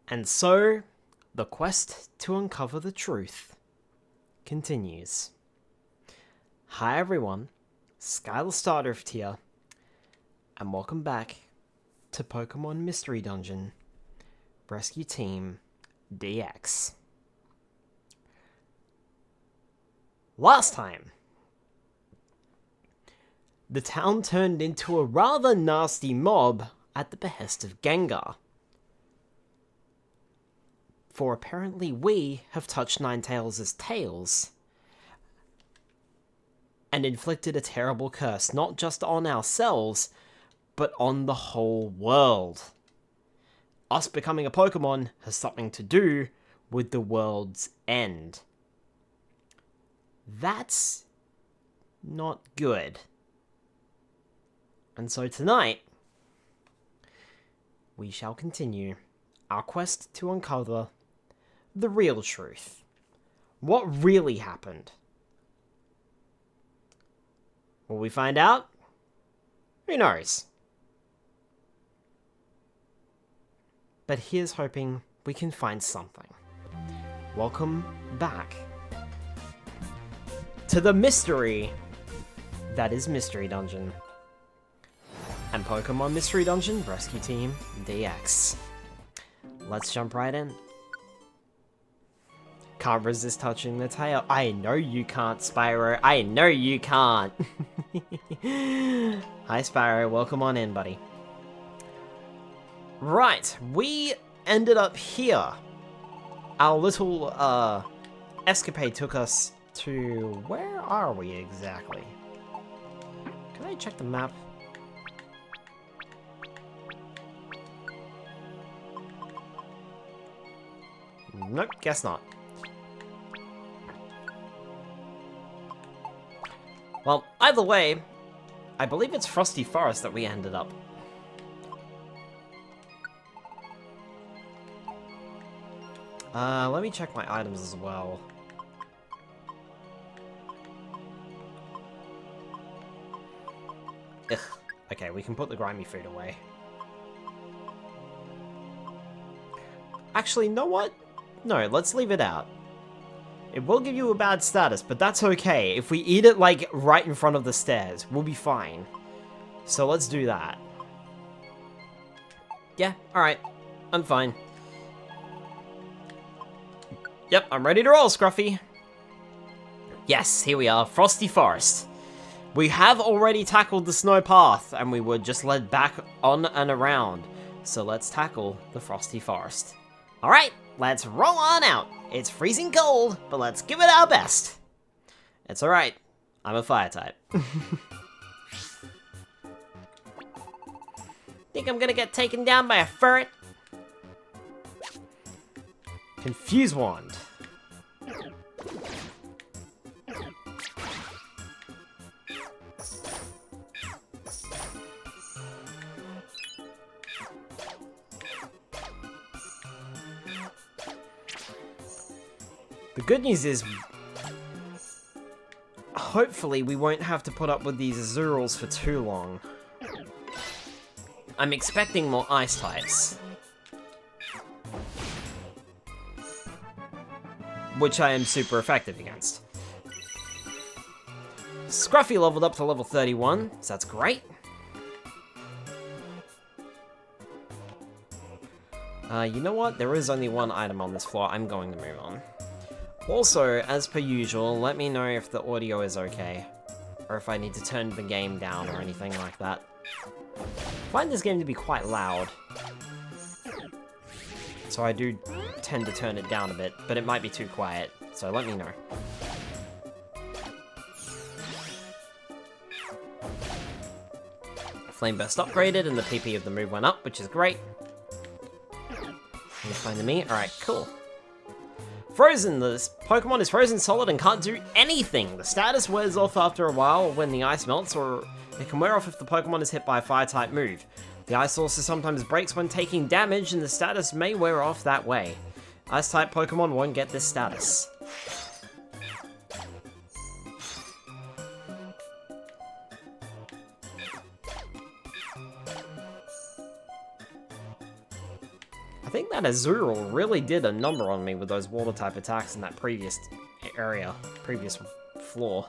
And so, the quest to uncover the truth continues. Hi everyone, Skylar Stardrift here, and welcome back to Pokémon Mystery Dungeon Rescue Team DX. Last time, the town turned into a rather nasty mob at the behest of Gengar. For apparently we have touched Ninetales' tails and inflicted a terrible curse, not just on ourselves, but on the whole world. Us becoming a Pokemon has something to do with the world's end. That's not good. And so tonight, we shall continue our quest to uncover the real truth. What really happened? Will we find out? Who knows? But here's hoping we can find something. Welcome back to the mystery that is Mystery Dungeon and Pokemon Mystery Dungeon Rescue Team DX. Let's jump right in. Can't resist touching the tail. I know you can't, Spyro. I know you can't. Hi, Spyro. Welcome on in, buddy. Right, we ended up here. Our little, escapade took us to... Where are we exactly? Can I check the map? Nope, guess not. Well, either way, I believe it's Frosty Forest that we ended up. Let me check my items as well. Ugh. Okay, we can put the grimy food away. Actually, you know what? No, let's leave it out. It will give you a bad status, but that's okay. If we eat it, like, right in front of the stairs, we'll be fine. So let's do that. Yeah, alright. I'm fine. Yep, I'm ready to roll, Scruffy. Yes, here we are, Frosty Forest. We have already tackled the snow path, and we were just led back on and around. So let's tackle the Frosty Forest. Alright, let's roll on out. It's freezing cold, but let's give it our best. It's alright, I'm a fire type. Think I'm gonna get taken down by a ferret? Confuse Wand. The good news is, hopefully we won't have to put up with these Azurals for too long. I'm expecting more ice types, which I am super effective against. Scruffy leveled up to level 31, so that's great. You know what? There is only one item on this floor. I'm going to move on. Also, as per usual, let me know if the audio is okay, or if I need to turn the game down or anything like that. I find this game to be quite loud, so I do tend to turn it down a bit, but it might be too quiet, so let me know. Flame Burst upgraded and the PP of the move went up, which is great. Can you find me? Alright, cool. Frozen! This Pokemon is frozen solid and can't do anything! The status wears off after a while when the ice melts, or it can wear off if the Pokemon is hit by a fire-type move. The ice also sometimes breaks when taking damage, and the status may wear off that way. Ice-type Pokemon won't get this status. think that Azurill really did a number on me with those water-type attacks in that previous area, previous floor.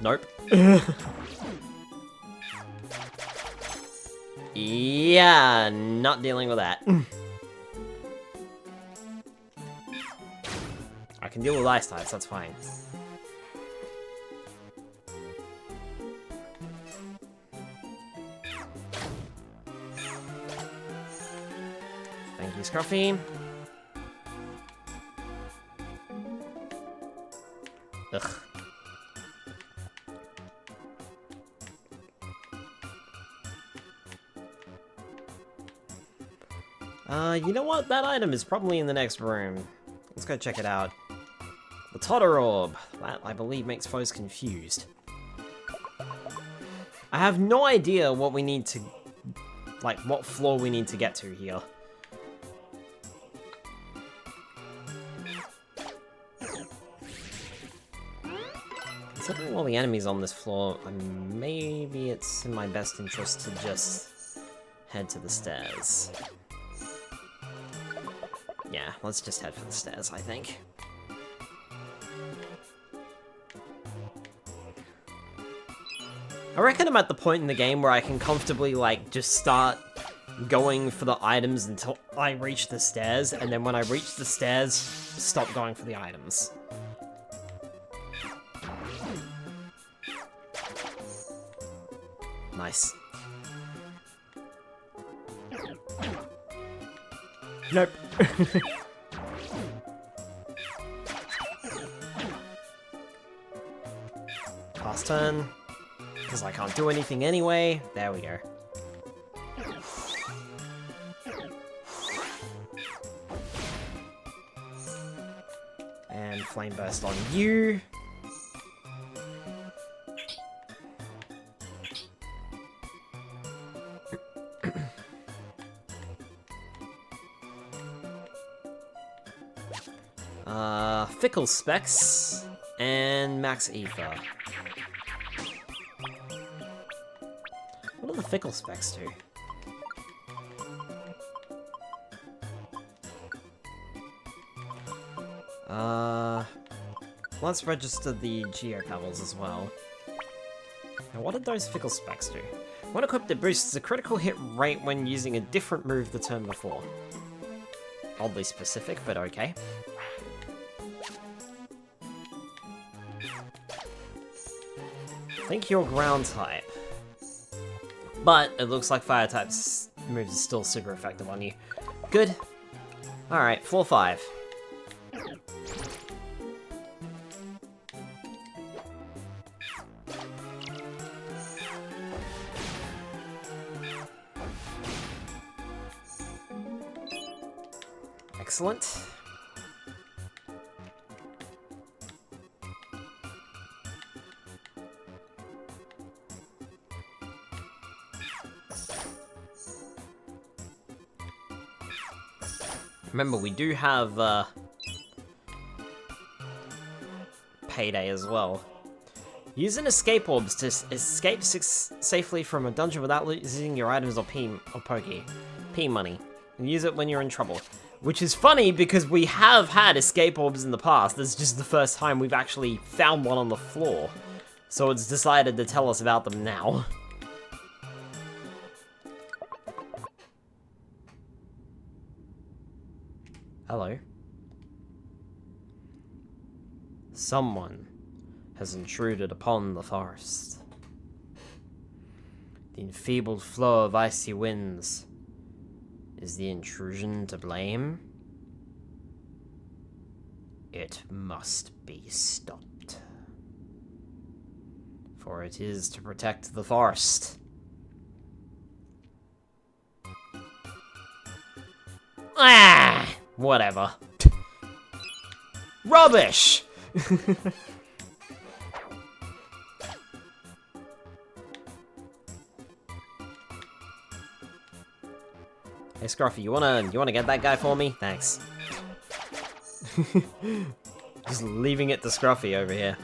Nope. Yeah, not dealing with that. I can deal with ice types, that's fine. Thank you, Scruffy. Ugh. You know what? That item is probably in the next room. Let's go check it out. The Totter Orb. That, I believe, makes foes confused. I have no idea what we need to... like, what floor we need to get to here. Considering all the enemies on this floor, maybe it's in my best interest to just head to the stairs. Yeah, let's just head for the stairs, I think. I reckon I'm at the point in the game where I can comfortably, like, just start going for the items until I reach the stairs, and then when I reach the stairs, stop going for the items. Nice. Nope. Last turn. Because I can't do anything anyway. There we go. And Flame Burst on you. Fickle Specs and Max Ether. What do the Fickle Specs do? Let's register the Geo Pebbles as well. Now, what did those Fickle Specs do? When equipped, it boosts the critical hit rate when using a different move the turn before. Oddly specific, but okay. I think you're ground type. But it looks like fire type's moves are still super effective on you. Good. Alright, floor 5. Excellent. Remember, we do have Payday as well. Use an escape orbs to escape safely from a dungeon without losing your items or P money. And use it when you're in trouble. Which is funny because we have had escape orbs in the past. This is just the first time we've actually found one on the floor. So it's decided to tell us about them now. Hello. Someone has intruded upon the forest. The enfeebled flow of icy winds. Is the intrusion to blame? It must be stopped. For it is to protect the forest. Ah! Whatever. Rubbish! Hey Scruffy, you wanna get that guy for me? Thanks. Just leaving it to Scruffy over here.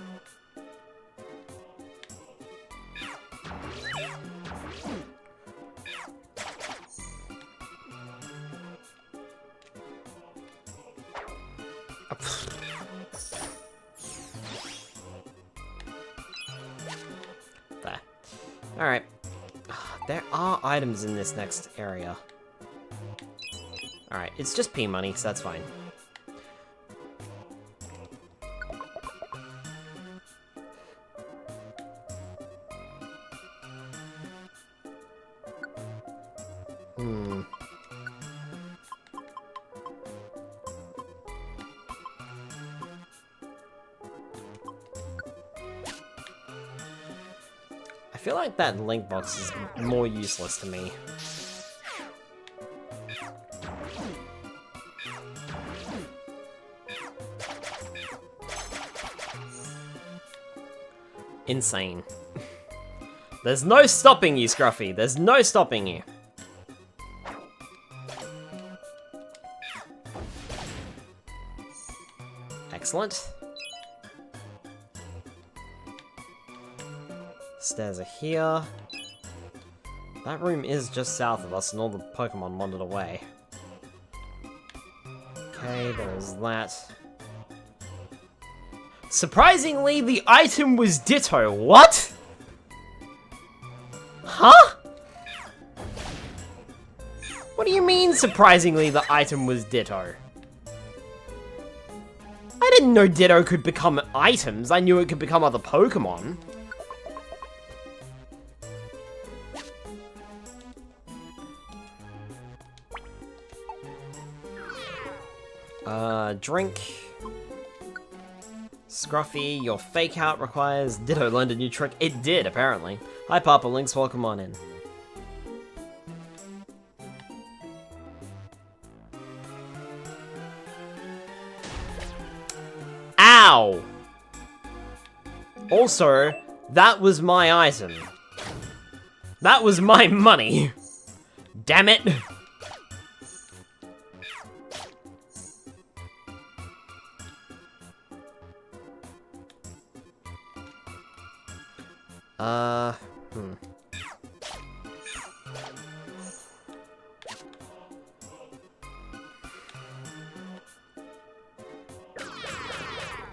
There. Alright. There are items in this next area. Alright, it's just P money, so that's fine. I feel like that link box is more useless to me. Insane. There's no stopping you, Scruffy. There's no stopping you. Excellent. Stairs are here. That room is just south of us and all the Pokemon wandered away. Okay, there's that. Surprisingly, the item was Ditto. What? Huh? What do you mean, surprisingly, the item was Ditto? I didn't know Ditto could become items. I knew it could become other Pokemon. Drink. Scruffy, your fake out requires Ditto learned a new trick. It did, apparently. Hi, Papa Lynx, welcome on in. Ow! Also, that was my item. That was my money. Damn it.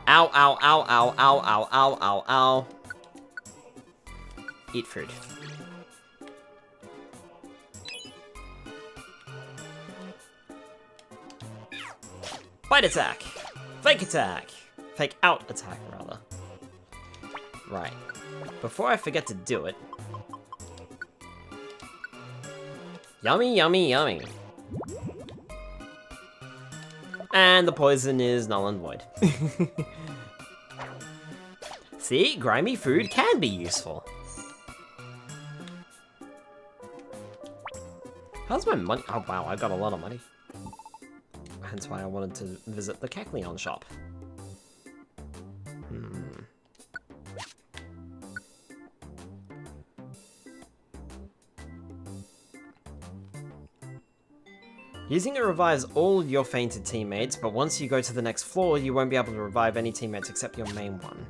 Ow, ow, ow, ow, ow, ow, ow, ow, ow. Eat food. Bite attack! Fake attack! Fake out attack, rather. Right. Before I forget to do it... Yummy, yummy, yummy. And the poison is null and void. See, grimy food can be useful. How's my money? Oh wow, I've got a lot of money. Hence why I wanted to visit the Kecleon shop. Using it revives all your fainted teammates, but once you go to the next floor, you won't be able to revive any teammates except your main one.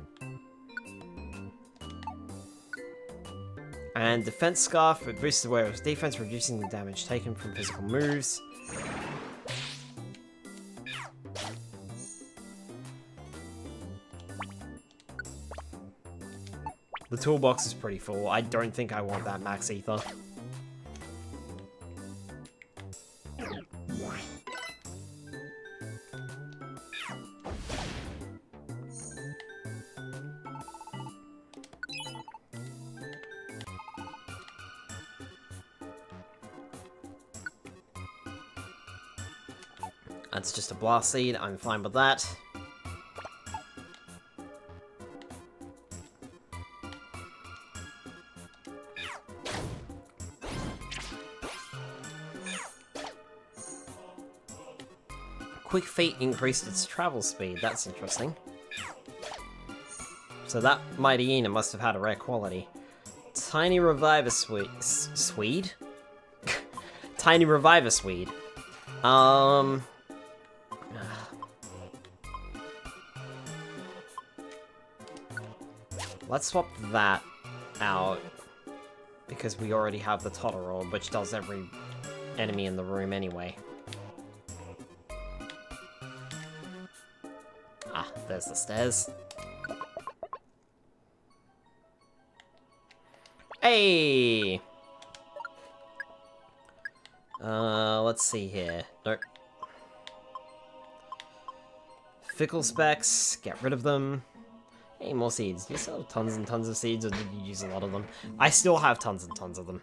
And Defense Scarf, it boosts the wearer's defense, reducing the damage taken from physical moves. The toolbox is pretty full. I don't think I want that max ether. That's just a blast seed, I'm fine with that. Quick Feet increased its travel speed, that's interesting. So that Mightyena must have had a rare quality. Tiny Reviver Swede? Tiny Reviver Swede. Let's swap that out, because we already have the Totoro, which does every enemy in the room anyway. Ah, there's the stairs. Hey! Let's see here. Nope. Fickle specs, get rid of them. Hey, more seeds. Do you still have tons and tons of seeds, or did you use a lot of them? I still have tons and tons of them.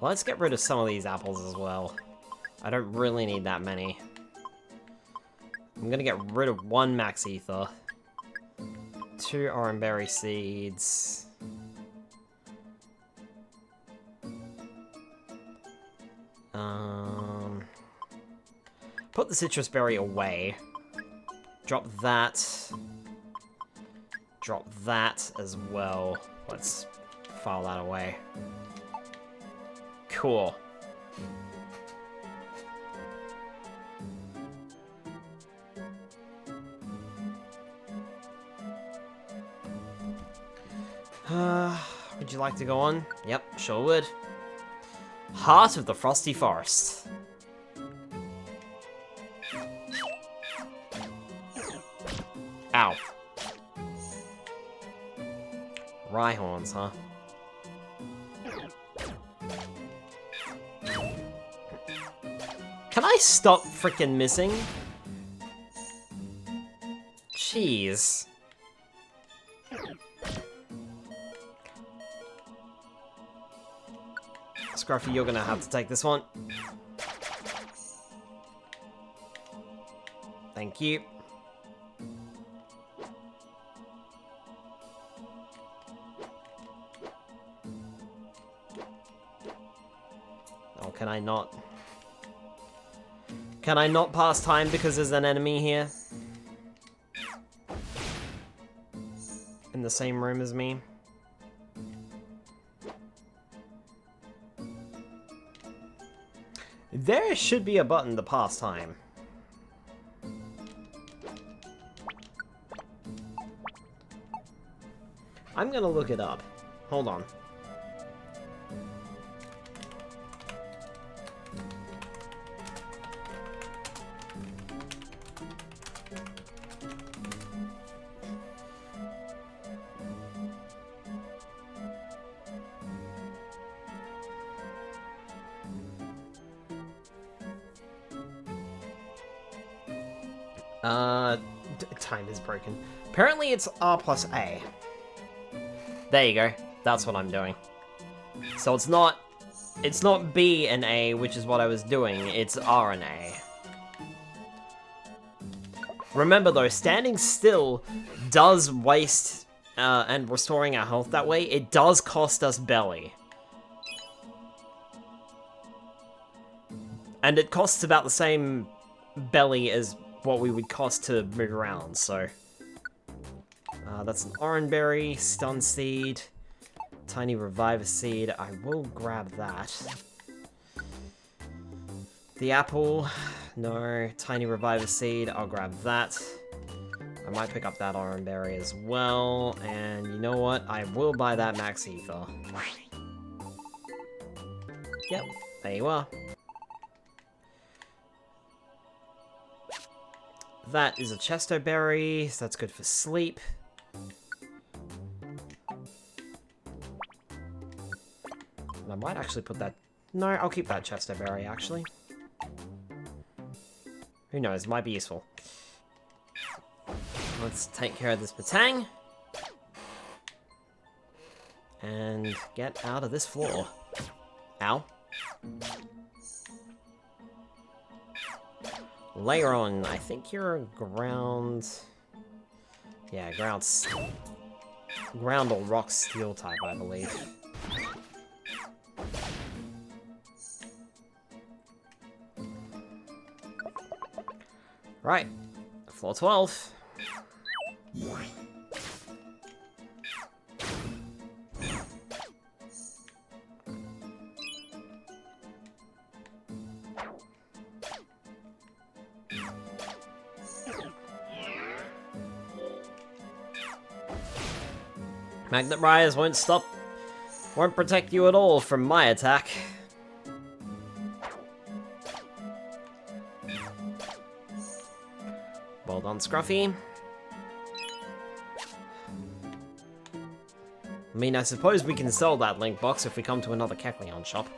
Let's get rid of some of these apples as well. I don't really need that many. I'm gonna get rid of 1 max ether. 2 oranberry seeds. Put the citrus berry away. Drop that. Drop that as well. Let's file that away. Cool. Would you like to go on? Yep, sure would. Heart of the Frosty Forest. Ow. Rhyhorns, huh? Can I stop frickin' missing? Jeez. Scruffy, you're gonna have to take this one. Thank you. Oh, can I not? Can I not pass time because there's an enemy here? In the same room as me? There should be a button to pass time. I'm gonna look it up. Hold on. Time is broken. Apparently it's R plus A. There you go. That's what I'm doing. So it's not B and A, which is what I was doing. It's R and A. Remember though, standing still does waste, and restoring our health that way, it does cost us belly. And it costs about the same belly as what we would cost to move around, so... that's an oranberry, stun seed, tiny reviver seed. I will grab that. The apple, no. Tiny reviver seed, I'll grab that. I might pick up that oranberry as well, and you know what? I will buy that max ether. Yep, there you are. That is a chesto berry, so that's good for sleep. And I might actually put that... No, I'll keep that chesto berry, actually. Who knows, might be useful. Let's take care of this Batang. And get out of this floor. Ow. Later on, I think you're a ground... Yeah, ground or rock steel type, I believe. Right, floor 12. Magnet Riders won't protect you at all from my attack. Well done, Scruffy. I mean, I suppose we can sell that link box if we come to another Kecleon shop.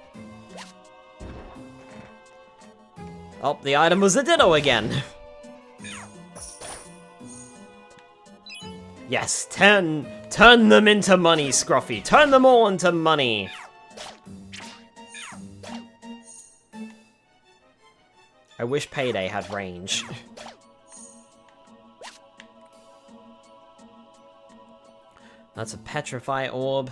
Oh, the item was a Ditto again! Yes, turn them into money, Scruffy! Turn them all into money! I wish Payday had range. That's a Petrify Orb.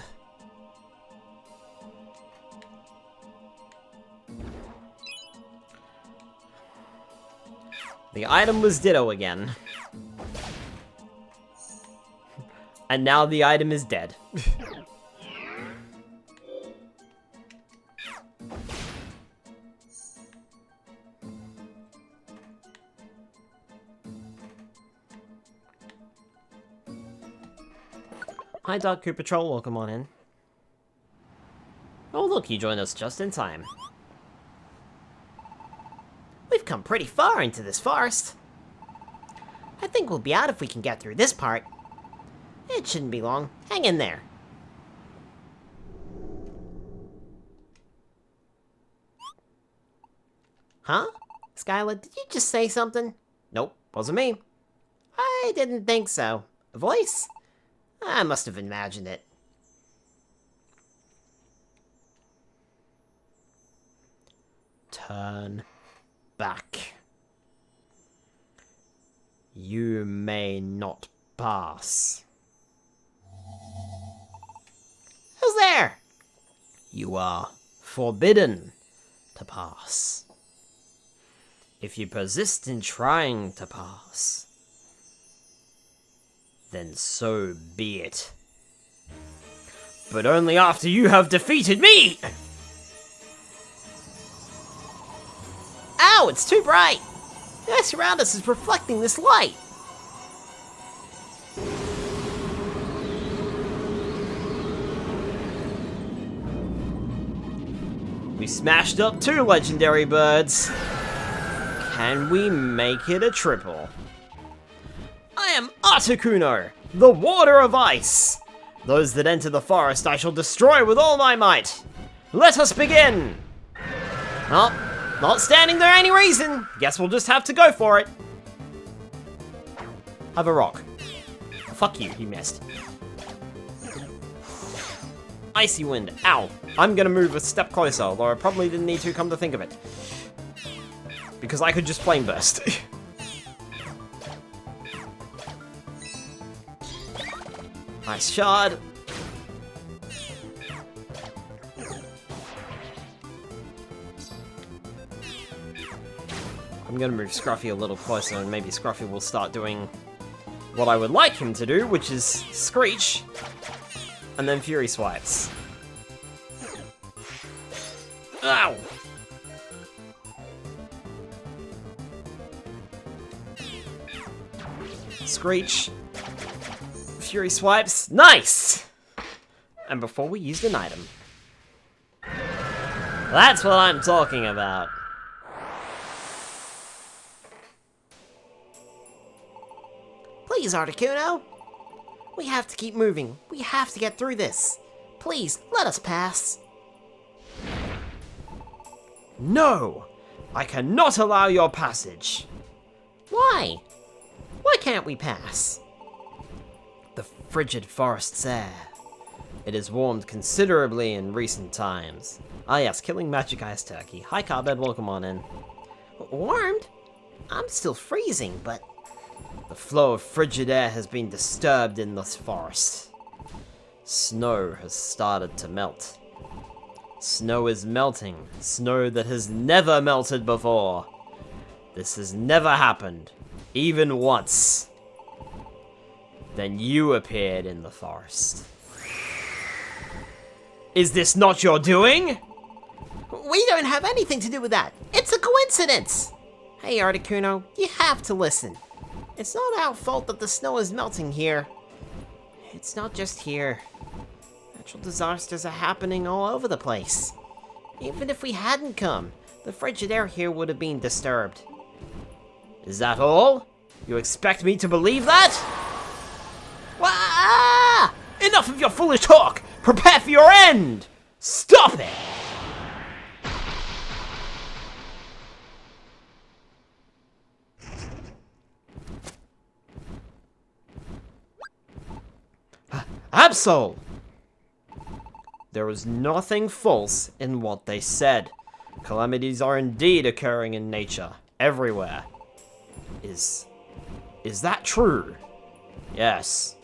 The item was Ditto again. And now the item is dead. Hi Dark Koopa Troll, welcome on in. Oh look, you joined us just in time. We've come pretty far into this forest. I think we'll be out if we can get through this part. It shouldn't be long. Hang in there. Huh? Skyla, did you just say something? Nope, wasn't me. I didn't think so. A voice? I must have imagined it. Turn back. You may not pass. Who's there? You are forbidden to pass. If you persist in trying to pass, then so be it. But only after you have defeated me! Ow, it's too bright! The ice around us is reflecting this light! We smashed up 2 legendary birds. Can we make it a triple? I am Articuno, the Warder of Ice. Those that enter the forest I shall destroy with all my might. Let us begin! Oh, not standing there any reason. Guess we'll just have to go for it. Have a rock. Fuck you, he missed. Icy Wind, ow. I'm gonna move a step closer, although I probably didn't need to, come to think of it. Because I could just Flame Burst. Nice shard. I'm gonna move Scruffy a little closer and maybe Scruffy will start doing what I would like him to do, which is Screech and then Fury Swipes. Ow! Screech. Fury Swipes. Nice! And before we used an item. That's what I'm talking about. Please, Articuno. We have to keep moving. We have to get through this. Please, let us pass. No! I cannot allow your passage. Why? Why can't we pass? The frigid forest's air. It has warmed considerably in recent times. Ah yes, killing Magic Ice Turkey. Hi Carbed, welcome on in. Warmed? I'm still freezing, but... The flow of frigid air has been disturbed in this forest. Snow has started to melt. Snow is melting. Snow that has never melted before. This has never happened. Even once. Then you appeared in the forest. Is this not your doing? We don't have anything to do with that. It's a coincidence. Hey, Articuno, you have to listen. It's not our fault that the snow is melting here. It's not just here. Natural disasters are happening all over the place. Even if we hadn't come, the frigid air here would have been disturbed. Is that all? You expect me to believe that? Wah! Enough of your foolish talk! Prepare for your end! Stop it! Absol! There was nothing false in what they said. Calamities are indeed occurring in nature, everywhere. Is that true? Yes.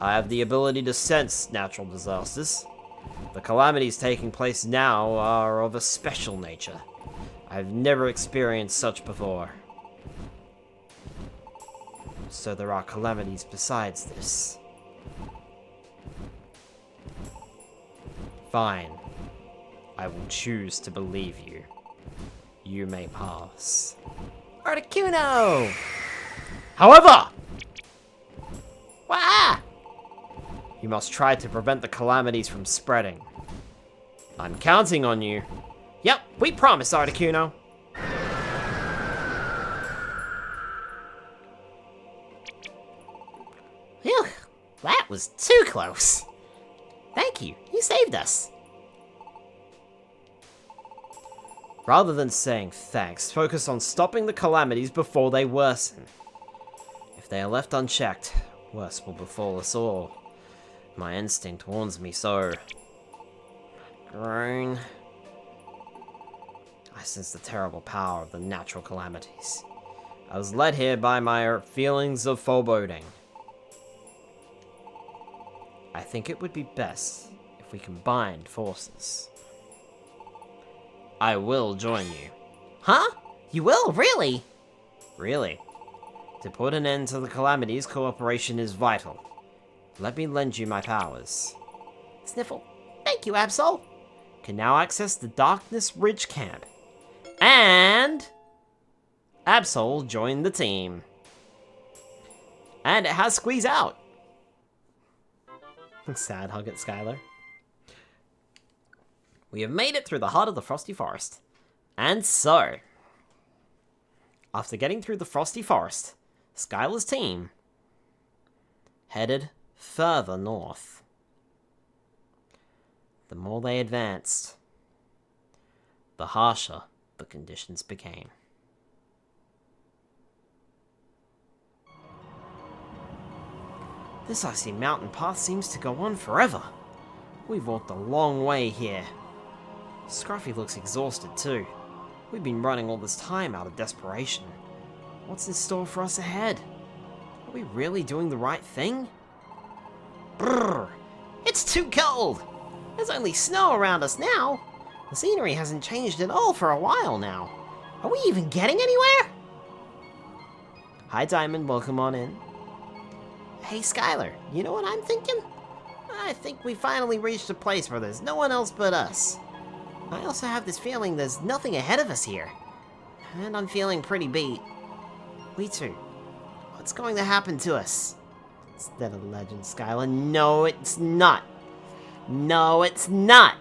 I have the ability to sense natural disasters. The calamities taking place now are of a special nature. I've never experienced such before. So there are calamities besides this. Fine. I will choose to believe you. You may pass. Articuno! However! Wah! You must try to prevent the calamities from spreading. I'm counting on you. Yep, we promise, Articuno. Phew, that was too close. Thank you, you saved us. Rather than saying thanks, focus on stopping the calamities before they worsen. If they are left unchecked, worse will befall us all. My instinct warns me so. Groan. I sense the terrible power of the natural calamities. I was led here by my feelings of foreboding. I think it would be best if we combined forces. I will join you. Huh? You will? Really? Really. To put an end to the calamities, cooperation is vital. Let me lend you my powers. Sniffle. Thank you, Absol. Can now access the Darkness Ridge camp. And Absol joined the team. And it has Squeeze out. Sad hug at Skylar. We have made it through the heart of the Frosty Forest. And so, after getting through the Frosty Forest, Skylar's team headed further north. The more they advanced, the harsher the conditions became. This icy mountain path seems to go on forever. We've walked a long way here. Scruffy looks exhausted too. We've been running all this time out of desperation. What's in store for us ahead? Are we really doing the right thing? Brrr! It's too cold! There's only snow around us now. The scenery hasn't changed at all for a while now. Are we even getting anywhere? Hi Diamond, welcome on in. Hey Skylar, you know what I'm thinking? I think we finally reached a place where there's no one else but us. I also have this feeling there's nothing ahead of us here. And I'm feeling pretty beat. Me too. What's going to happen to us? Instead of legend, Skylar. No, it's not. No, it's not.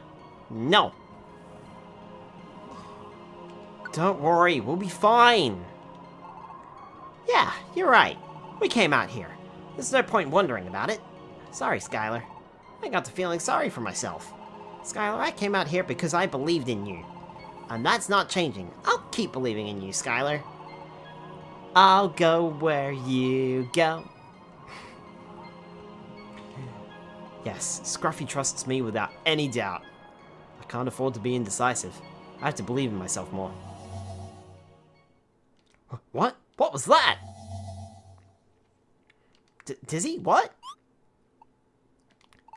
No. Don't worry, we'll be fine. Yeah, you're right. We came out here. There's no point wondering about it. Sorry, Skylar. I got to feeling sorry for myself. Skylar, I came out here because I believed in you. And that's not changing. I'll keep believing in you, Skylar. I'll go where you go. Yes, Scruffy trusts me without any doubt. I can't afford to be indecisive. I have to believe in myself more. What? What was that? Dizzy? What?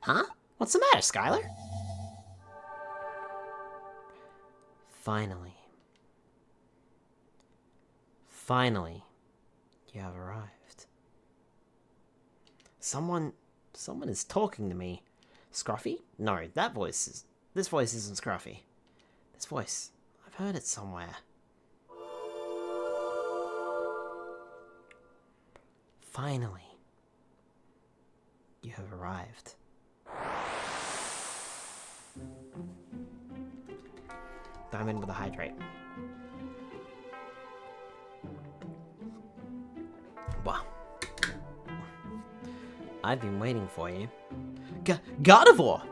Huh? What's the matter, Skylar? Finally. Finally, you have arrived. Someone is talking to me. Scruffy? No, this voice isn't Scruffy. This voice, I've heard it somewhere. Finally. You have arrived. Diamond with a hydrate. Wow. I've been waiting for you. Gardevoir!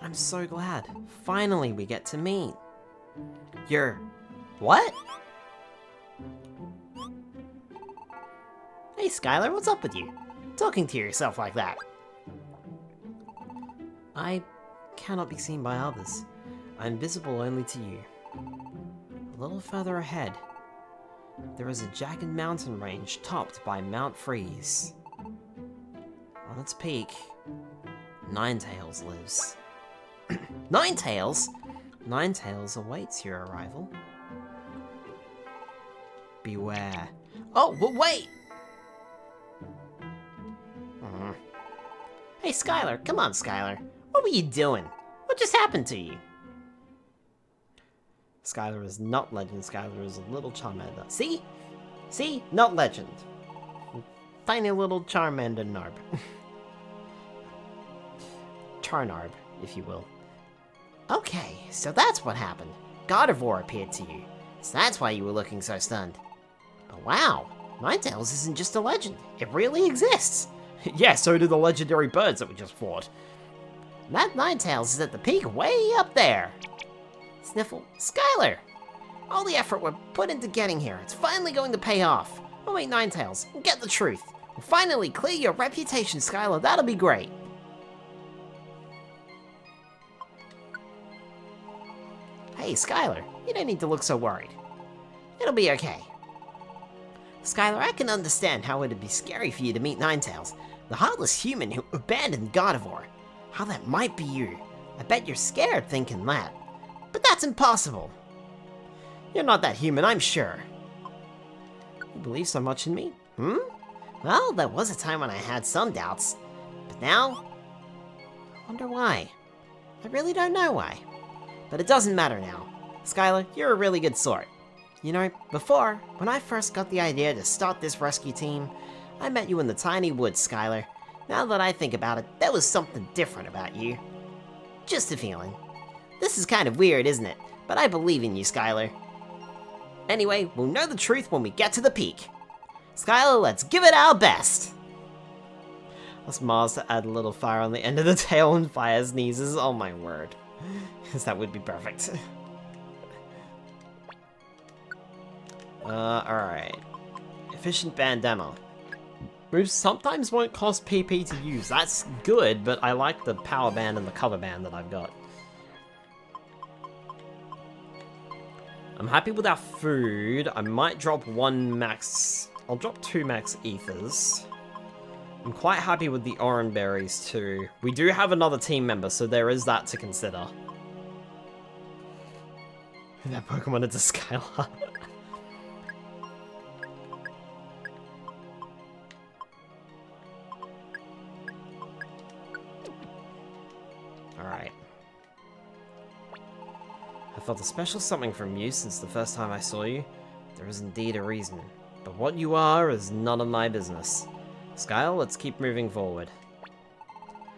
I'm so glad. Finally, we get to meet. You're... what? Hey, Skylar, what's up with you? Talking to yourself like that. I cannot be seen by others. I'm visible only to you. A little further ahead, there is a jagged mountain range topped by Mount Freeze. On its peak, Ninetales lives. Ninetales? Ninetales awaits your arrival. Beware. Oh, but wait! Hey, Skylar, come on, Skylar. What were you doing? What just happened to you? Skylar is not legend. Skylar is a little Charmander. See? See? Not legend. Tiny little Charmander Narb. Charnarb, if you will. Okay, so that's what happened. Gardevoir appeared to you. So that's why you were looking so stunned. But wow, Ninetales isn't just a legend. It really exists. Yeah, so do the legendary birds that we just fought. That Ninetales is at the peak way up there. Sniffle. Skylar! All the effort we're put into getting here, it's finally going to pay off. Oh wait, Ninetales, get the truth. We'll finally clear your reputation, Skylar. That'll be great. Hey, Skylar, you don't need to look so worried. It'll be okay. Skylar, I can understand how it'd be scary for you to meet Ninetales, the heartless human who abandoned Gardevoir. How that might be you. I bet you're scared thinking that. But that's impossible. You're not that human, I'm sure. You believe so much in me? Well, there was a time when I had some doubts. But now, I wonder why. I really don't know why. But it doesn't matter now. Skylar, you're a really good sort. You know, before, when I first got the idea to start this rescue team, I met you in the tiny woods, Skylar. Now that I think about it, there was something different about you. Just a feeling. This is kind of weird, isn't it? But I believe in you, Skylar. Anyway, we'll know the truth when we get to the peak. Skylar, let's give it our best! Ask Mars to add a little fire on the end of the tail and fire sneezes. Oh my word. Because that would be perfect. Alright. Efficient band demo. Moves sometimes won't cost PP to use. That's good, but I like the power band and the cover band that I've got. I'm happy with our food. I might drop one max... I'll drop 2 max ethers. I'm quite happy with the orange berries too. We do have another team member, so there is that to consider. That Pokemon is a Skylar. Alright. I felt a special something from you since the first time I saw you. There is indeed a reason. But what you are is none of my business. Skyle, let's keep moving forward.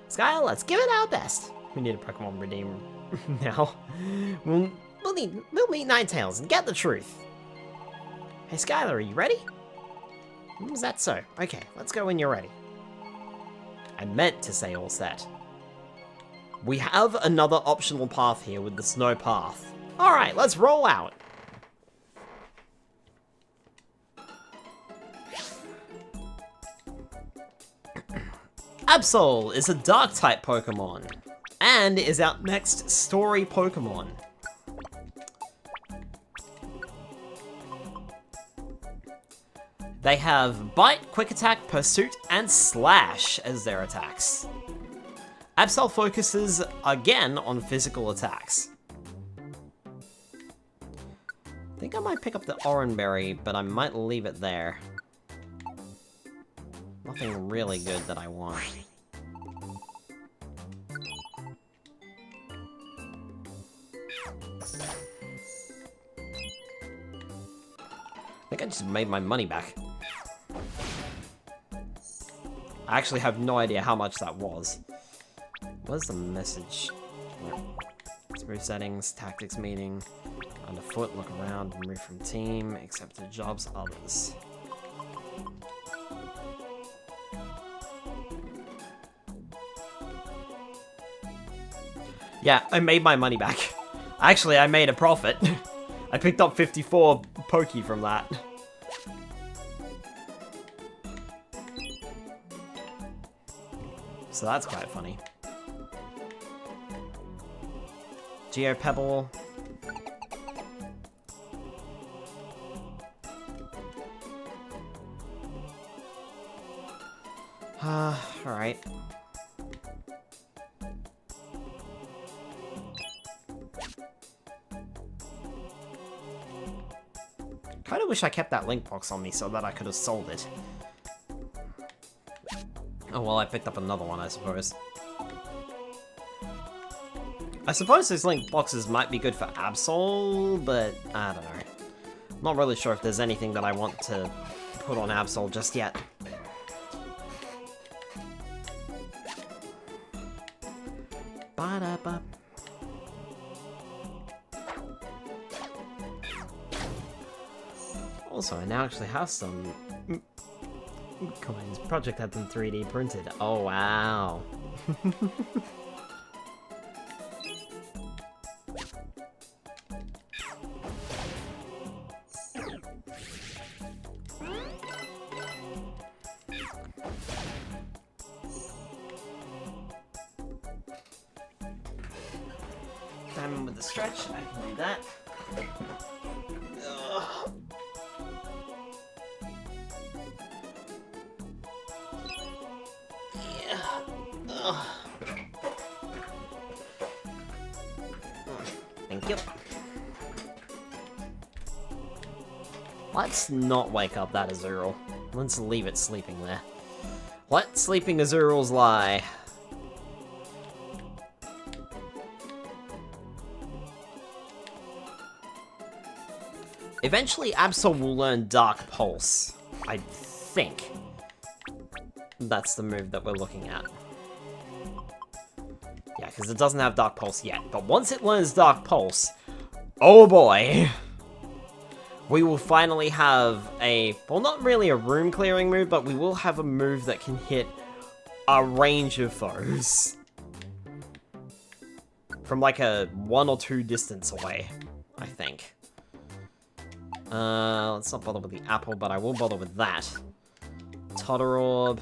Skyle, let's give it our best. We need a Pokemon Redeemer now. We'll meet Ninetales and get the truth. Hey Skylar, are you ready? Is that so? Okay, let's go when you're ready. I meant to say all set. We have another optional path here with the snow path. Alright, let's roll out. Absol is a Dark-type Pokemon, and is our next story Pokemon. They have Bite, Quick Attack, Pursuit, and Slash as their attacks. Absol focuses again on physical attacks. I think I might pick up the Oranberry, but I might leave it there. Nothing really good that I want. I think I just made my money back. I actually have no idea how much that was. What's the message? Smooth settings, tactics meeting, underfoot, look around, remove from team, accepted jobs, others. Yeah, I made my money back. Actually, I made a profit. I picked up 54 Poke from that. So that's quite funny. Geopebble. Alright. Kinda wish I kept that link box on me so that I could have sold it. Oh well, I picked up another one, I suppose. I suppose those link boxes might be good for Absol, but I don't know. Not really sure if there's anything that I want to put on Absol just yet. Ba-da-ba. Also, I now actually have some coins. Project had them 3D printed. Oh, wow. Diamond with the stretch, I can do that. Ugh. Thank you. Let's not wake up that Azurill. Let's leave it sleeping there. Let sleeping Azurills lie. Eventually, Absol will learn Dark Pulse. I think. That's the move that we're looking at. Yeah, because it doesn't have Dark Pulse yet. But once it learns Dark Pulse, oh boy! We will finally have a, well, not really a room clearing move, but we will have a move that can hit a range of foes. From like a 1 or 2 distance away, I think. Let's not bother with the apple, but I will bother with that. Totter Orb.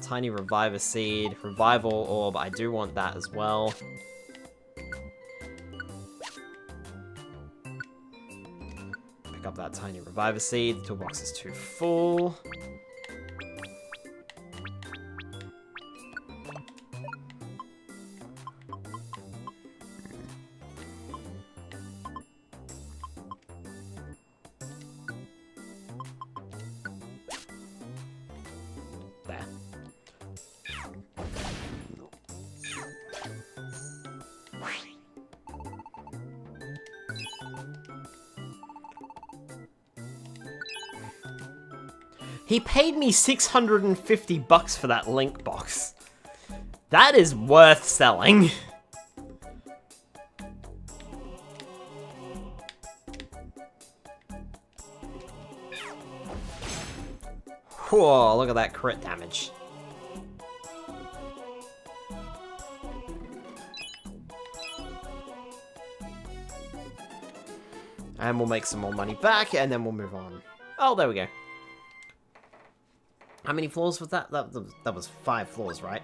Tiny Reviver Seed. Revival Orb, I do want that as well. Pick up that Tiny Reviver Seed. The toolbox is too full. He paid me 650 bucks for that link box. That is worth selling. Whoa, look at that crit damage. And we'll make some more money back, and then we'll move on. Oh, there we go. How many floors was that? That was 5 floors, right?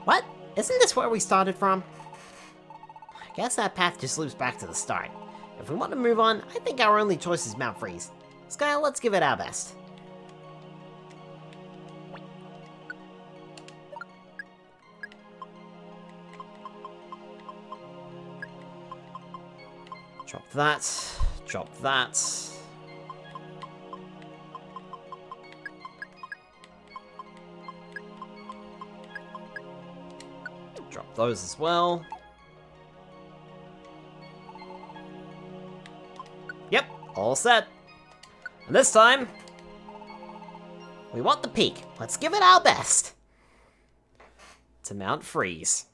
What? Isn't this where we started from? I guess that path just loops back to the start. If we want to move on, I think our only choice is Mount Freeze. Skyle, let's give it our best. Drop that. Drop that. Drop those as well. Yep, all set. And this time, We want the peak. Let's give it our best. To Mount Freeze.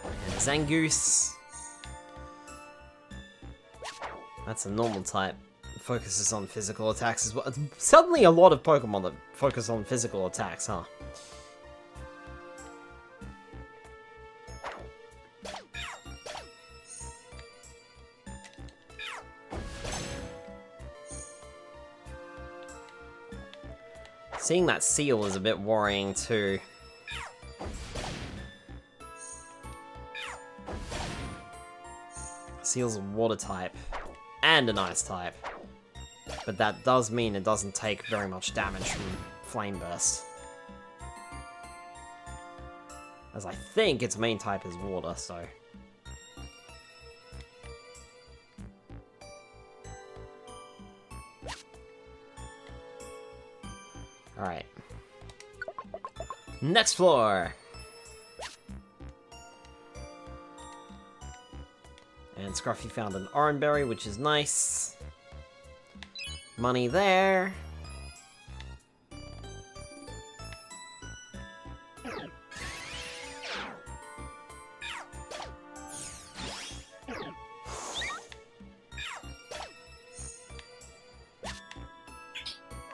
And Zangoose. That's a normal type. Focuses on physical attacks as well. Suddenly a lot of Pokemon that focus on physical attacks, huh? Seeing that seal is a bit worrying too. Seal's a water type and an ice type. But that does mean it doesn't take very much damage from Flame Burst. As I think its main type is water, so... Alright. Next floor! And Scruffy found an orange berry, which is nice. Money there.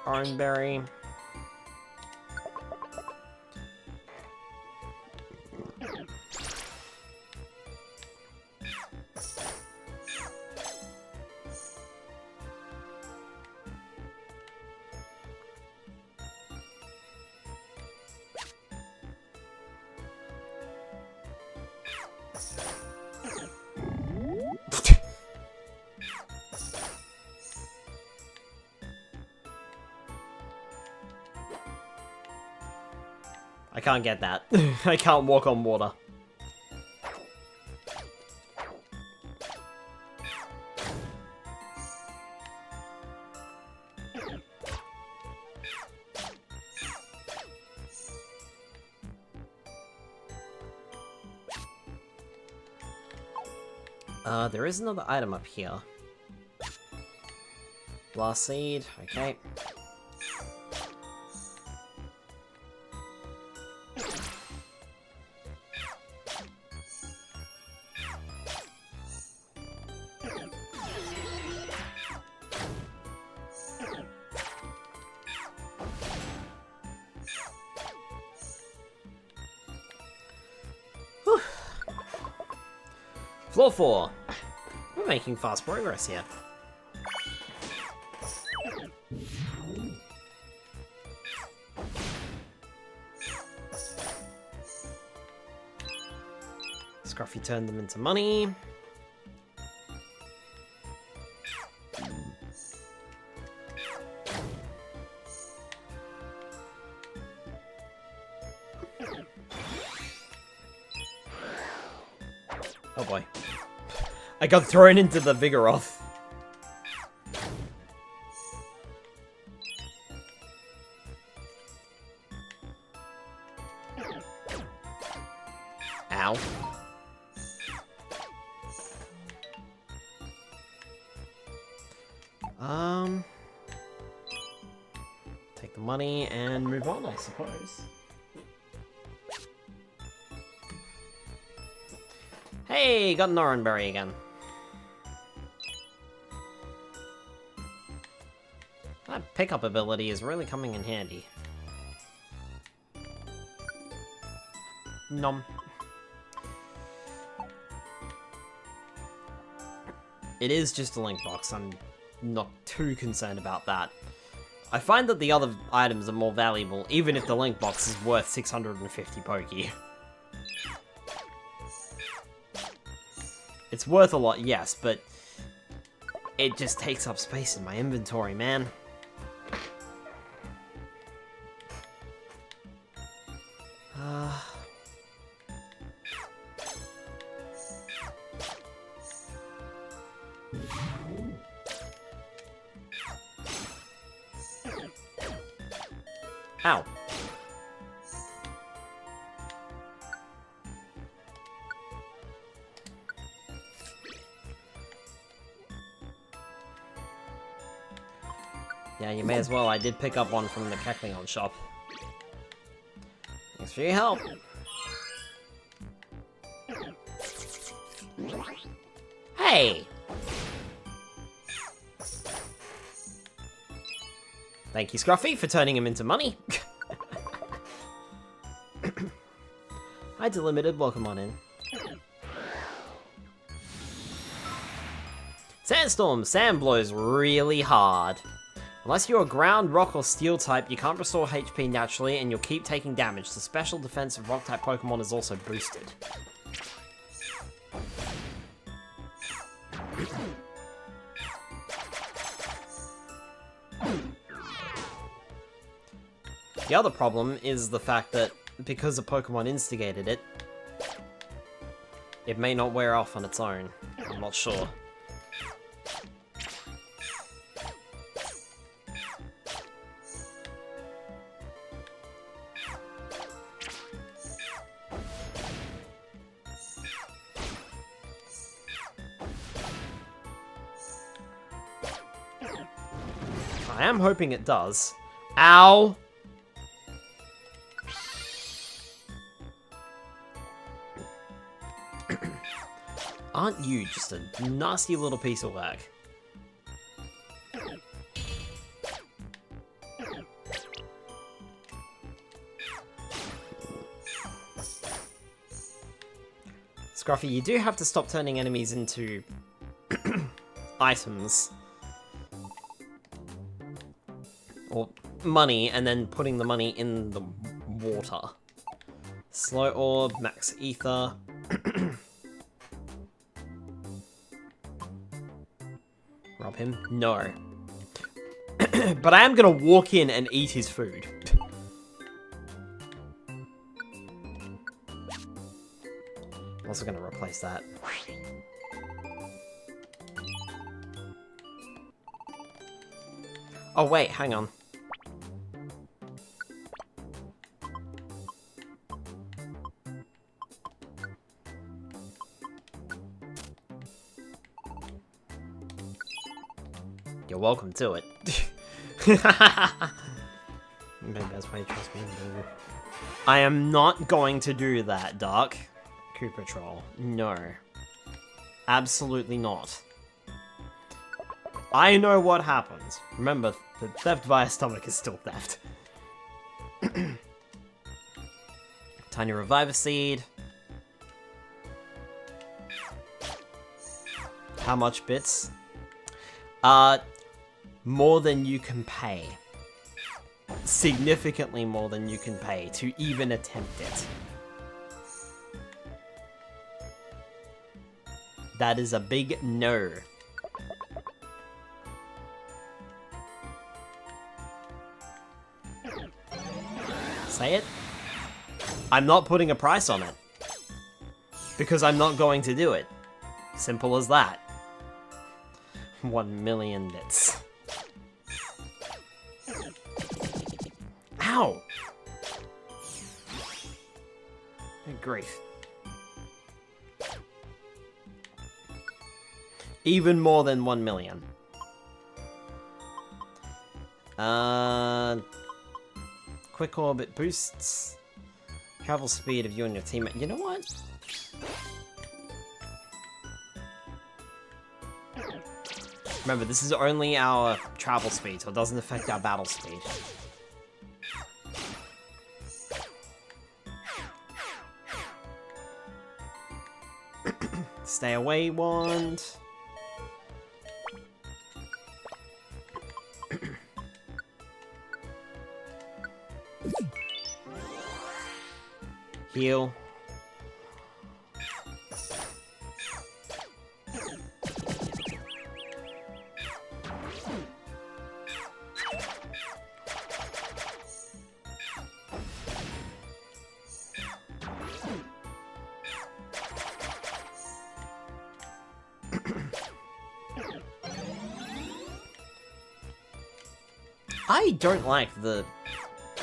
Orange berry. I can't get that. I can't walk on water. There is another item up here. Blast Seed, okay. Whew. Floor 4. We're making fast progress here. Scruffy turned them into money. Oh boy. I got thrown into the Vigoroth. Ow. Take the money and move on, I suppose. Hey, got an Oranberry again. That pickup ability is really coming in handy. Nom. It is just a link box, I'm not too concerned about that. I find that the other items are more valuable, even if the link box is worth 650 Poké. It's worth a lot, yes, but it just takes up space in my inventory, man. Ow. Yeah, you may as well. I did pick up one from the Kecleon shop. Thanks for your help. Hey! Thank you, Scruffy, for turning him into money. Hi, Delimited. Welcome on in. Sandstorm. Sand blows really hard. Unless you're a ground, rock, or steel type, you can't restore HP naturally, and you'll keep taking damage. The special defense of rock-type Pokemon is also boosted. The other problem is the fact that, because a Pokemon instigated it, it may not wear off on its own. I'm not sure. I am hoping it does. Ow! Aren't you just a nasty little piece of work? Scruffy, you do have to stop turning enemies into items. Or money, and then putting the money in the water. Slow Orb, Max Ether. Rob him? No. But I am gonna walk in and eat his food. I'm also gonna replace that. Oh wait, hang on. You're welcome to it. Maybe that's why you trust me. I am not going to do that, Dark. Koopa Troll. No. Absolutely not. I know what happens. Remember, the theft via stomach is still theft. Tiny Reviver Seed. How much bits? More than you can pay. Significantly more than you can pay to even attempt it. That is a big no. Say it. I'm not putting a price on it. Because I'm not going to do it. Simple as that. 1 million bits. Ow! Good grief. Even more than 1 million. Quick orbit boosts. Travel speed of you and your teammate. You know what? Remember, this is only our travel speed, so it doesn't affect our battle speed. Stay away wand. Heal. I don't like the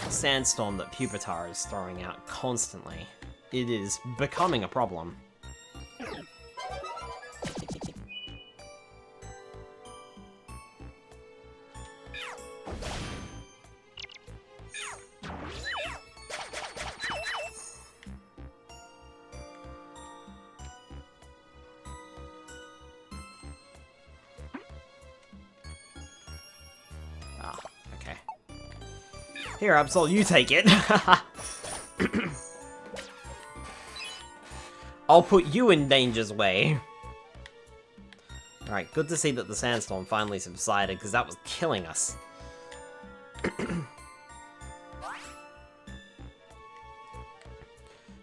sandstorm that Pupitar is throwing out constantly. It is becoming a problem. Here, Absol, you take it. I'll put you in danger's way. Alright, good to see that the sandstorm finally subsided, because that was killing us.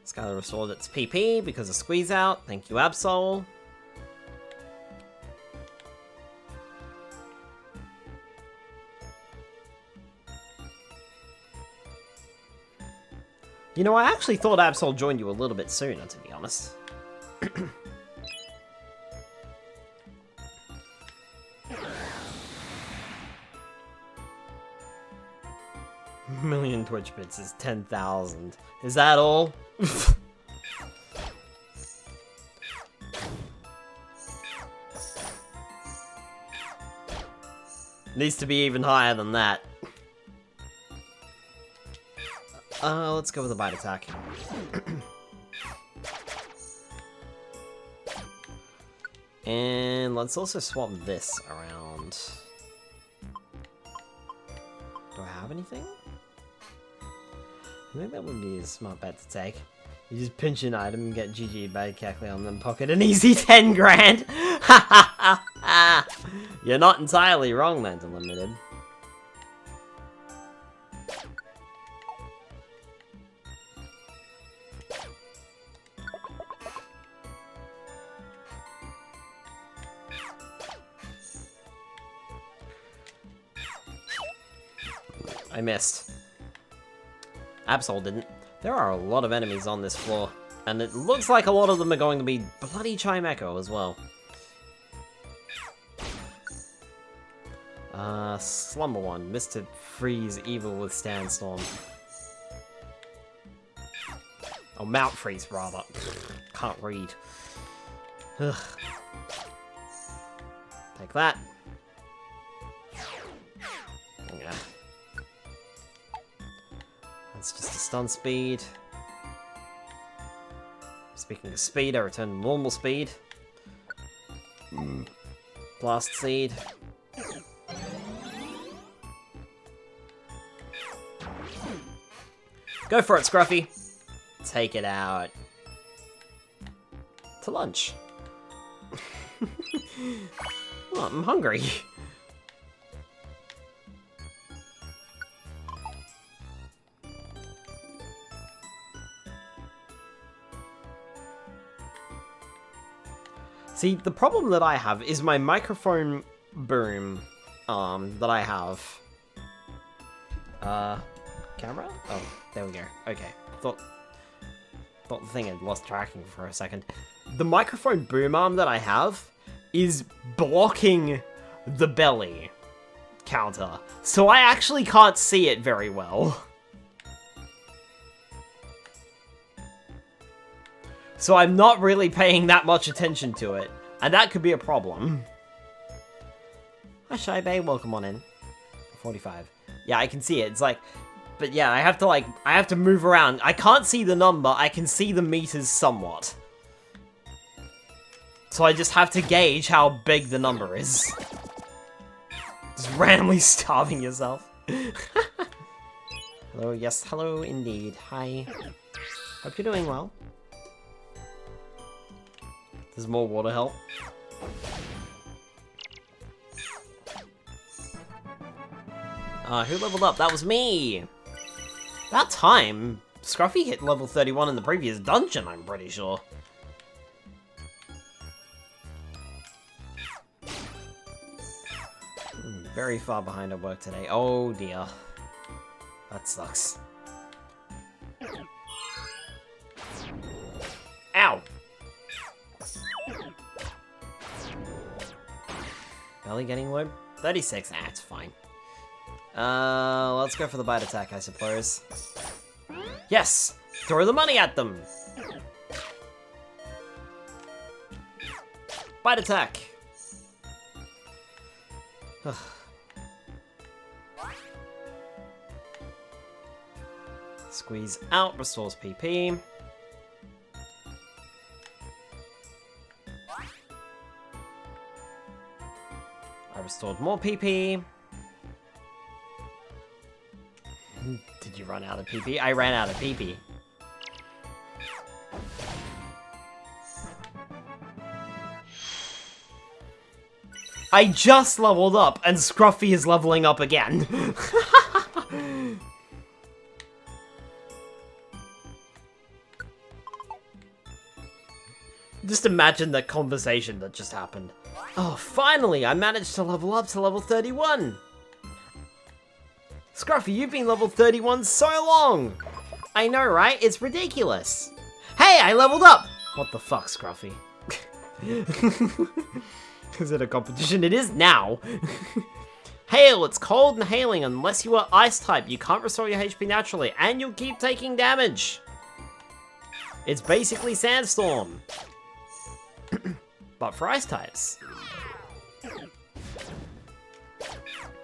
Skylar restored its PP because of Squeeze Out. Thank you, Absol. You know, I actually thought Absol joined you a little bit sooner, to be honest. Million Twitch bits is 10,000. Is that all? Needs to be even higher than that. Let's go with a bite attack. And let's also swap this around. Do I have anything? I think that would be a smart bet to take. You just pinch an item and get GG by Kecleon, then pocket an easy 10 grand! Ha ha ha ha! You're not entirely wrong, Land Unlimited. I missed. Absol didn't. There are a lot of enemies on this floor, and it looks like a lot of them are going to be bloody Chimecho as well. Slumber one, Mr. Freeze, evil with Sandstorm. Oh, Mount Freeze, rather. Can't read. Ugh. Take that. Yeah. That's just a stun speed. Speaking of speed, I return to normal speed. Blast seed. Go for it, Scruffy. Take it out. To lunch. Oh, I'm hungry. See, the problem that I have is my microphone boom, that I have. Camera? Oh, there we go. Okay. Thought the thing had lost tracking for a second. The microphone boom arm that I have is blocking the belly counter, so I actually can't see it very well. So I'm not really paying that much attention to it, and that could be a problem. Hi, Shy Bay, welcome on in. 45. Yeah, I can see it. It's like, but yeah, I have to move around. I can't see the number, I can see the meters somewhat. So I just have to gauge how big the number is. Just randomly starving yourself. Hello, yes, hello indeed. Hi. Hope you're doing well. There's more water help. Who leveled up? That was me! About time! Scruffy hit level 31 in the previous dungeon, I'm pretty sure. Very far behind at work today. Oh dear. That sucks. Ow! Belly getting low? 36, it's fine. Let's go for the bite attack, I suppose. Yes! Throw the money at them! Bite attack! Squeeze out, restores PP. I restored more PP. Did you run out of PP? I ran out of PP. I just leveled up, and Scruffy is leveling up again. Just imagine that conversation that just happened. Oh, finally, I managed to level up to level 31. Scruffy, you've been level 31 so long. I know, right? It's ridiculous. Hey, I leveled up. What the fuck, Scruffy? Is it a competition? It is now. Hail, it's cold and hailing. Unless you are ice type, you can't restore your HP naturally, and you'll keep taking damage. It's basically Sandstorm. But for ice types.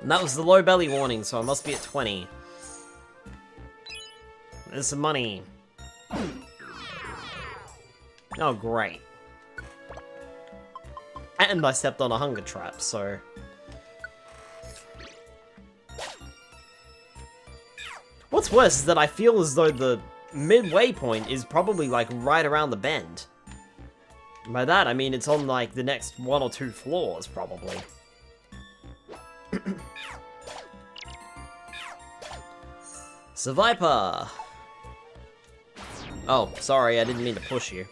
And that was the low belly warning, so I must be at 20. There's some money. Oh, great. And I stepped on a hunger trap, so... What's worse is that I feel as though the midway point is probably, like, right around the bend. By that, I mean it's on, like, the next 1 or 2 floors, probably. Survivor! Oh, sorry, I didn't mean to push you.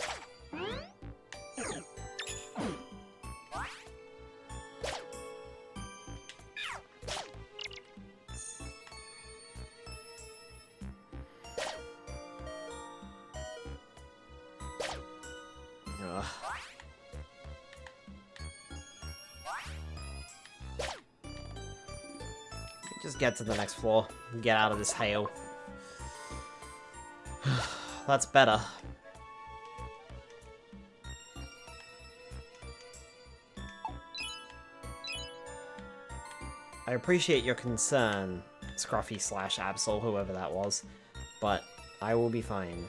Just get to the next floor and get out of this hail. That's better. I appreciate your concern, Scruffy / Absol, whoever that was, but I will be fine.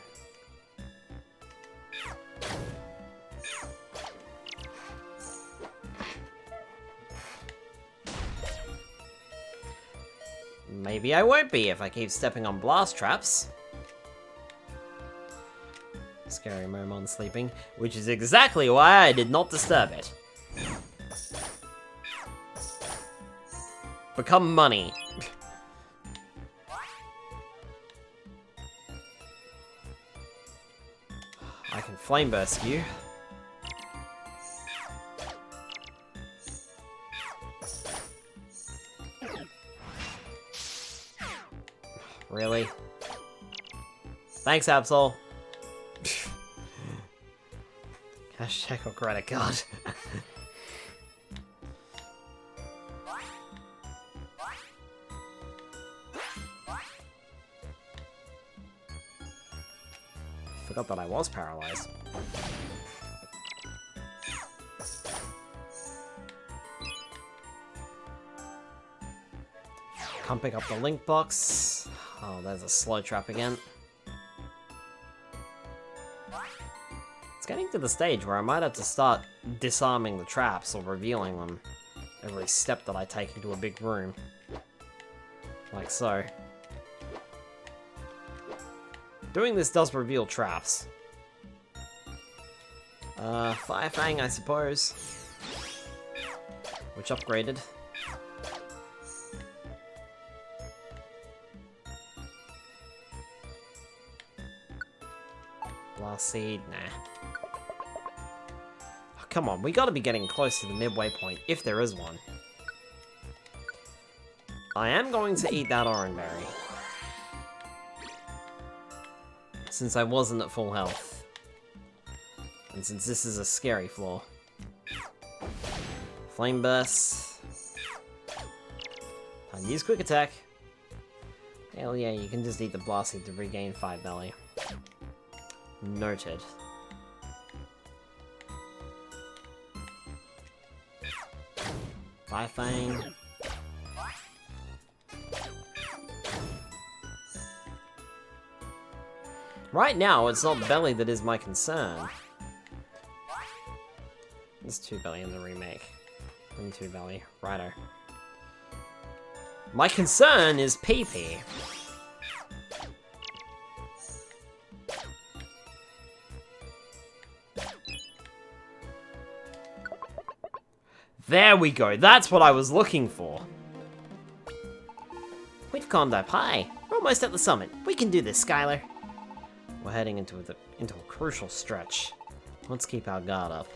Maybe I won't be if I keep stepping on blast traps. Scary Momon sleeping, which is exactly why I did not disturb it. Become money. I can flame burst you. Really? Thanks, Absol. Cash check or credit card. Forgot that I was paralyzed. Can't pick up the link box. Oh, there's a slow trap again. It's getting to the stage where I might have to start disarming the traps or revealing them every step that I take into a big room. Like so. Doing this does reveal traps. Fire Fang, I suppose. Which upgraded. Blast Seed, nah. Oh, come on, we gotta be getting close to the midway point, if there is one. I am going to eat that orange berry. Since I wasn't at full health. And since this is a scary floor. Flame Burst. Time to use Quick Attack. Hell yeah, you can just eat the Blast Seed to regain 5 belly. Noted. Fire Fang. Right now, it's not belly that is my concern. There's 2 belly in the remake. And 2 belly. Righto. My concern is PP. There we go. That's what I was looking for. We've climbed up high. We're almost at the summit. We can do this, Skylar. We're heading into a crucial stretch. Let's keep our guard up.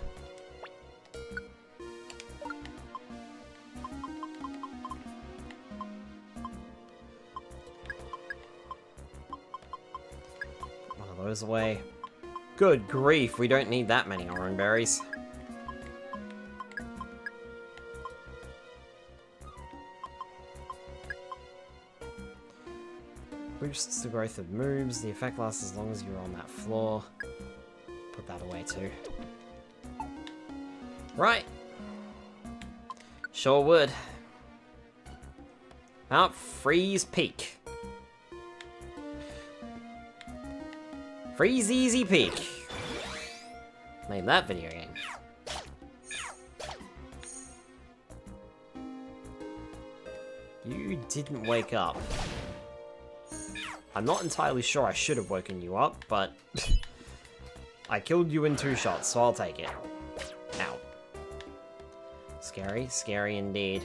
One of those away. Good grief, we don't need that many orange berries. Boosts the growth of moves. The effect lasts as long as you're on that floor. Put that away too. Right. Sure would. Mount Freeze Peak. Freeze Easy Peak. Name that video game. You didn't wake up. I'm not entirely sure I should have woken you up, but I killed you in 2 shots, so I'll take it. Ow. Scary, scary indeed.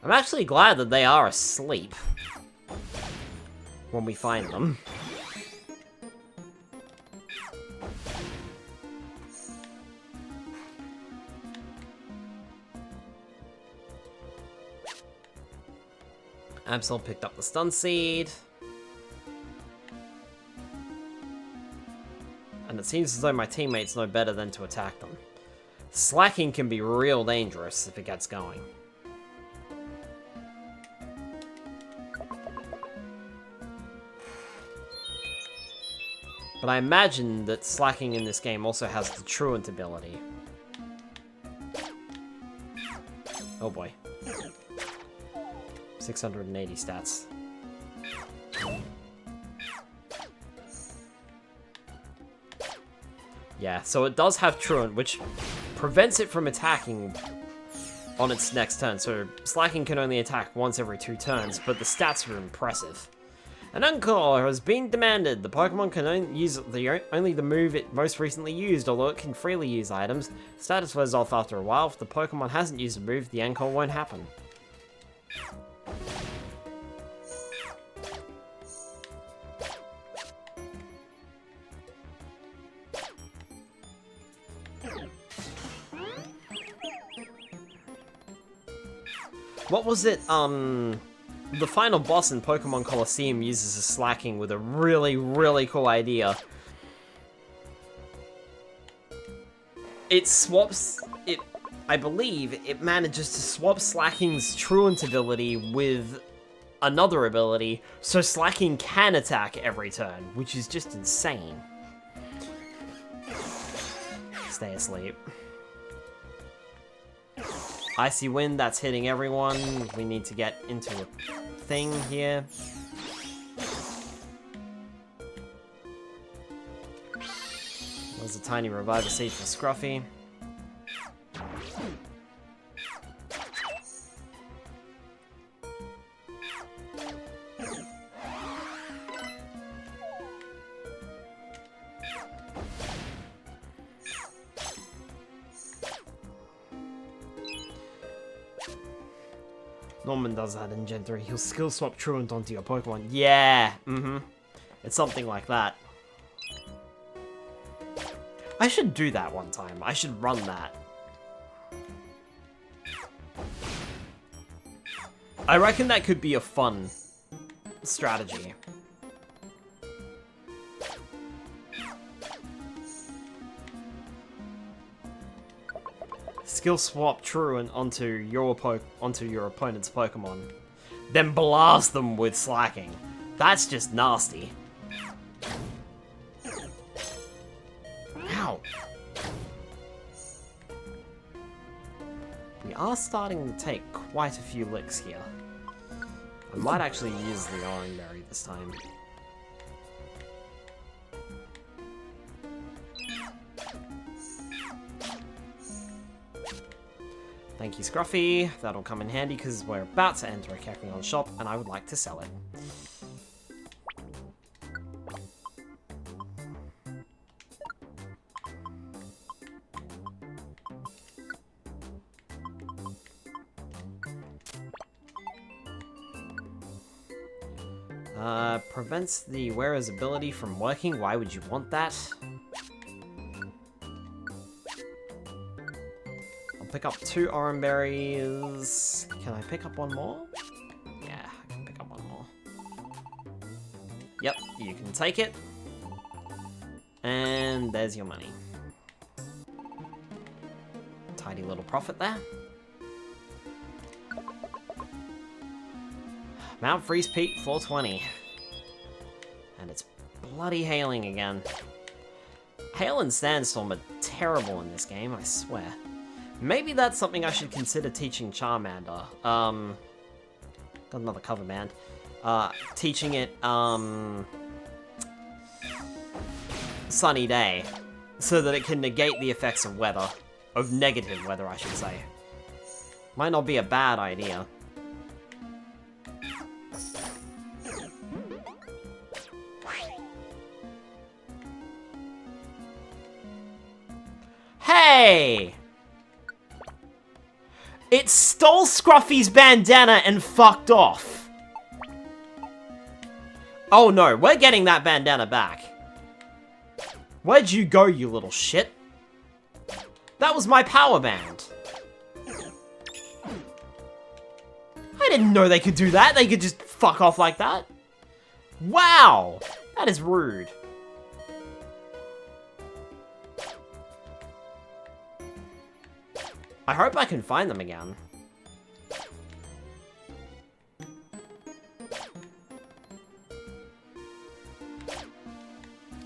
I'm actually glad that they are asleep when we find them. Absol picked up the stun seed. And it seems as though my teammates know better than to attack them. Slacking can be real dangerous if it gets going. But I imagine that slacking in this game also has the truant ability. Oh boy. 680 stats. Yeah, so it does have Truant, which prevents it from attacking on its next turn. So Slacking can only attack once every 2 turns, but the stats are impressive. An Encore has been demanded. The Pokemon can only use only the move it most recently used, although it can freely use items. Status wears off after a while. If the Pokemon hasn't used a move, the Encore won't happen. What was it, the final boss in Pokemon Colosseum uses a Slacking with a really, really cool idea. It swaps, I believe, it manages to swap Slacking's Truant ability with another ability, so Slacking can attack every turn, which is just insane. Stay asleep. Icy Wind, that's hitting everyone. We need to get into a thing here. There's a tiny Reviver Seed for Scruffy. Norman does that in Gen 3. He'll skill swap Truant onto your Pokemon. Yeah, It's something like that. I should do that one time. I should run that. I reckon that could be a fun strategy. Skill swap Truant onto your opponent's Pokemon, then blast them with Slacking. That's just nasty. Ow. We are starting to take quite a few licks here. I might actually use the Orange Berry this time. Thank you, Scruffy. That'll come in handy because we're about to enter a Kecleon shop and I would like to sell it. Prevents the wearer's ability from working. Why would you want that? I'll pick up 2 orange berries. Can I pick up one more? Yeah, I can pick up one more. Yep, you can take it. And there's your money. Tidy little profit there. Mount Freeze Peak, floor 20. And it's bloody hailing again. Hail and Sandstorm are terrible in this game, I swear. Maybe that's something I should consider teaching Charmander. Got another cover band. Teaching it, Sunny Day. So that it can negate the effects of weather. Of negative weather, I should say. Might not be a bad idea. Hey! It stole Scruffy's bandana and fucked off. Oh no, we're getting that bandana back. Where'd you go, you little shit? That was my power band. I didn't know they could do that. They could just fuck off like that. Wow! That is rude. I hope I can find them again.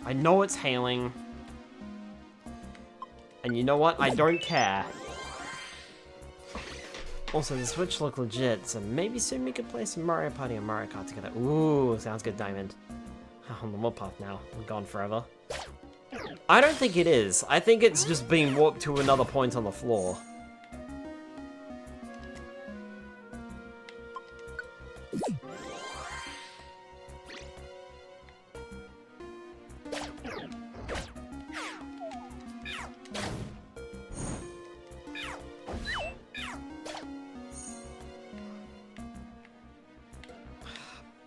I know it's hailing. And you know what? I don't care. Also, the Switch look legit, so maybe soon we could play some Mario Party and Mario Kart together. Ooh, sounds good, Diamond. On the warpath now. I'm gone forever. I don't think it is. I think it's just being warped to another point on the floor.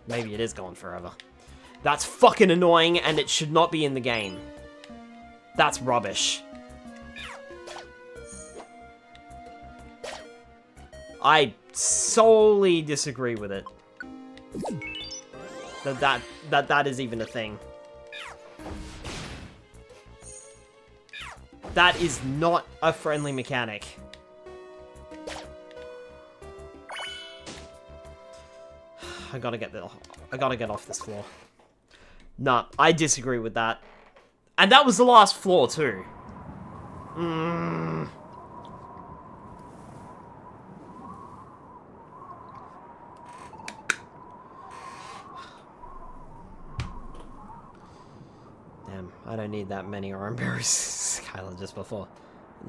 Maybe it is gone forever. That's fucking annoying, and it should not be in the game. That's rubbish. I solely disagree with it. That is even a thing. That is not a friendly mechanic. I gotta get off this floor. Nah, I disagree with that. And that was the last floor, too. Damn, I don't need that many orange berries, Skylar, just before.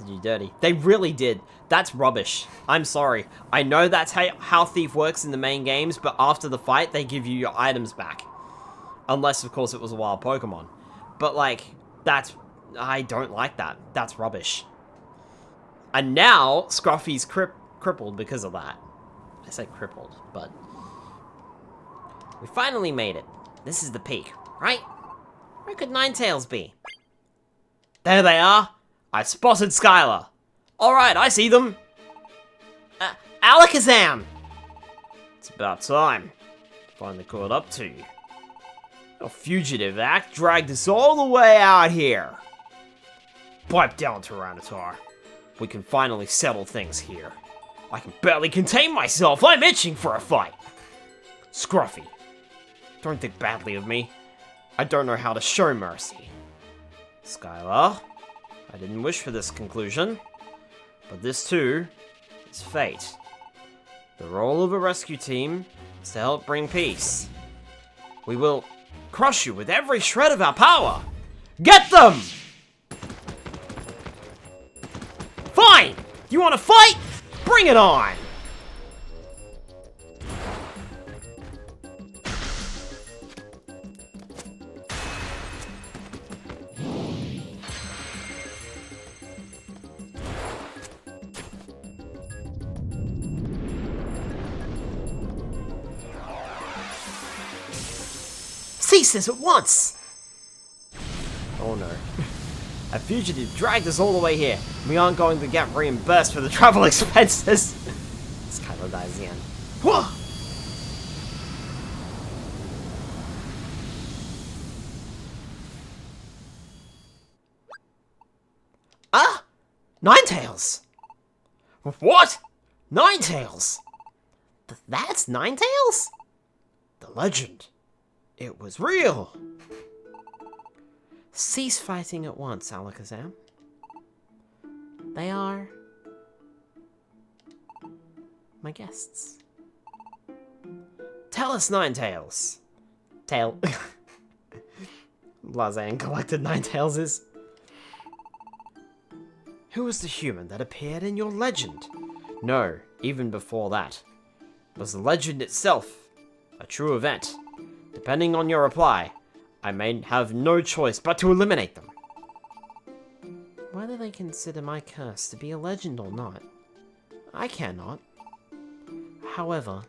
You dirty. They really did. That's rubbish. I'm sorry. I know that's how Thief works in the main games, but after the fight, they give you your items back. Unless, of course, it was a wild Pokemon. But, like, that's... I don't like that. That's rubbish. And now, Scruffy's crippled because of that. I say crippled, but... We finally made it. This is the peak, right? Where could Ninetales be? There they are! I spotted Skylar. Alright, I see them. Alakazam! It's about time. Finally caught up to you. Your fugitive act dragged us all the way out here. Pipe down, Tyranitar. We can finally settle things here. I can barely contain myself. I'm itching for a fight. Scruffy, don't think badly of me. I don't know how to show mercy. Skylar, I didn't wish for this conclusion, but this too is fate. The role of a rescue team is to help bring peace. We will crush you with every shred of our power. Get them! Fine! You want to fight? Bring it on! Cease this at once! Oh no. A fugitive dragged us all the way here. We aren't going to get reimbursed for the travel expenses. Skylar dies again. Whoa! Ah! Ninetales! What? Ninetales? That's Ninetales? The legend. It was real. Cease fighting at once, Alakazam. They are my guests. Tell us, Ninetales. Tail. Lazan collected Ninetales is. Who was the human that appeared in your legend? No, even before that. Was the legend itself a true event? Depending on your reply, I may have no choice but to eliminate them. Whether they consider my curse to be a legend or not, I cannot. However,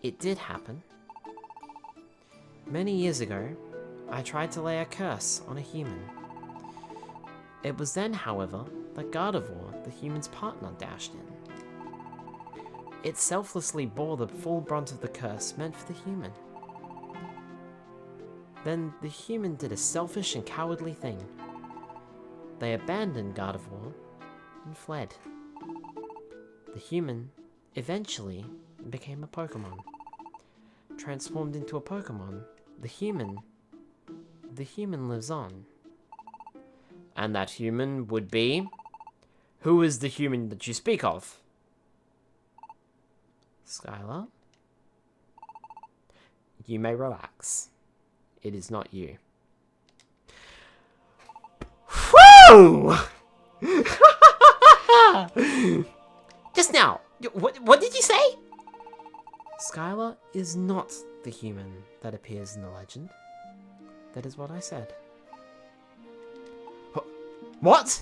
it did happen. Many years ago, I tried to lay a curse on a human. It was then, however, that Gardevoir, the human's partner, dashed in. It selflessly bore the full brunt of the curse meant for the human. Then the human did a selfish and cowardly thing. They abandoned Gardevoir and fled. The human eventually became a Pokémon. Transformed into a Pokémon, the human lives on. And that human would be? Who is the human that you speak of? Skylar? You may relax. It is not you. Woo! Just now, what did you say? Skylar is not the human that appears in the legend. That is what I said. What?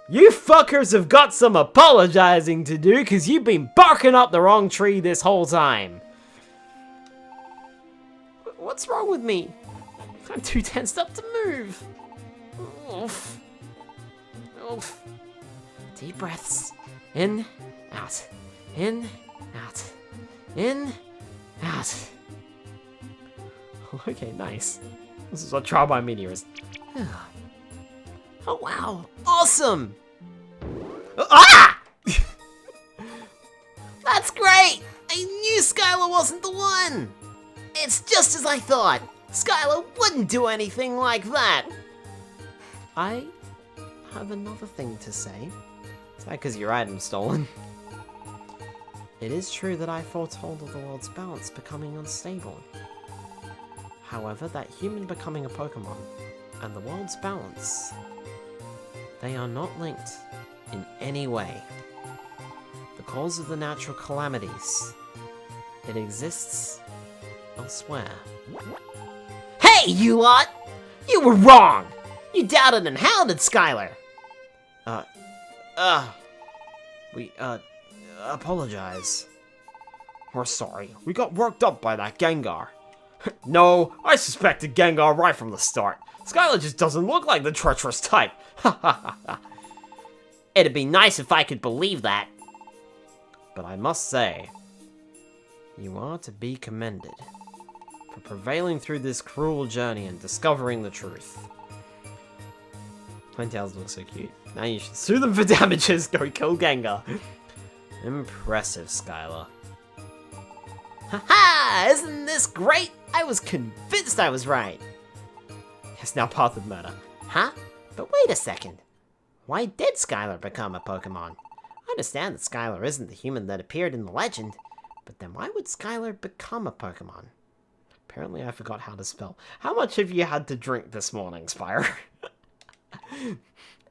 You fuckers have got some apologizing to do because you've been barking up the wrong tree this whole time. What's wrong with me? I'm too tensed up to move. Oof. Oof. Deep breaths. In, out. In, out. In, out. Okay, nice. This is what trial by meteor is. Oh wow, awesome! Ah! That's great! I knew Skylar wasn't the one! It's just as I thought! Skylar wouldn't do anything like that! I have another thing to say. Is that because your item's stolen? It is true that I foretold of the world's balance becoming unstable. However, that human becoming a Pokémon and the world's balance, they are not linked in any way. The cause of the natural calamities, it exists elsewhere. Hey, you lot! You were wrong! You doubted and hounded Skylar! We apologize. We're sorry. We got worked up by that Gengar. No, I suspected Gengar right from the start. Skylar just doesn't look like the treacherous type. It'd be nice if I could believe that. But I must say, you are to be commended for prevailing through this cruel journey and discovering the truth. Ninetales looks so cute. Now you should sue them for damages. Go kill Gengar. Impressive, Skylar. Haha! Isn't this great? I was convinced I was right. Yes, now path of murder. Huh? But wait a second. Why did Skylar become a Pokemon? I understand that Skylar isn't the human that appeared in the legend, but then why would Skylar become a Pokemon? Apparently I forgot how to spell. How much have you had to drink this morning, Spire?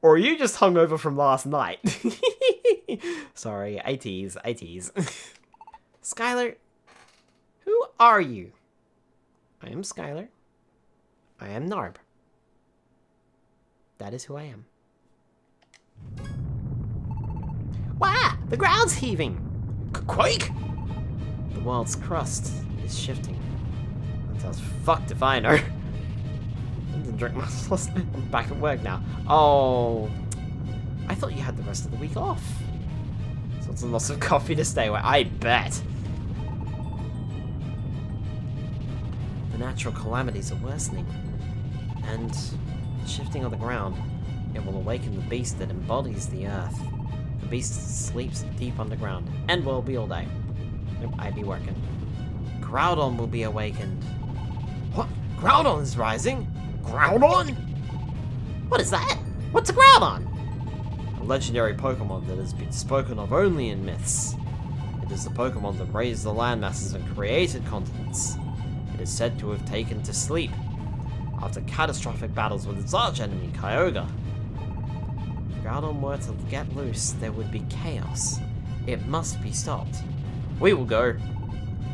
Or are you just hungover from last night? Sorry, I tease. Skylar, who are you? I am Skylar. I am Narb. That is who I am. Wow! The ground's heaving! Quake! The world's crust is shifting. That sounds fucked if I know. I didn't drink my sauce. I'm back at work now. Oh, I thought you had the rest of the week off. So it's lots of coffee to stay away. I bet. The natural calamities are worsening. And shifting on the ground, it will awaken the beast that embodies the earth. The beast sleeps deep underground, and will be all day. I'd be working. Groudon will be awakened. What? Groudon is rising? Groudon? What is that? What's a Groudon? A legendary Pokemon that has been spoken of only in myths. It is the Pokemon that raised the landmasses and created continents. It is said to have taken to sleep after catastrophic battles with its archenemy, Kyogre. If Groudon were to get loose, there would be chaos. It must be stopped. We will go.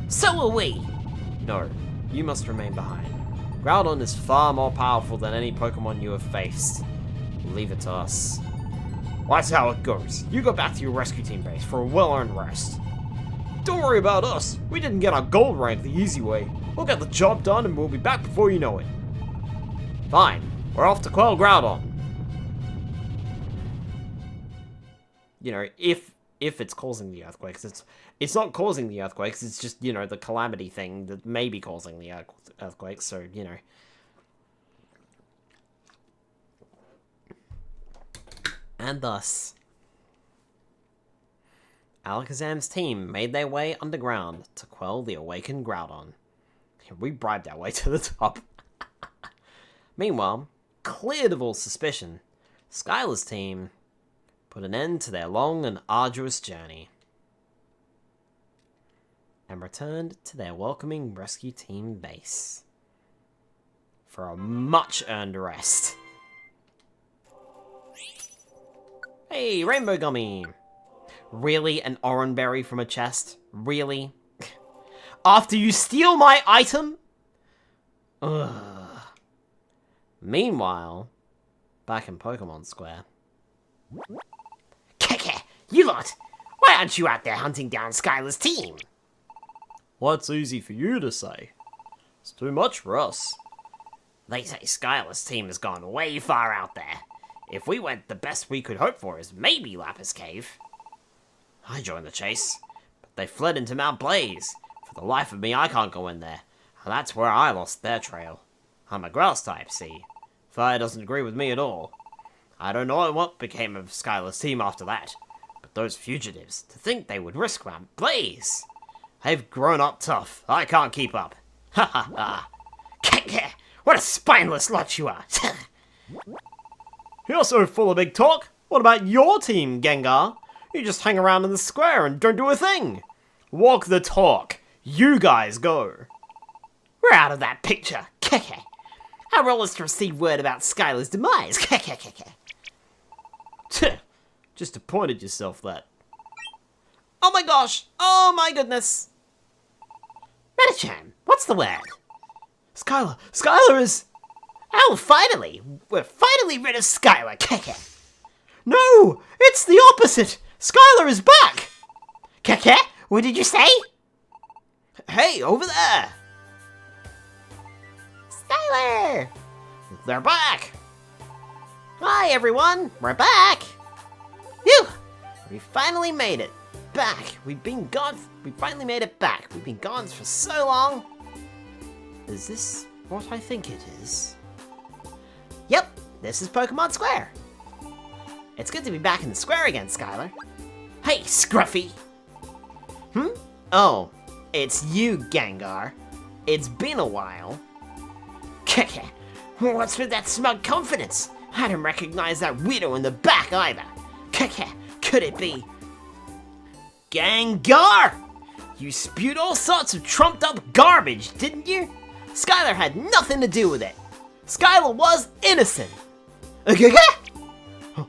So will we! No, you must remain behind. Groudon is far more powerful than any Pokemon you have faced. Leave it to us. That's how it goes. You go back to your rescue team base for a well-earned rest. Don't worry about us. We didn't get our gold rank the easy way. We'll get the job done and we'll be back before you know it. Fine. We're off to quell Groudon. You know, if it's causing the earthquakes, it's not causing the earthquakes, it's just, you know, the calamity thing that may be causing the earthquakes, so, you know. And thus, Alakazam's team made their way underground to quell the awakened Groudon. We bribed our way to the top. Meanwhile, cleared of all suspicion, Skylar's team put an end to their long and arduous journey and returned to their welcoming rescue team base for a much-earned rest. Hey, Rainbow Gummy! Really? An Oranberry from a chest? Really? After you steal my item? Ugh. Meanwhile, back in Pokemon Square. Keke, you lot! Why aren't you out there hunting down Skylar's team? What's easy for you to say? It's too much for us. They say Skylar's team has gone way far out there. If we went, the best we could hope for is maybe Lapis Cave. I joined the chase, but they fled into Mount Blaze. For the life of me, I can't go in there. And that's where I lost their trail. I'm a grass type, see? Fire doesn't agree with me at all. I don't know what became of Skylar's team after that. But those fugitives, to think they would risk Mount Blaze! They've grown up tough. I can't keep up. Ha ha ha! What a spineless lot you are! You're so full of big talk. What about your team, Gengar? You just hang around in the square and don't do a thing. Walk the talk. You guys go. We're out of that picture. Keke. Our role is to receive word about Skylar's demise. Keke. Just appointed yourself that. Oh my gosh. Oh my goodness. Metachan, what's the word? Skylar is... Oh, finally! We're finally rid of Skylar, Keke! No! It's the opposite! Skylar is back! Keke, what did you say? Hey, over there! Skylar! They're back! Hi, everyone! We're back! Phew! We finally made it back! We've been gone... We finally made it back! We've been gone for so long! Is this what I think it is? Yep, this is Pokemon Square. It's good to be back in the square again, Skylar. Hey, Scruffy! Oh, it's you, Gengar. It's been a while. Keke, what's with that smug confidence? I didn't recognize that weirdo in the back either. Keke, could it be... Gengar! You spewed all sorts of trumped up garbage, didn't you? Skylar had nothing to do with it. Skylar was innocent.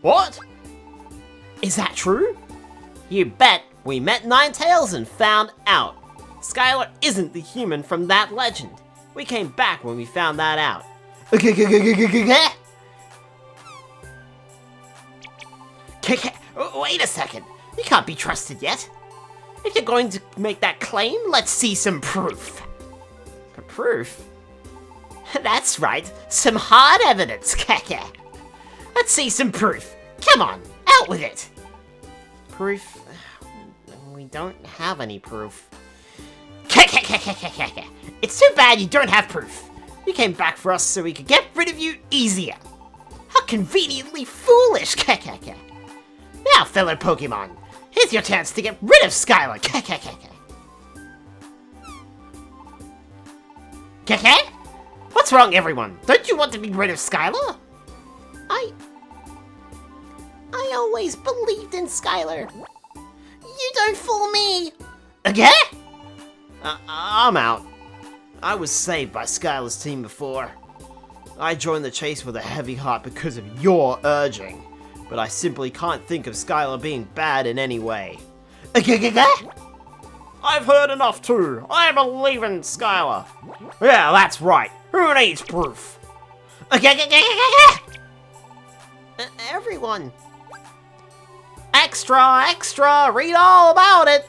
What? Is that true? You bet. We met Ninetales and found out. Skylar isn't the human from that legend. We came back when we found that out. Wait a second. You can't be trusted yet. If you're going to make that claim, let's see some proof. Proof? That's right, some hard evidence, Kaka. Let's see some proof. Come on, out with it. Proof? We don't have any proof. Kaka. It's too bad you don't have proof. You came back for us so we could get rid of you easier. How conveniently foolish, Kaka. Now, fellow Pokemon, here's your chance to get rid of Skylar, Kaka. Kaka? What's wrong, everyone? Don't you want to be rid of Skylar? I always believed in Skylar. You don't fool me! Again? I'm out. I was saved by Skylar's team before. I joined the chase with a heavy heart because of your urging, but I simply can't think of Skylar being bad in any way. I've heard enough too. I believe in Skylar. Yeah, that's right. Who needs proof? Everyone. Extra, read all about it.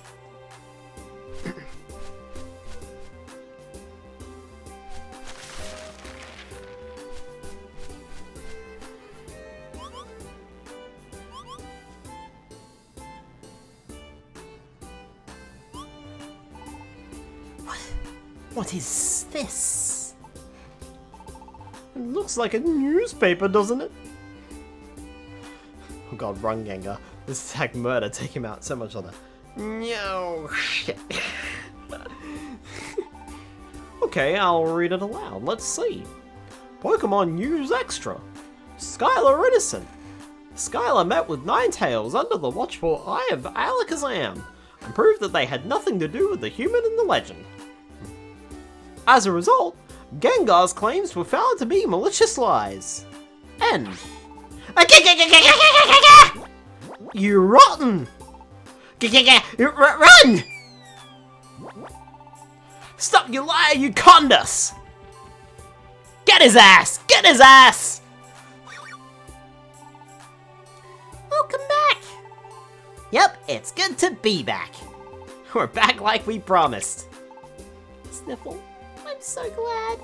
What is this? It looks like a newspaper, doesn't it? Oh god, run, Gengar. This attack murder, take him out so much on that. No shit. Okay, I'll read it aloud. Let's see. Pokemon News Extra. Skylar innocent. Skylar met with Ninetales under the watchful eye of Alakazam and proved that they had nothing to do with the human in the legend. As a result, Gengar's claims were found to be malicious lies. End. You rotten! Run! Stop, you liar, you conned us! Get his ass! Get his ass! Welcome back! Yep, it's good to be back. We're back like we promised. Sniffle. I'm so glad.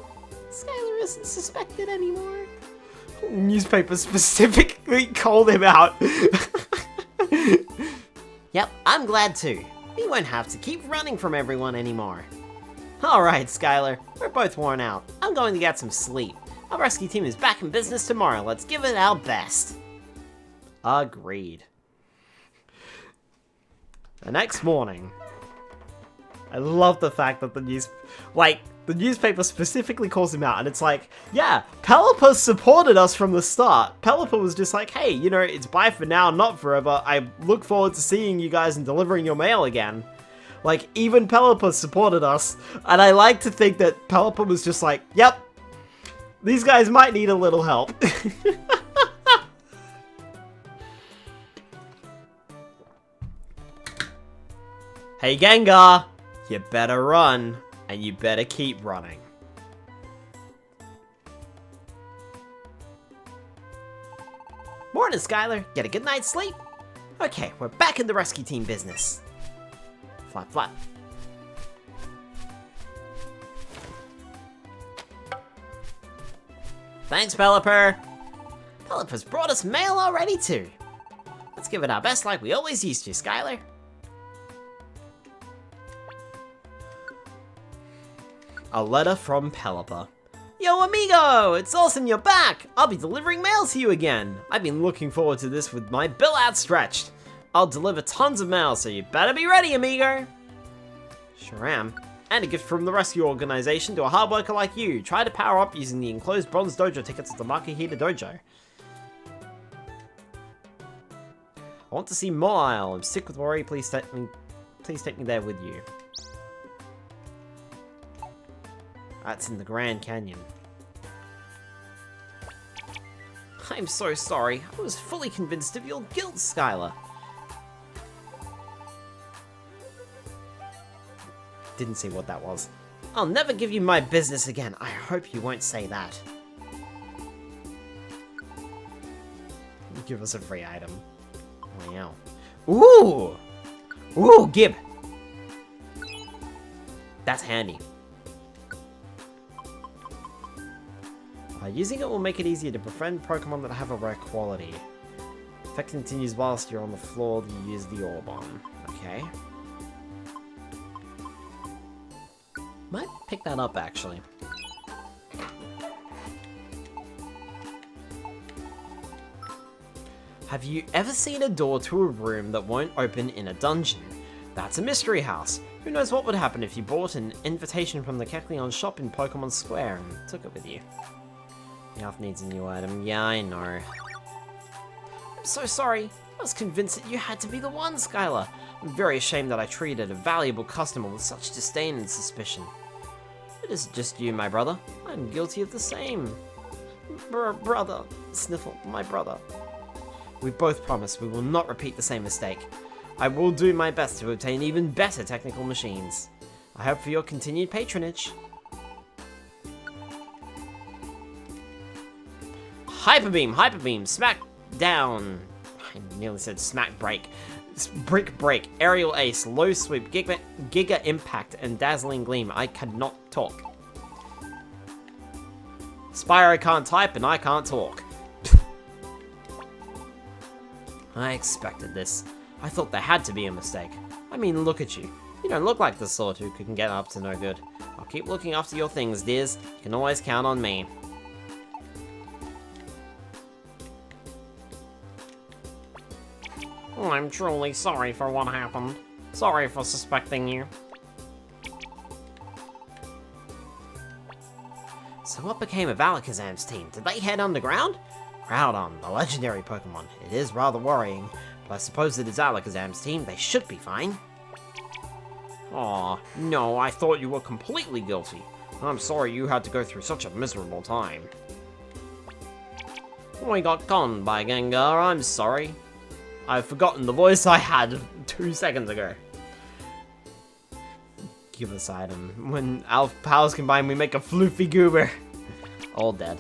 Skylar isn't suspected anymore. Newspaper specifically called him out. Yep, I'm glad too. We won't have to keep running from everyone anymore. Alright, Skylar, we're both worn out. I'm going to get some sleep. Our rescue team is back in business tomorrow. Let's give it our best. Agreed. The next morning. I love the fact that the newspaper specifically calls him out, and it's like, yeah, Pelipper supported us from the start. Pelipper was just like, hey, you know, it's bye for now, not forever. I look forward to seeing you guys and delivering your mail again. Like, even Pelipper supported us, and I like to think that Pelipper was just like, yep, these guys might need a little help. Hey, Gengar, you better run. And you better keep running. Morning, Skylar. Get a good night's sleep? Okay, we're back in the rescue team business. Flap, flap. Thanks, Pelipper. Pelipper's brought us mail already, too. Let's give it our best like we always used to, Skylar. A letter from Pelipper. Yo, amigo! It's awesome you're back! I'll be delivering mail to you again. I've been looking forward to this with my bill outstretched. I'll deliver tons of mail, so you better be ready, amigo. Sure am. And a gift from the rescue organization to a hard worker like you. Try to power up using the enclosed bronze dojo tickets at the Makihita Dojo. I want to see more Isle. I'm sick with worry. Please take me there with you. That's in the Grand Canyon. I'm so sorry. I was fully convinced of your guilt, Skylar. Didn't see what that was. I'll never give you my business again. I hope you won't say that. Give us a free item. Wow. Ooh! Ooh, Gib! That's handy. Using it will make it easier to befriend Pokemon that have a rare quality. Effect continues whilst you're on the floor that you use the orb on. Okay. Might pick that up, actually. Have you ever seen a door to a room that won't open in a dungeon? That's a mystery house. Who knows what would happen if you bought an invitation from the Kecleon shop in Pokemon Square and took it with you? The elf needs a new item. Yeah, I know. I'm so sorry. I was convinced that you had to be the one, Skylar. I'm very ashamed that I treated a valuable customer with such disdain and suspicion. It isn't just you, my brother. I'm guilty of the same. Brother. Sniffle, my brother. We both promise we will not repeat the same mistake. I will do my best to obtain even better technical machines. I hope for your continued patronage. Hyper Beam, Hyper Beam, Smack Down. I nearly said Smack Break. Brick Break, Aerial Ace, Low Sweep, Giga Impact, and Dazzling Gleam. I cannot talk. Spyro can't type, and I can't talk. I expected this. I thought there had to be a mistake. I mean, look at you. You don't look like the sort who can get up to no good. I'll keep looking after your things, dears. You can always count on me. I'm truly sorry for what happened. Sorry for suspecting you. So what became of Alakazam's team? Did they head underground? Groudon, the legendary Pokemon. It is rather worrying, but I suppose it is Alakazam's team. They should be fine. Aw, no, I thought you were completely guilty. I'm sorry you had to go through such a miserable time. We got conned by Gengar, I'm sorry. I've forgotten the voice I had 2 seconds ago. Give us item. When our powers combine, we make a floofy goober. All dead.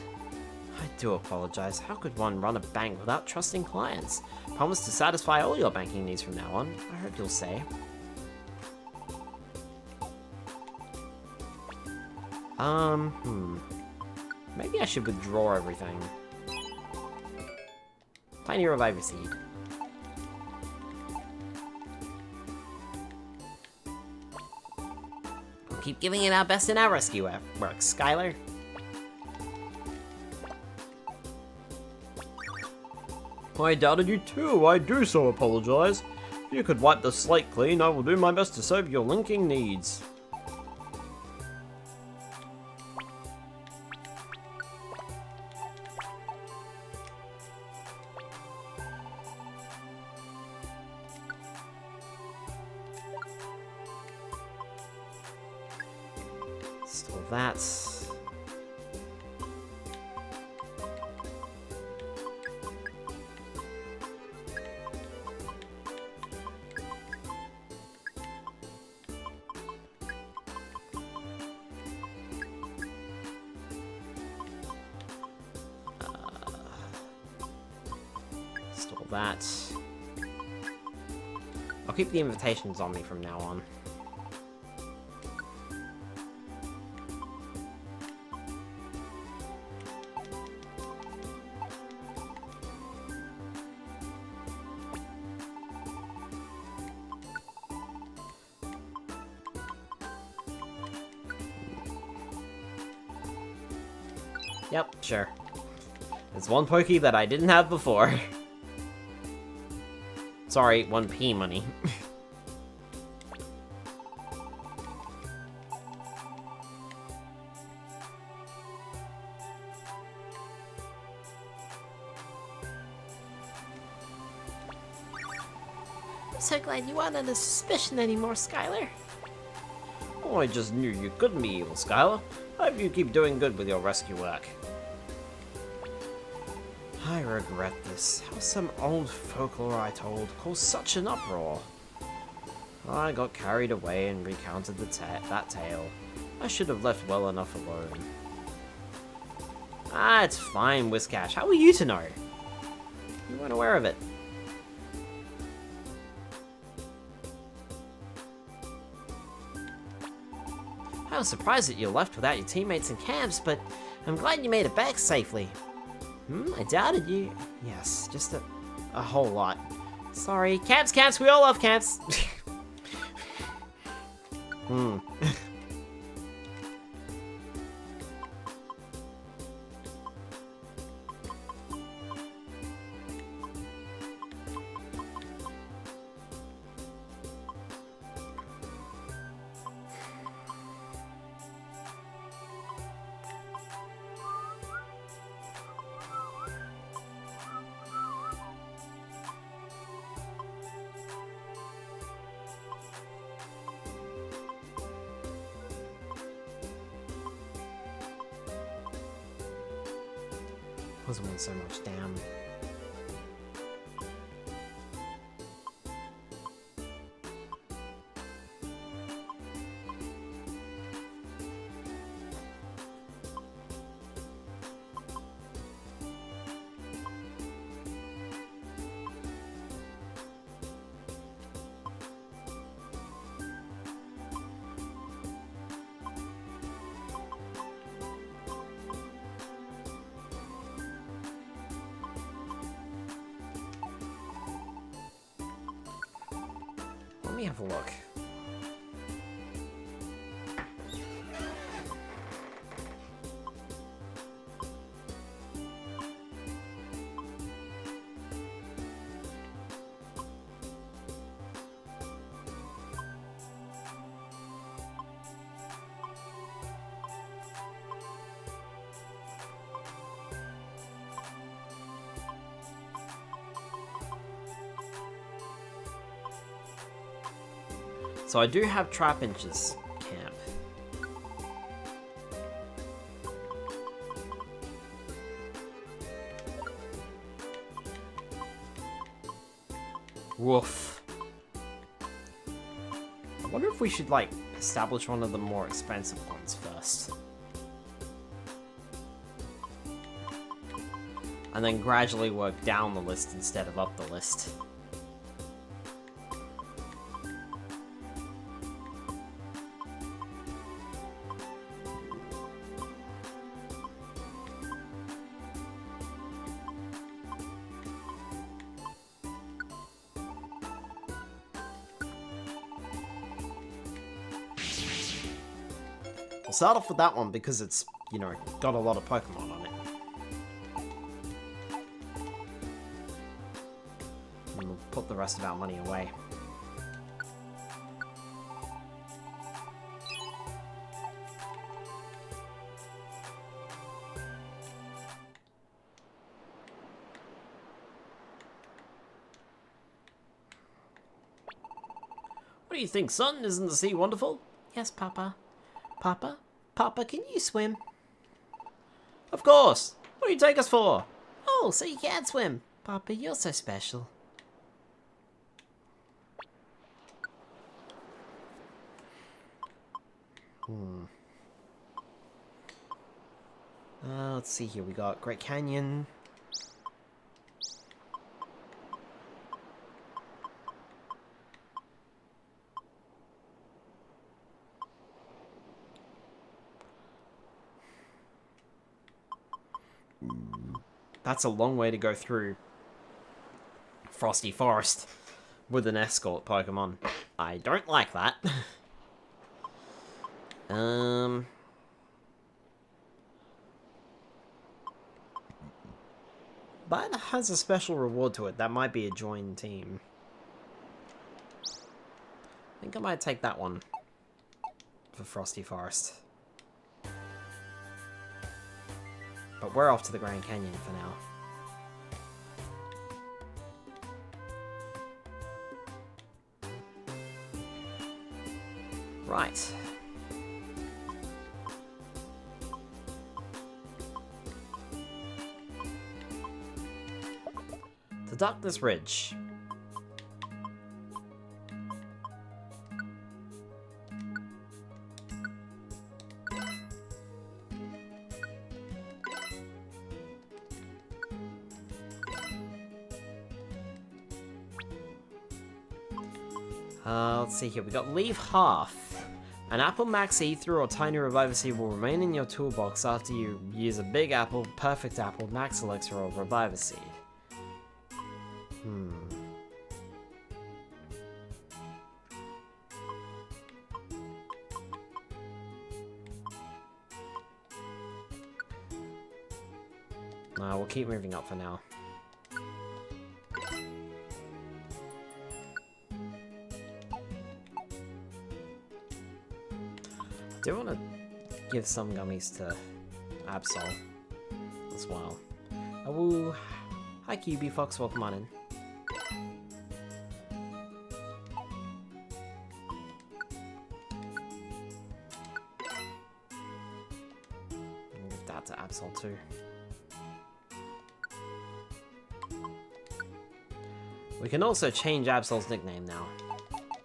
I do apologize. How could one run a bank without trusting clients? Promise to satisfy all your banking needs from now on. I hope you'll say. Maybe I should withdraw everything. Tiny Reviver Seed. We'll keep giving it our best in our rescue work, Skylar. I doubted you too. I do so apologize. If you could wipe the slate clean, I will do my best to serve your linking needs. Store that. Store that. I'll keep the invitations on me from now on. Yep, sure. There's one Pokey that I didn't have before. Sorry, 1p money. I'm so glad you aren't under suspicion anymore, Skylar. Oh, I just knew you couldn't be evil, Skylar. Hope you keep doing good with your rescue work. I regret this. How some old folklore I told caused such an uproar. I got carried away and recounted that tale. I should have left well enough alone. Ah, it's fine, Whiskash. How were you to know? You weren't aware of it. I was surprised that you left without your teammates and camps, but I'm glad you made it back safely. I doubted you. Yes, just a whole lot. Sorry. Camps, we all love camps. Wasn't want so much damn. Let me have a look. So I do have Trapinch's camp. Woof. I wonder if we should, like, establish one of the more expensive ones first. And then gradually work down the list instead of up the list. We'll start off with that one because it's, you know, got a lot of Pokemon on it. And we'll put the rest of our money away. What do you think, son? Isn't the sea wonderful? Yes, Papa. Papa, can you swim? Of course! What do you take us for? Oh, so you can swim. Papa, you're so special. Let's see here. We got Great Canyon. That's a long way to go through Frosty Forest with an escort Pokemon. I don't like that. But it has a special reward to it. That might be a join team. I think I might take that one for Frosty Forest. But we're off to the Grand Canyon for now. Right. To Darkness Ridge. Let's see here. We got Leave Half. An Apple Max Ether or Tiny Reviver Seed will remain in your toolbox after you use a Big Apple, Perfect Apple, Max Elixir, or Reviver Seed. No, we'll keep moving up for now. I do want to give some gummies to Absol as well. Oh, hi QB Fox, welcome on in. I'll give that to Absol too. We can also change Absol's nickname now.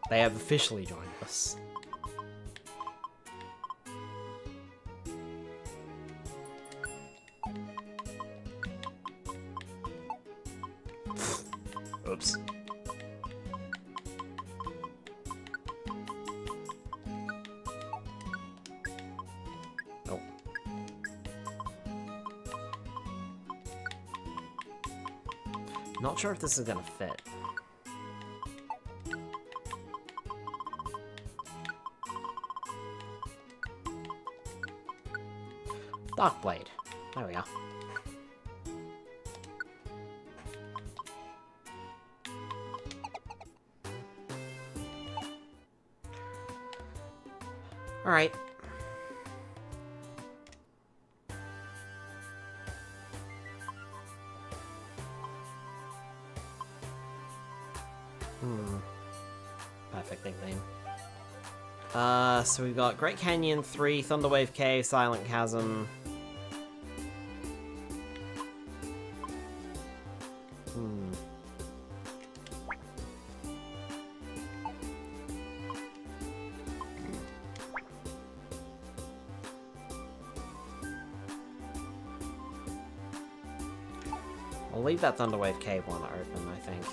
They have officially joined us. Oops. Oh. Not sure if this is gonna fit. Darkblade. There we are. Alright. Perfect nickname. So we've got Great Canyon 3, Thunderwave Cave, Silent Chasm. I'll leave that Thunderwave Cave one open, I think.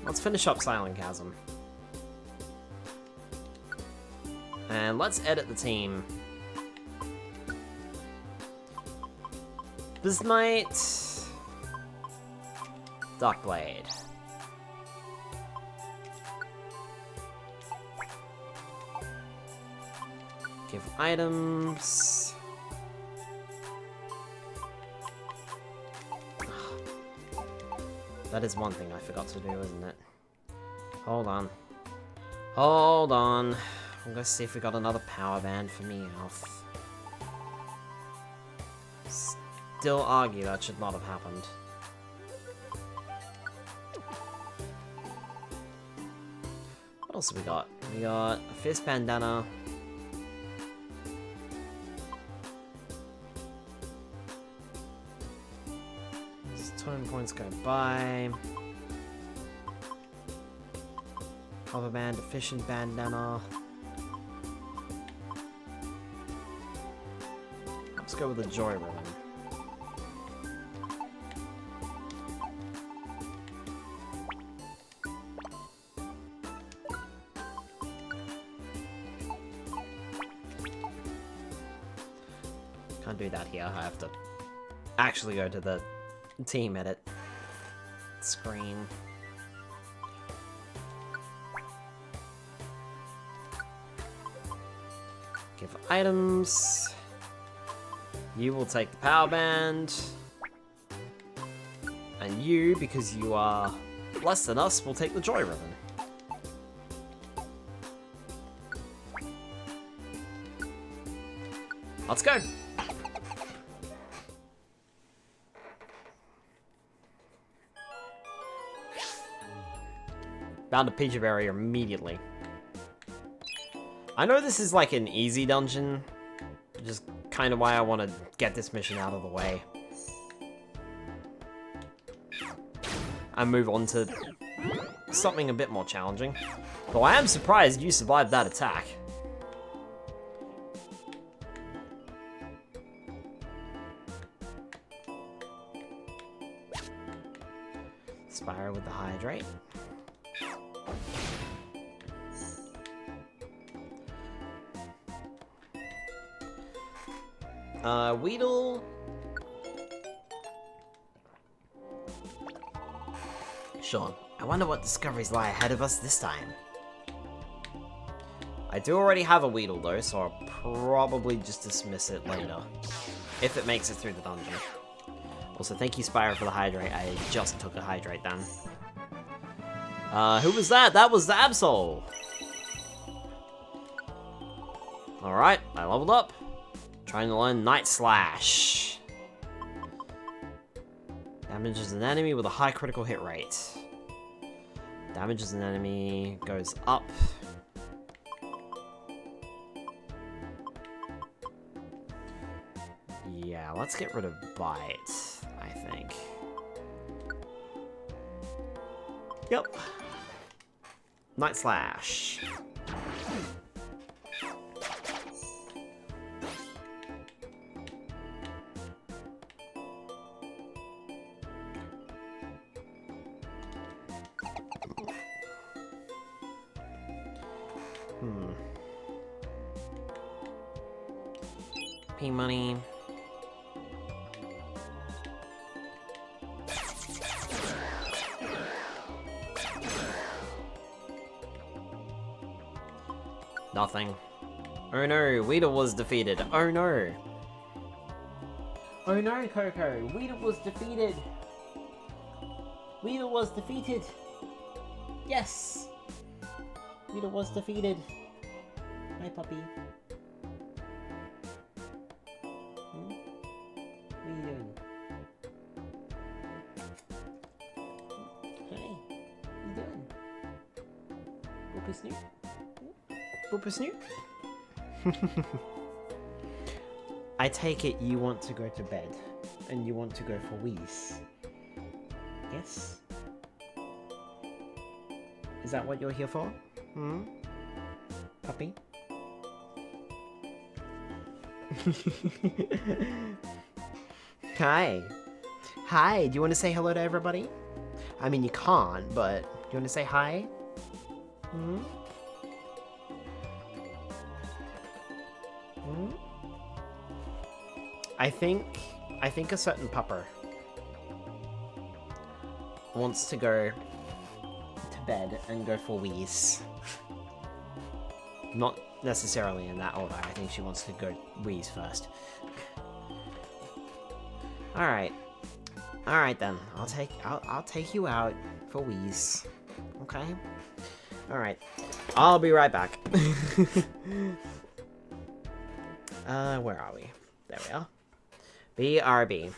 Let's finish up Silent Chasm. And let's edit the team. Bismite. Darkblade. Give items. That is one thing I forgot to do, isn't it? Hold on. Hold on. I'm gonna see if we got another power band for Meowth. Still argue that should not have happened. What else have we got? We got a Fist Bandana. Tone points go by. Cover band, efficient bandana. Let's go with the Joy Ribbon. Can't do that here. I have to actually go to the team edit screen. Give items. You will take the power band. And you, because you are less than us, will take the Joy Ribbon. Let's go! Found a Peach Berry immediately. I know this is like an easy dungeon, which is kind of why I want to get this mission out of the way. And move on to something a bit more challenging. Though I am surprised you survived that attack. Spyro with the hydrate. Weedle. Sure. I wonder what discoveries lie ahead of us this time. I do already have a Weedle though, so I'll probably just dismiss it later. If it makes it through the dungeon. Also, thank you Spyro for the hydrate. I just took a hydrate then. Who was that? That was the Absol! Alright, I leveled up. Trying to learn Night Slash. Damages an enemy with a high critical hit rate. Damages an enemy goes up. Yeah, let's get rid of Bite, I think. Yep. Night Slash. P-Money. Nothing. Oh no, Weedle was defeated. Oh no. Oh no, Coco. Weedle was defeated. Weedle was defeated. Yes. Weedle was defeated. Hi, puppy. What are you doing? Hi. What are you doing? Boopy Snoop? Booper Snoop? I take it you want to go to bed, and you want to go for wheeze. Yes? Is that what you're here for? Hmm? Puppy? Hi. Hi, do you want to say hello to everybody? I mean, you can't, but do you want to say hi? Hmm? I think a certain pupper wants to go to bed and go for wheeze. Not necessarily in that order. I think she wants to go wheeze first. Alright. Alright then. I'll take you out for wheeze. Okay? Alright. I'll be right back. Where are we? There we are. BRB.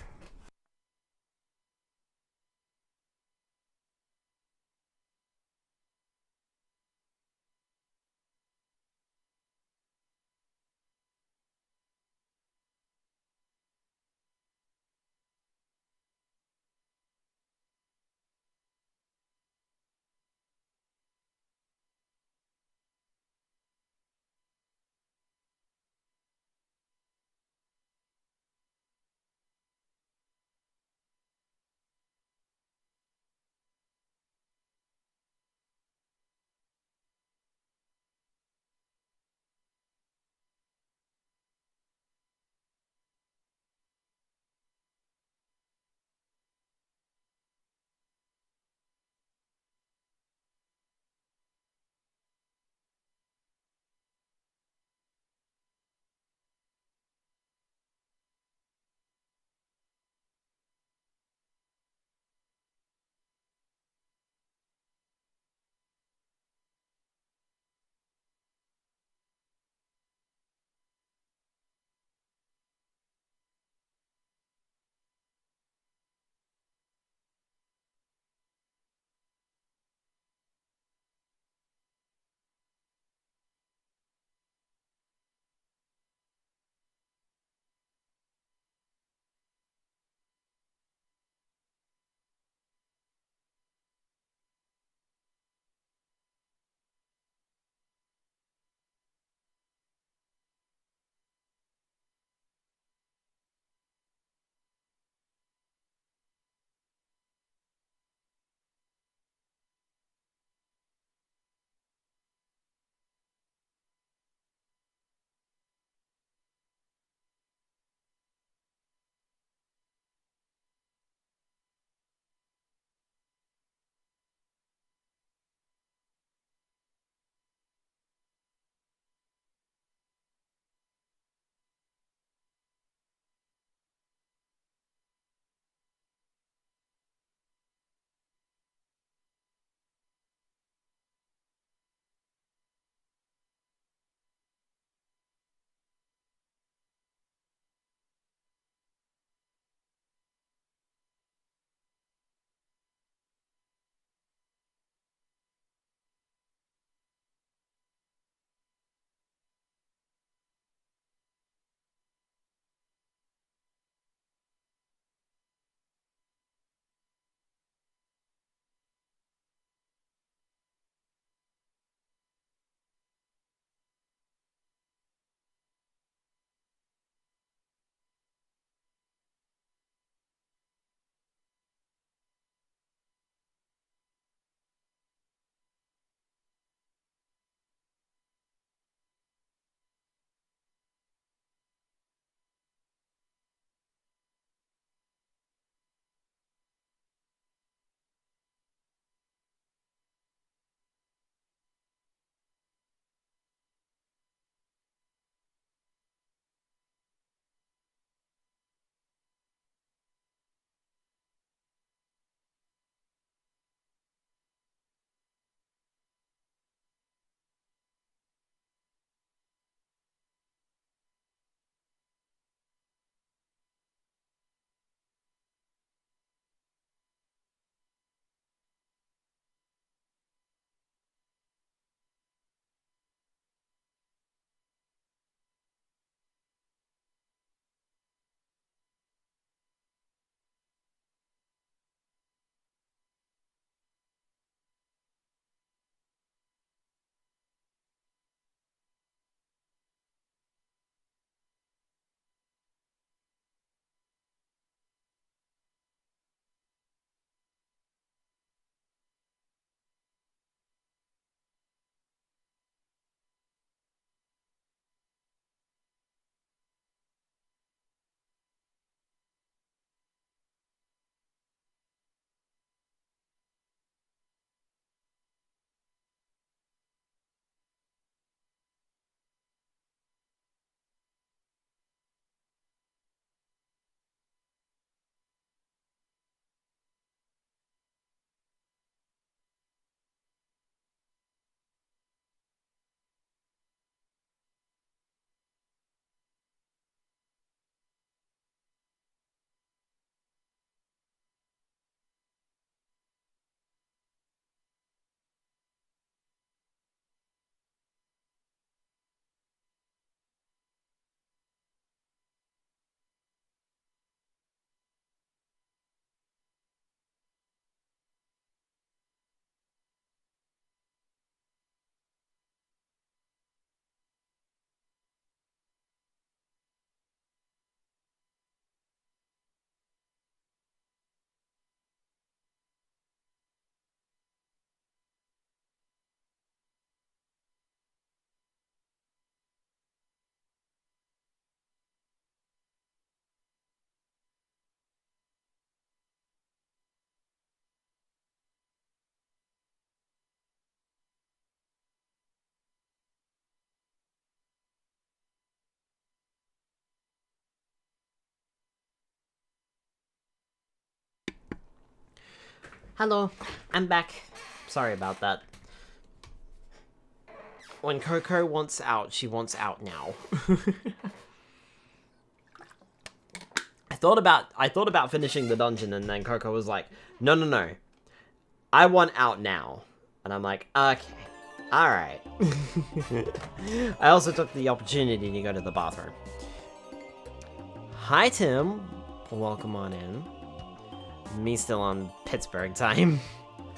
Hello, I'm back. Sorry about that. When Coco wants out, she wants out now. I thought about finishing the dungeon, and then Coco was like, no, no, no. I want out now. And I'm like, okay. Alright. I also took the opportunity to go to the bathroom. Hi, Tim. Welcome on in. Me still on Pittsburgh time.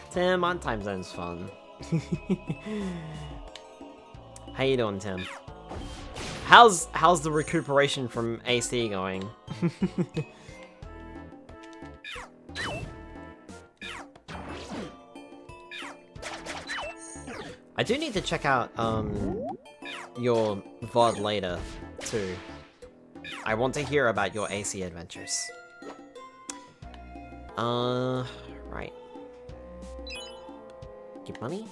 Tim, on time zone's fun. How you doing, Tim? How's the recuperation from AC going? I do need to check out your VOD later too. I want to hear about your AC adventures. Right. Get money?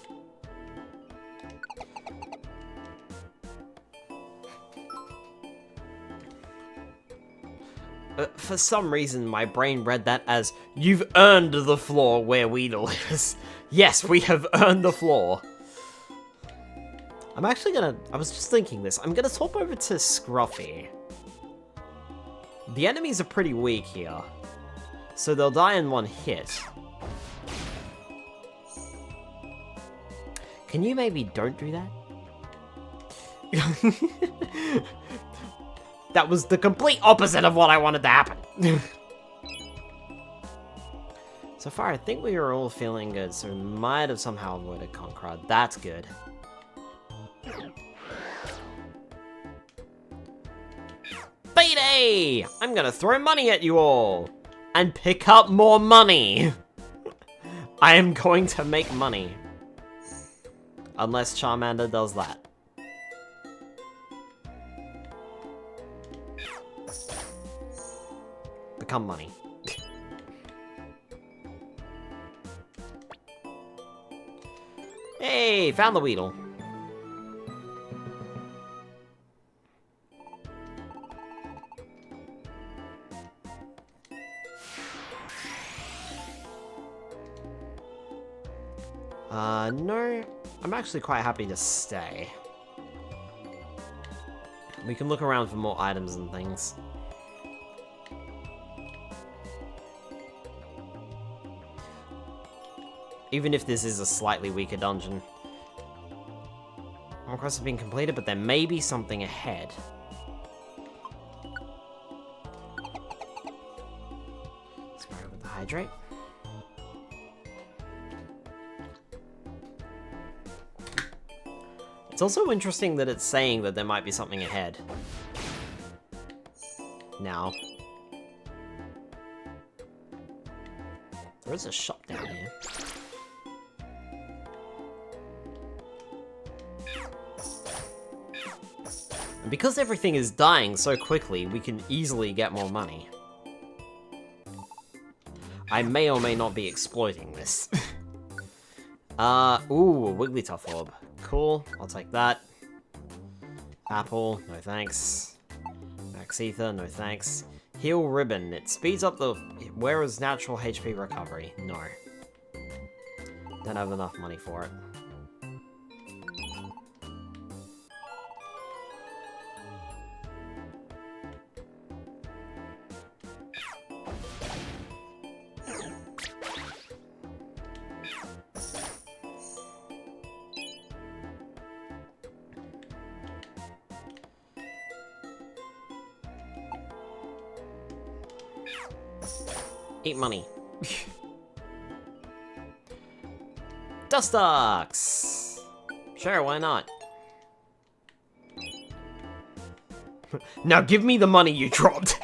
For some reason, my brain read that as, you've earned the floor where Weedle is. Yes, we have earned the floor. I'm actually gonna, I was just thinking this, I'm gonna swap over to Scruffy. The enemies are pretty weak here, so they'll die in one hit. Can you maybe don't do that? That was the complete opposite of what I wanted to happen. So far, I think we are all feeling good, so we might have somehow avoided Conkrod. That's good. Payday! I'm gonna throw money at you all! And pick up more money! I am going to make money. Unless Charmander does that. Become money. Hey, found the Weedle. No, I'm actually quite happy to stay. We can look around for more items and things. Even if this is a slightly weaker dungeon. All quests have been completed, but there may be something ahead. Spray with the hydrate. It's also interesting that it's saying that there might be something ahead. Now. There is a shop down here. And because everything is dying so quickly, we can easily get more money. I may or may not be exploiting this. Ooh, a Wigglytuff orb. Cool, I'll take that. Apple, no thanks. Max Ether, no thanks. Heal Ribbon, it speeds up the wearer's natural HP recovery. No. Don't have enough money for it. Eat money. Dustox! Sure, why not? Now give me the money you dropped!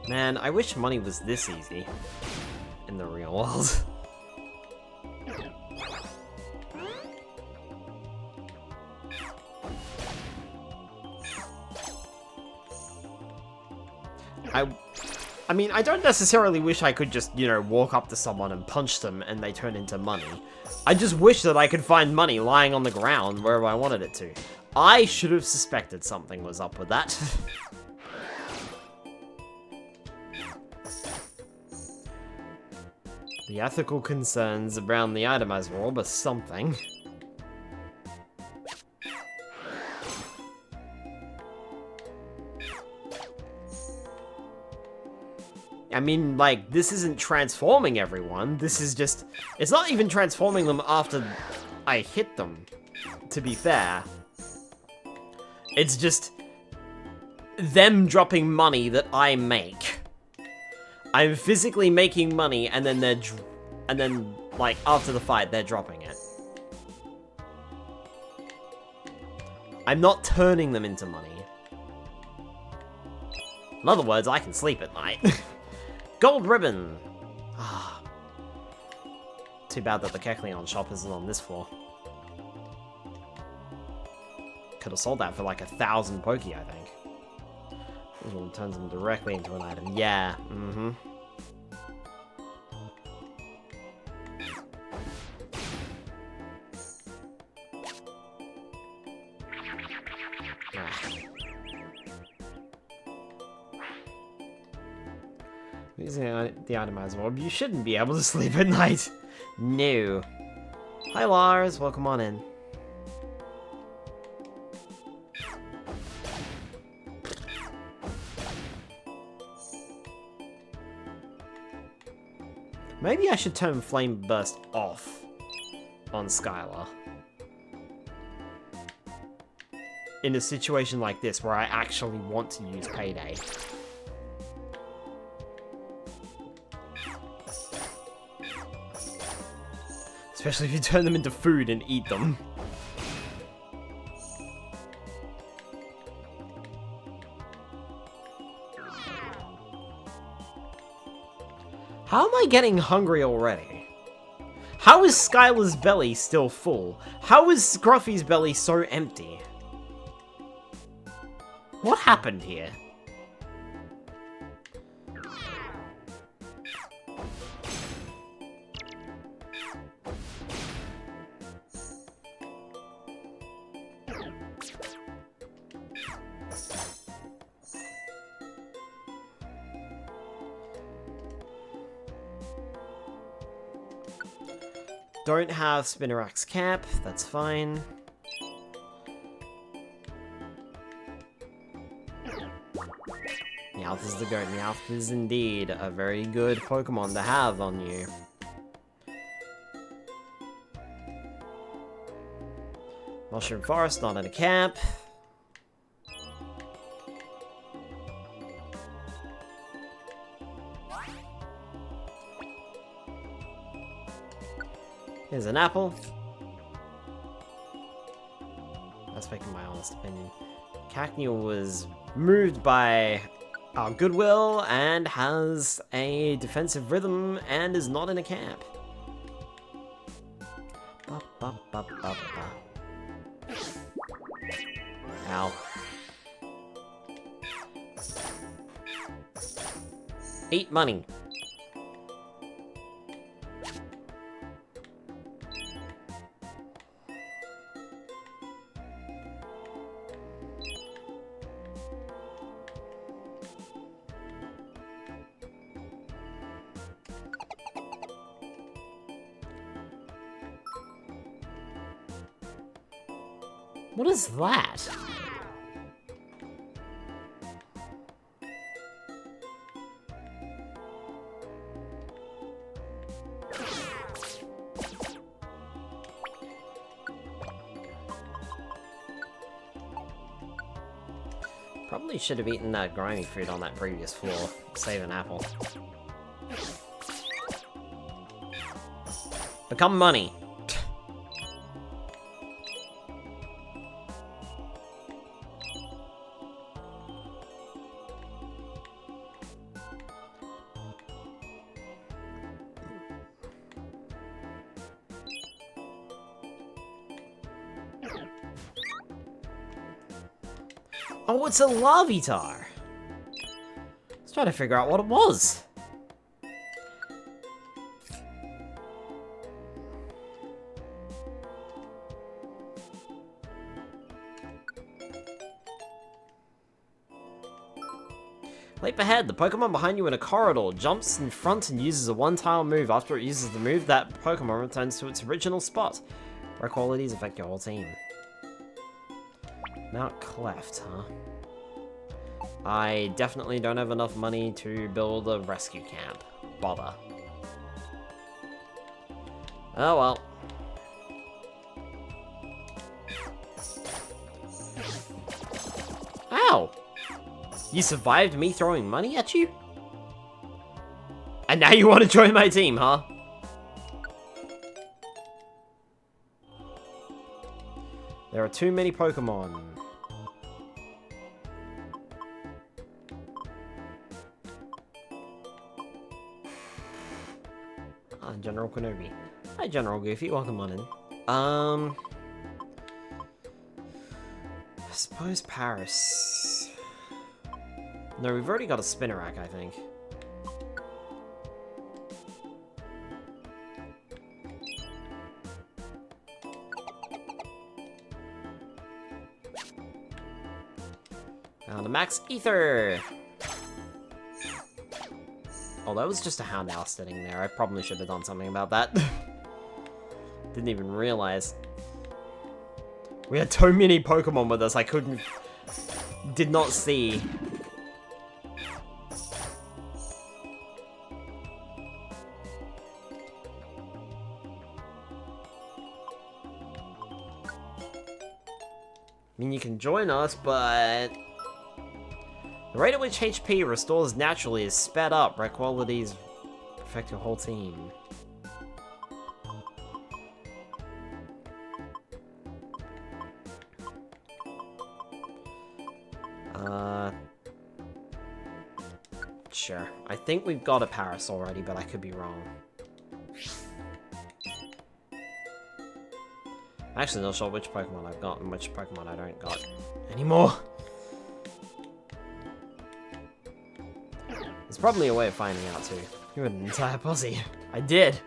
Man, I wish money was this easy in the real world. I mean, I don't necessarily wish I could just, you know, walk up to someone and punch them and they turn into money. I just wish that I could find money lying on the ground wherever I wanted it to. I should have suspected something was up with that. The ethical concerns around the itemizer orb are something. I mean, like, this isn't transforming everyone. This is just... It's not even transforming them after I hit them, to be fair. It's just them dropping money that I make. I'm physically making money, and then like, after the fight, they're dropping it. I'm not turning them into money. In other words, I can sleep at night. Gold ribbon! Ah. Too bad that the Kecleon shop isn't on this floor. Could have sold that for like 1,000 Poké, I think. This one turns them directly into an item. Yeah, mm-hmm. Using the itemizer orb, you shouldn't be able to sleep at night. No. Hi Lars, welcome on in. Maybe I should turn Flame Burst off on Skylar. In a situation like this where I actually want to use Payday. Especially if you turn them into food and eat them. How am I getting hungry already? How is Skylar's belly still full? How is Scruffy's belly so empty? What happened here? Don't have Spinnerack's cap, that's fine. Meowth is the goat. Meowth is indeed a very good Pokemon to have on you. Mushroom Forest, not in a cap. Here's an apple. That's making my honest opinion. Cacnea was moved by our goodwill and has a defensive rhythm and is not in a camp. Ba, ba, ba, ba, ba. Ow. Eat money. What is that? Probably should have eaten that grimy fruit on that previous floor. Save an apple. Become money. Oh, it's a Larvitar! Trying to figure out what it was. Leap ahead. The Pokemon behind you in a corridor jumps in front and uses a one-tile move. After it uses the move, that Pokemon returns to its original spot. Rare qualities affect your whole team. Mount Cleft, huh? I definitely don't have enough money to build a rescue camp. Bother. Oh well. Ow! You survived me throwing money at you? And now you want to join my team, huh? There are too many Pokemon. Ah, General Kenobi. Hi, General Goofy. Welcome on in. I suppose Paris. No, we've already got a Spinarak, I think. Found a Max Ether! Oh, that was just a Houndour sitting there. I probably should have done something about that. Didn't even realize. We had so many Pokemon with us, I couldn't... Did not see. I mean, you can join us, but... The rate at which HP restores naturally is sped up. Rare qualities affect your whole team. Sure. I think we've got a Paris already, but I could be wrong. I'm actually not sure which Pokemon I've got and which Pokemon I don't got anymore. There's probably a way of finding out too. You had an entire posse. I did.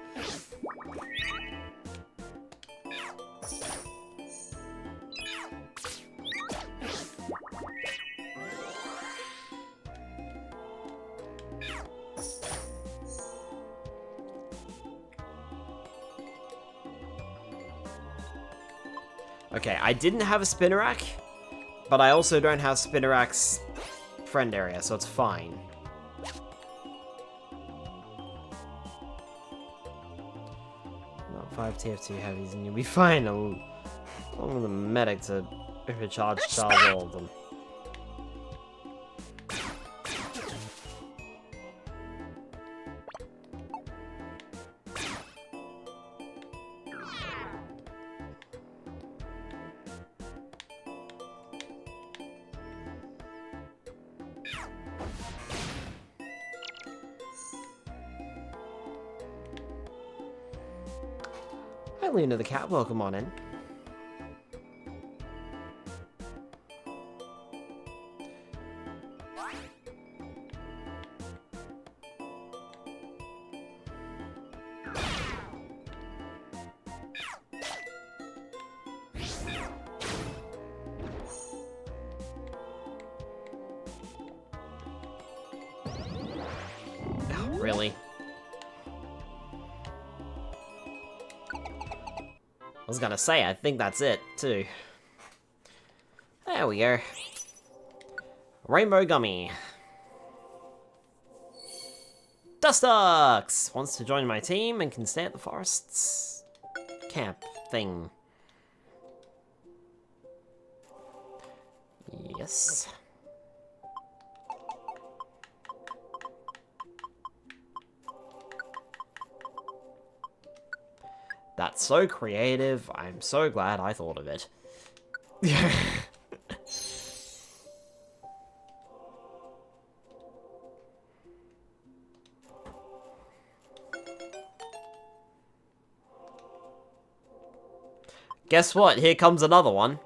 Okay, I didn't have a Spinarak, but I also don't have Spinarak's friend area, so it's fine. Not 5 TF2 heavies and you'll be fine. Along with the medic to overcharge all of them. Hi, Luna the cat. Welcome on in. Oh, really? I was gonna say, I think that's it, too. There we go. Rainbow Gummy. Dustox! Wants to join my team and can stay at the forest's camp thing. Yes. That's so creative. I'm so glad I thought of it. Guess what? Here comes another one.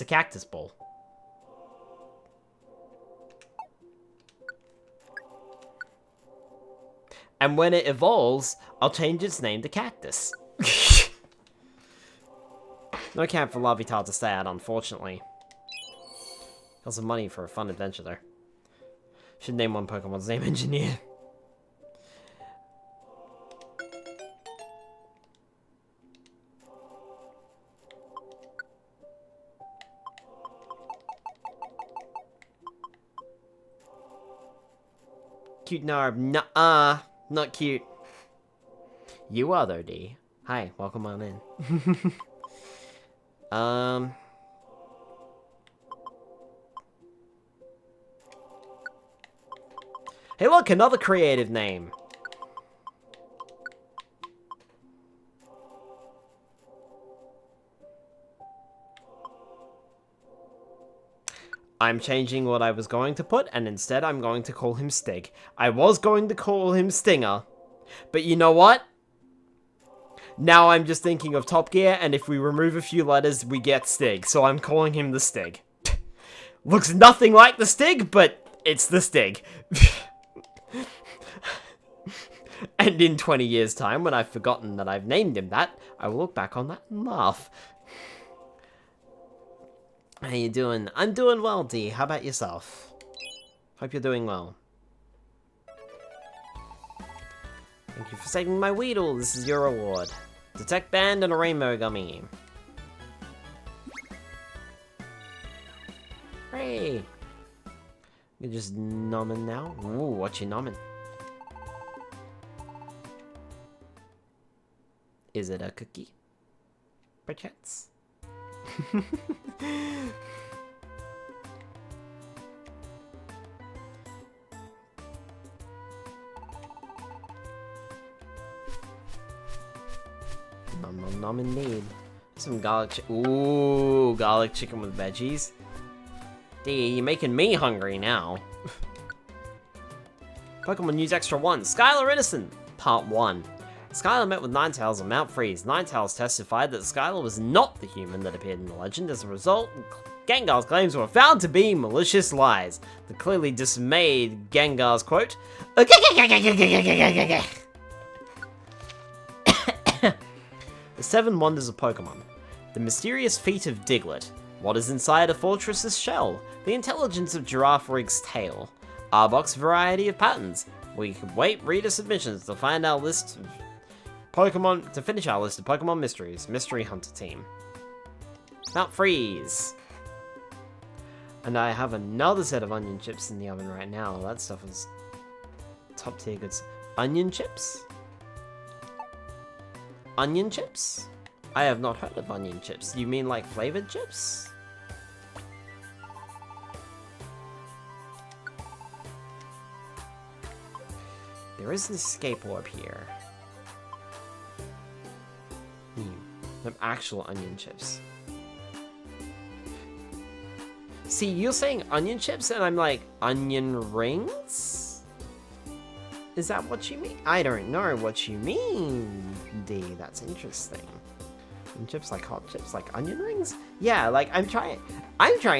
a cactus ball. And when it evolves, I'll change its name to Cactus. No camp for Larvitar to stay at, unfortunately. Got some money for a fun adventure, though. Should name one Pokemon's name Engineer. Cute Narb. Nuh-uh. Not cute. You are, though, D. Hi, welcome on in. Hey, look, another creative name. I'm changing what I was going to put, and instead I'm going to call him Stig. I was going to call him Stinger, but you know what? Now I'm just thinking of Top Gear, and if we remove a few letters, we get Stig, so I'm calling him the Stig. Looks nothing like the Stig, but it's the Stig. And in 20 years' time, when I've forgotten that I've named him that, I will look back on that and laugh. How you doing? I'm doing well, D. How about yourself? Hope you're doing well. Thank you for saving my Weedle. This is your reward. Detect Band and a Rainbow Gummy. Hooray! You just nomming now? Ooh, what you nomming? Is it a cookie? Perchance? Nom indeed. Some garlic ooh, garlic chicken with veggies. D, you're making me hungry now. Pokemon News Extra 1, Skylar Innocent, Part 1. Skylar met with Ninetales on Mount Freeze. Ninetales testified that Skylar was not the human that appeared in the legend. As a result, Gengar's claims were found to be malicious lies. The clearly dismayed Gengar's quote, The 7 Wonders of Pokemon. The mysterious feat of Diglett. What is inside a fortress's shell? The intelligence of Giraffe Rig's tail. Arbok's variety of patterns. We could wait reader submissions to find our list of Pokemon, to finish our list of Pokemon mysteries. Mystery Hunter Team. Mount Freeze. And I have another set of onion chips in the oven right now. That stuff is top tier good. Onion chips? Onion chips? I have not heard of onion chips. You mean like flavored chips? There is an escape orb here. Some actual onion chips. See, you're saying onion chips and I'm like, onion rings? Is that what you mean? I don't know what you mean, D. That's interesting. And chips like hot chips, like onion rings? Yeah, like I'm trying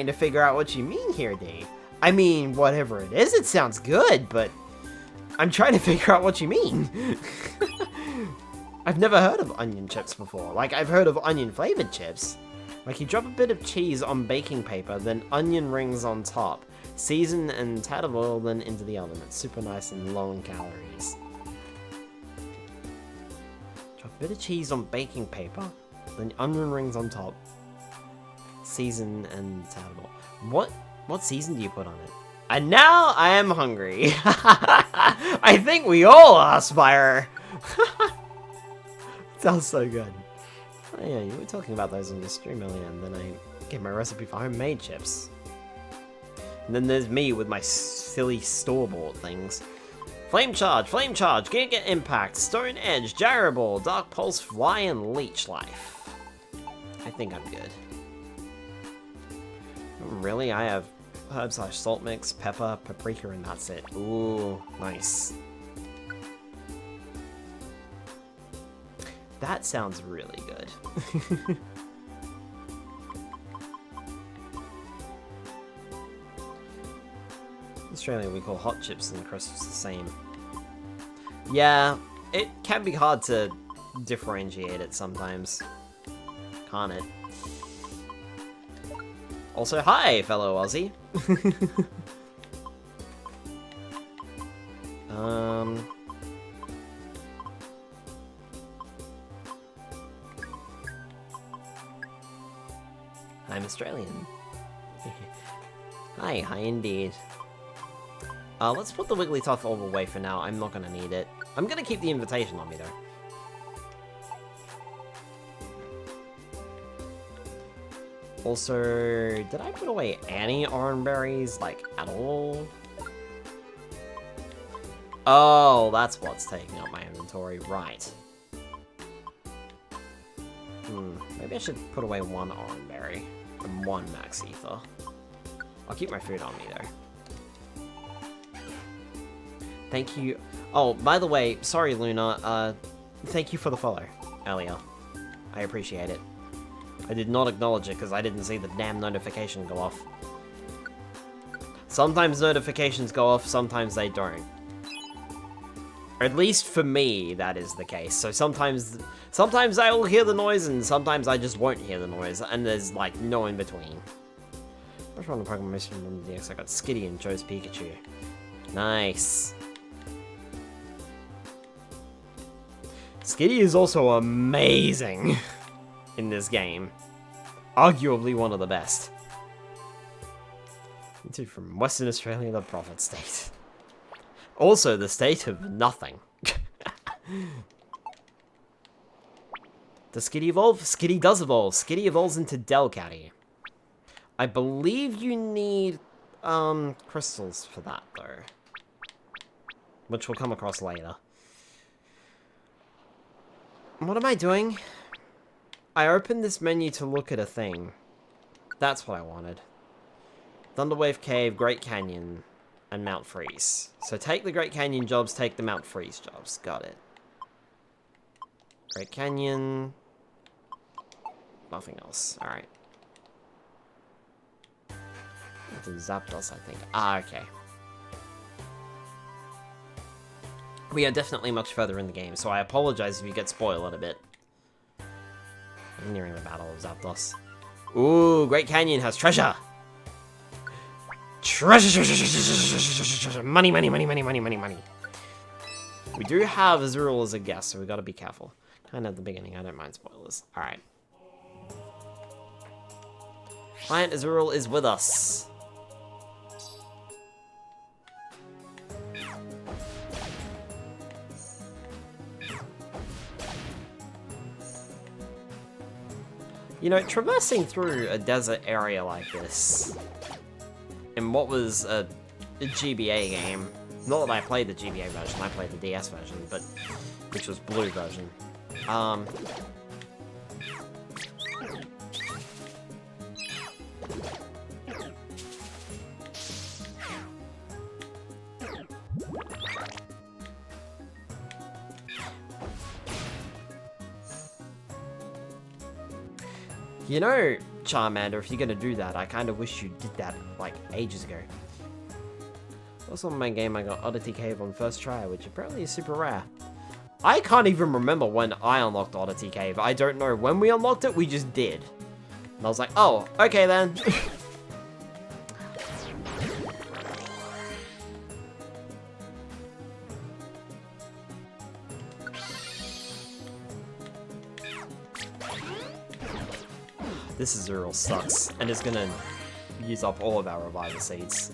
to figure out what you mean here, D. I mean, whatever it is, it sounds good, but I'm trying to figure out what you mean. I've never heard of onion chips before. Like, I've heard of onion flavored chips. Like, you drop a bit of cheese on baking paper, then onion rings on top. Season and tad of oil, then into the oven. It's super nice and low in calories. Drop a bit of cheese on baking paper, then onion rings on top. Season and tad of oil. What season do you put on it? And now I am hungry. I think we all are, Spire. Sounds so good. Oh yeah, you were talking about those on your stream earlier, and then I gave my recipe for homemade chips. And then there's me with my silly store-bought things. Flame Charge, Giga Impact, Stone Edge, Gyro Ball, Dark Pulse, Fly, and Leech Life. I think I'm good. Really? I have herb/salt mix, pepper, paprika, and that's it. Ooh, nice. That sounds really good. Australia we call hot chips and crisps the same. Yeah, it can be hard to differentiate it sometimes. Can't it? Also, hi, fellow Aussie. I'm Australian. Hi indeed. Let's put the Wigglytuff all away for now. I'm not gonna need it. I'm gonna keep the invitation on me though. Also, did I put away any orange berries, like, at all? Oh, that's what's taking up my inventory, right. Maybe I should put away one orange berry and one max ether. I'll keep my food on me though. Thank you. Oh, by the way, sorry Luna, thank you for the follow earlier. I appreciate it. I did not acknowledge it because I didn't see the damn notification go off. Sometimes notifications go off, sometimes they don't. Or at least for me, that is the case. So sometimes I will hear the noise and sometimes I just won't hear the noise, and there's like no in between. First one of Pokemon Mission on the DX, I got Skitty and chose Pikachu. Nice. Skitty is also amazing in this game. Arguably one of the best. You two from Western Australia, the Prophet State. Also the state of nothing. Does Skitty evolve? Skitty does evolve. Skitty evolves into Delcatty. I believe you need crystals for that though. Which we'll come across later. What am I doing? I opened this menu to look at a thing. That's what I wanted. Thunderwave Cave, Great Canyon, and Mount Freeze. So take the Great Canyon jobs, take the Mount Freeze jobs. Got it. Great Canyon. Nothing else. Alright. It's a Zapdos, I think. Ah, okay. We are definitely much further in the game, so I apologize if you get spoiled a bit. I'm nearing the Battle of Zapdos. Ooh, Great Canyon has treasure! Treasure! Money, money, money, money, money, money, money. We do have Azurill as a guest, so we gotta be careful. Kind of at the beginning, I don't mind spoilers. Alright. Client Azurill is with us. You know, traversing through a desert area like this, in what was a GBA game, not that I played the GBA version, I played the DS version, but, which was blue version, you know, Charmander, if you're gonna do that, I kind of wish you did that, like, ages ago. Also in my game, I got Oddity Cave on first try, which apparently is super rare. I can't even remember when I unlocked Oddity Cave. I don't know when we unlocked it, we just did. And I was like, oh, okay then. This Azurill sucks, and is gonna use up all of our Reviver Seeds.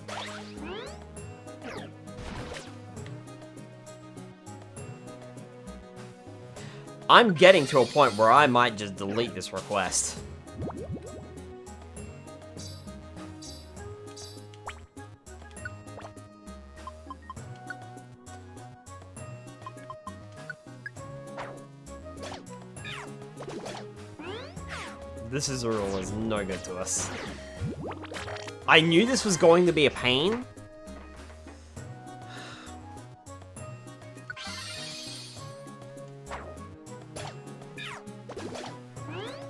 I'm getting to a point where I might just delete this request. This Azurill is no good to us. I knew this was going to be a pain.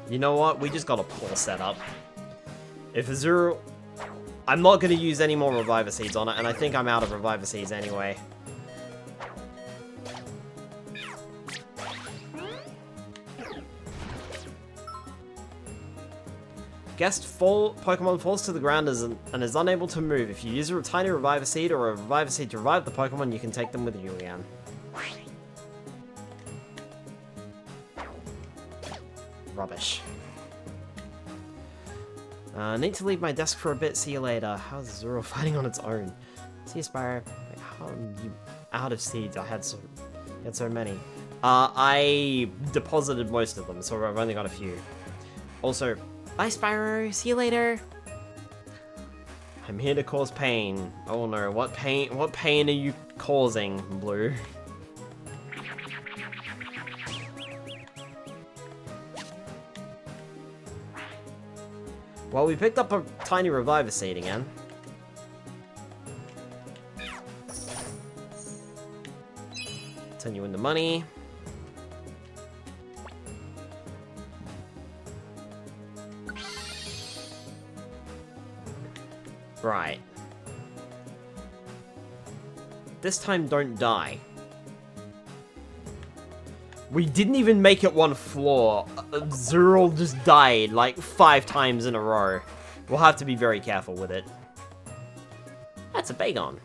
You know what? We just got a poor setup. If Azurill... I'm not going to use any more Reviver Seeds on it, and I think I'm out of Reviver Seeds anyway. Pokemon falls to the ground and is unable to move. If you use a tiny Reviver Seed or a Reviver Seed to revive the Pokemon, you can take them with you again. Rubbish. Need to leave my desk for a bit. See you later. How's Zero fighting on its own? See you, Spyro. Wait, how are you out of seeds? I had so many. I deposited most of them, so I've only got a few. Also, bye, Spyro. See you later. I'm here to cause pain. Oh no, what pain are you causing, Blue? Well, we picked up a tiny Reviver Seed again. Turn you into money. Right. This time, don't die. We didn't even make it one floor. Zerul just died like 5 times in a row. We'll have to be very careful with it. That's a Bagon.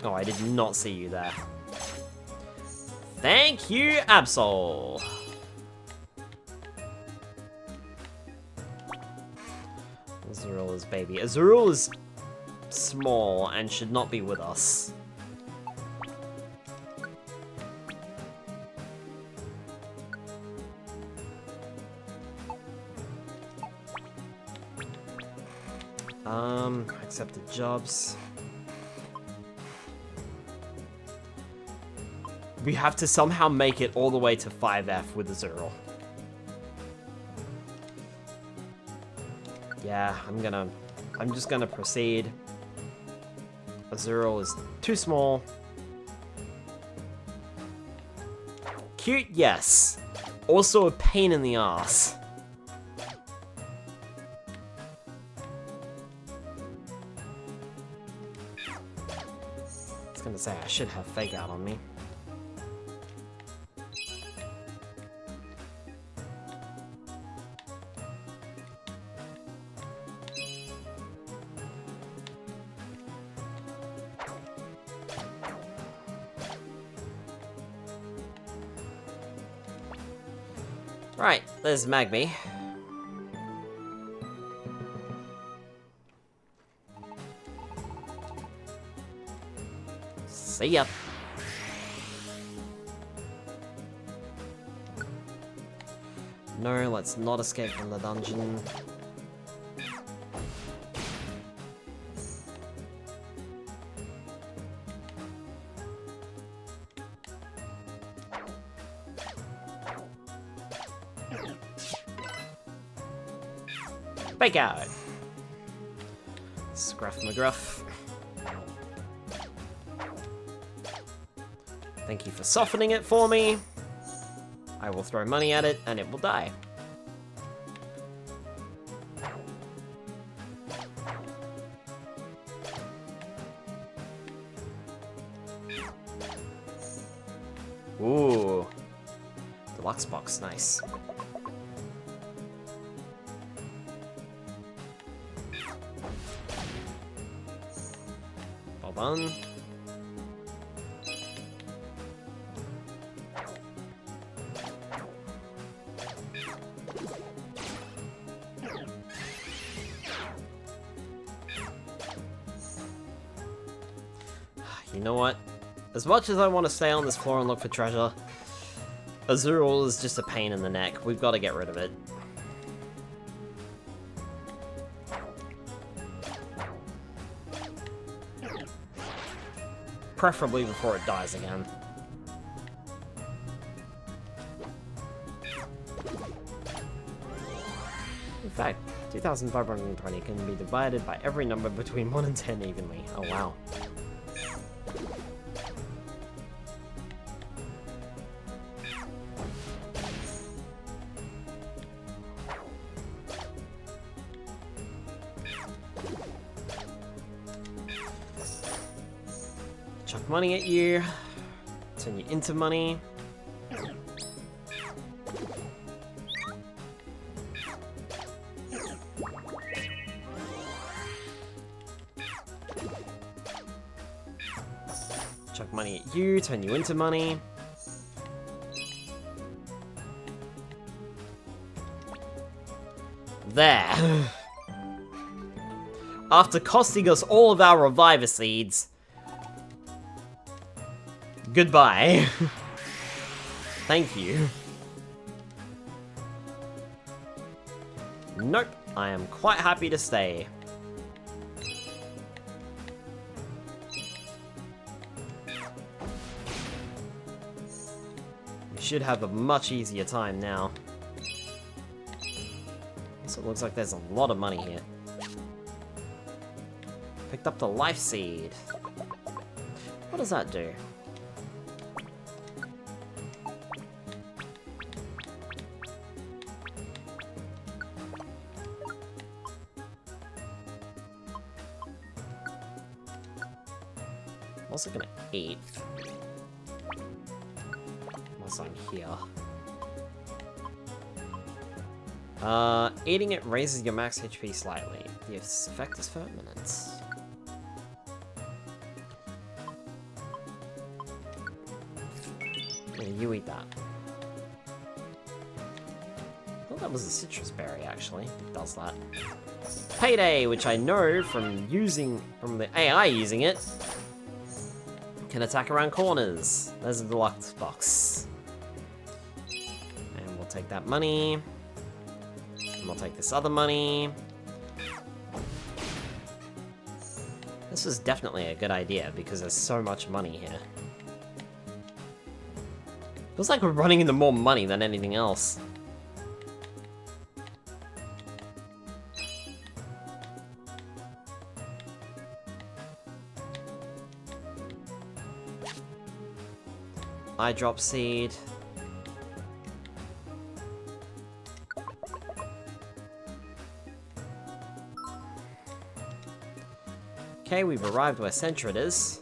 Oh, I did not see you there. Thank you, Absol. Azurilla's baby. Azurill is small and should not be with us. Accepted jobs. We have to somehow make it all the way to 5F with Azurill. Yeah, I'm just gonna proceed. Azurill is too small. Cute, yes. Also a pain in the ass. I was gonna say, I should have Fake Out on me. Right, there's Magby. See ya. No, let's not escape from the dungeon. Fake Out. Scruff McGruff. Thank you for softening it for me. I will throw money at it and it will die. Ooh. Deluxe box, nice. Well done. You know what? As much as I want to stay on this floor and look for treasure, Azurill is just a pain in the neck. We've got to get rid of it. Preferably before it dies again. In fact, 2,520 can be divided by every number between 1 and 10 evenly. Oh wow. Chuck money at you. Turn you into money. Chuck money at you, turn you into money. There. After costing us all of our Reviver Seeds. Goodbye. Thank you. Nope, I am quite happy to stay. We should have a much easier time now. So it looks like there's a lot of money here. Picked up the Life Seed. What does that do? I'm also gonna eat. Unless I'm here. Eating it raises your max HP slightly. The effect is for minutes. Yeah, you eat that. Oh, that was a citrus berry, actually. It does that. Payday, which I know from the AI using it, can attack around corners. There's a deluxe box. And we'll take that money. And we'll take this other money. This is definitely a good idea because there's so much money here. Feels like we're running into more money than anything else. Eye drop seed. Okay, we've arrived where Centrid is.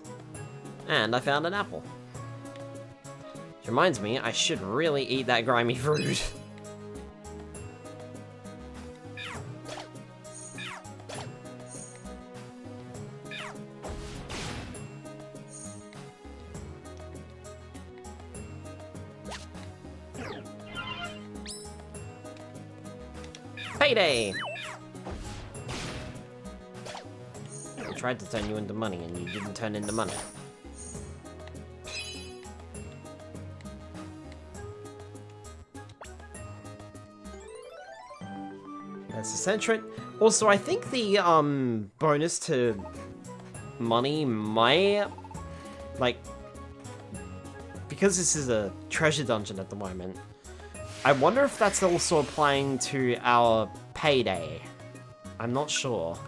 And I found an apple. Which reminds me, I should really eat that grimy fruit. Payday! I tried to turn you into money and you didn't turn into money. That's the centric. Also, I think the bonus to money might, like, because this is a treasure dungeon at the moment, I wonder if that's also applying to our payday. I'm not sure.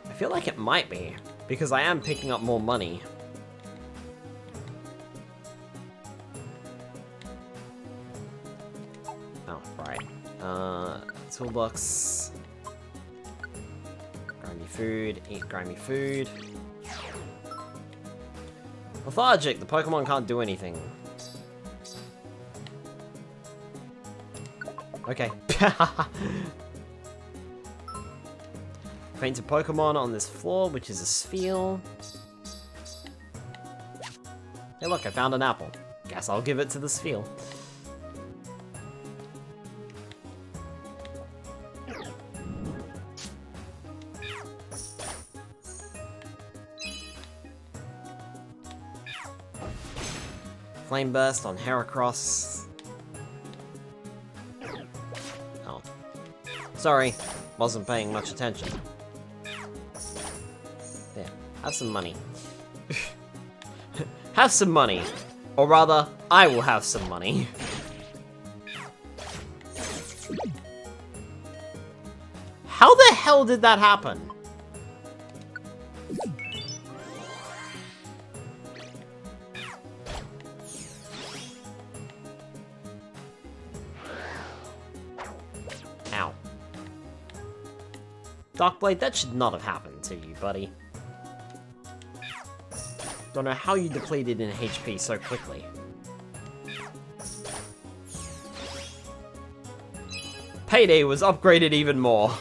I feel like it might be, because I am picking up more money. Oh, right. Toolbox. Grimy food, eat grimy food. Lethargic, the Pokemon can't do anything. Okay. Fainted Pokemon on this floor, which is a sphere. Hey look, I found an apple. Guess I'll give it to the sphere. Flame Burst on Heracross. Oh. Sorry, wasn't paying much attention. There, have some money. Have some money. Or rather, I will have some money. How the hell did that happen? Ow. Darkblade, that should not have happened to you, buddy. Don't know how you depleted in HP so quickly. Payday was upgraded even more.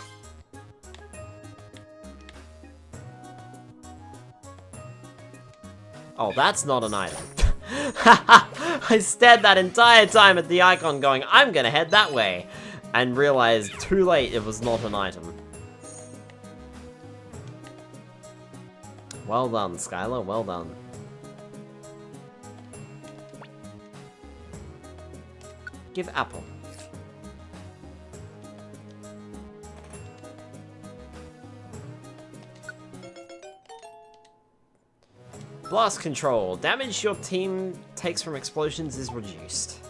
Oh, that's not an item. I stared that entire time at the icon going, I'm gonna head that way. And realized too late it was not an item. Well done, Skylar, well done. Give apple. Blast control. Damage your team takes from explosions is reduced.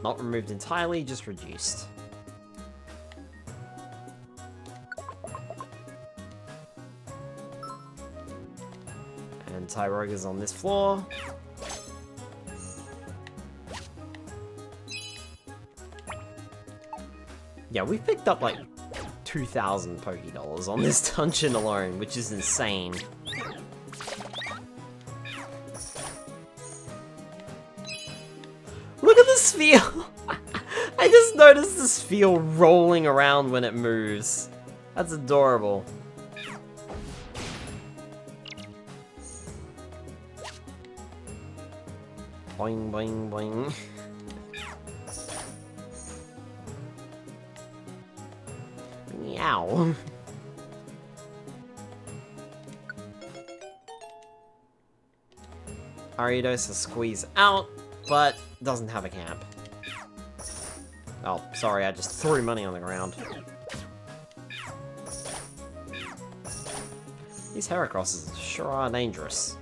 Not removed entirely, just reduced. And Tyroga's on this floor. Yeah, we picked up like 2,000 Pokédollars on this dungeon alone, which is insane. Look at the sphere! I just noticed the sphere rolling around when it moves. That's adorable. Boing, boing, boing. Meow. Ariados is squeeze out, but doesn't have a camp. Oh, sorry, I just threw money on the ground. These Heracrosses sure are dangerous.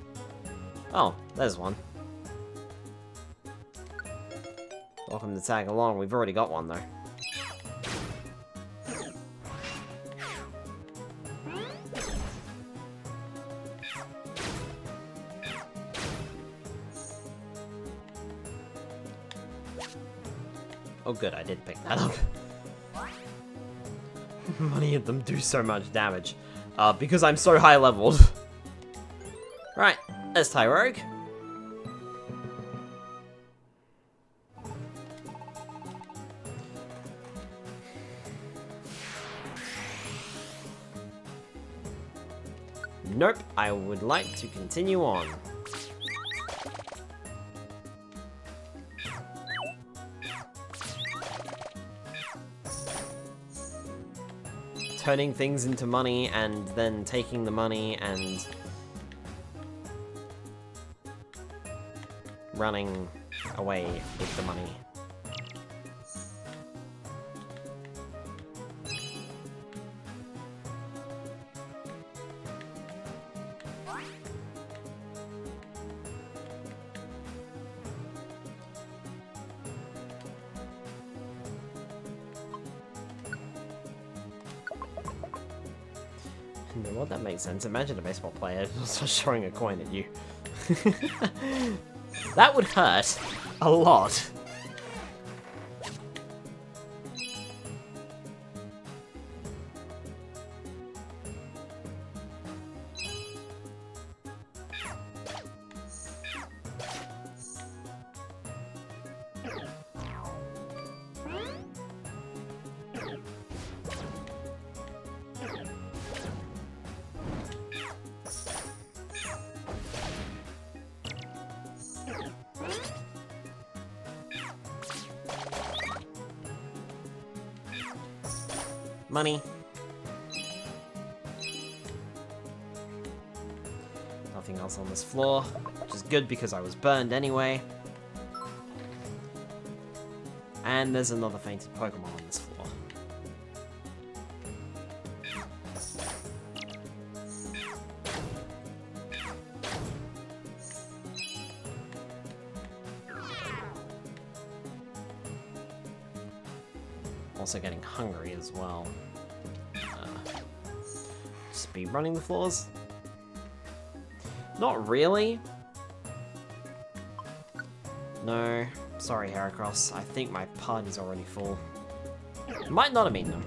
Oh, there's one. Welcome to tag along, we've already got one though. Oh good, I did pick that up. Many of them do so much damage. Because I'm so high leveled. Right, there's Tyrogue. Nope, I would like to continue on. Turning things into money and then taking the money and running away with the money. You know what, that makes sense. Imagine a baseball player just throwing a coin at you. That would hurt a lot. Money. Nothing else on this floor, which is good because I was burned anyway. And there's another fainted Pokemon on this floor. Also getting hungry as well. Speed running the floors? Not really. No, sorry Heracross, I think my party's already full. Might not have been them.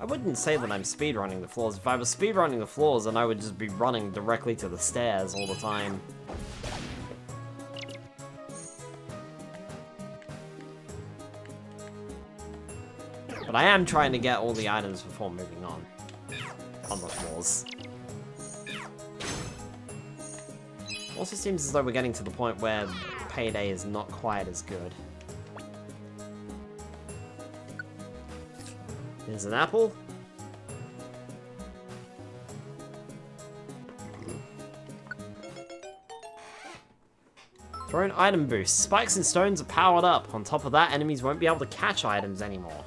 I wouldn't say that I'm speedrunning the floors. If I was speedrunning the floors, then I would just be running directly to the stairs all the time. But I am trying to get all the items before moving on the floors. Also seems as though we're getting to the point where Payday is not quite as good. There's an apple. Throw an item boost. Spikes and stones are powered up. On top of that, enemies won't be able to catch items anymore.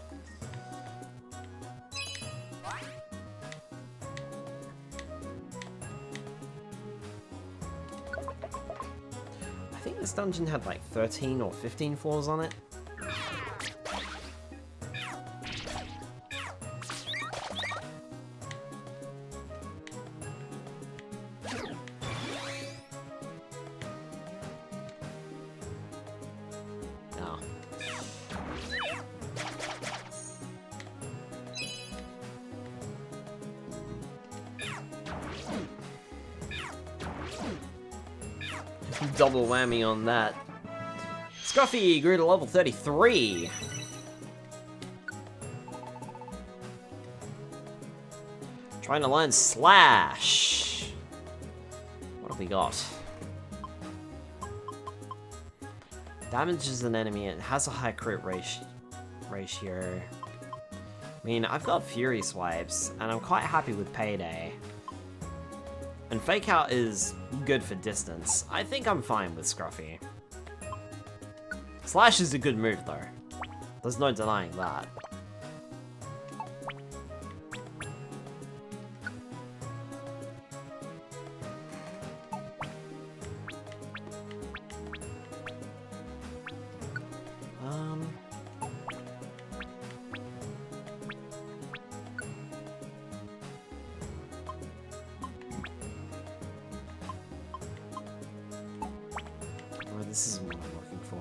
I think this dungeon had like 13 or 15 floors on it. No. Double whammy on that. Scruffy grew to level 33. Trying to learn Slash. What have we got? Damages an enemy. It has a high crit ratio. I mean, I've got Fury Swipes, and I'm quite happy with Payday. And Fake Out is good for distance. I think I'm fine with Scruffy. Slash is a good move, though. There's no denying that. This is what I'm looking for.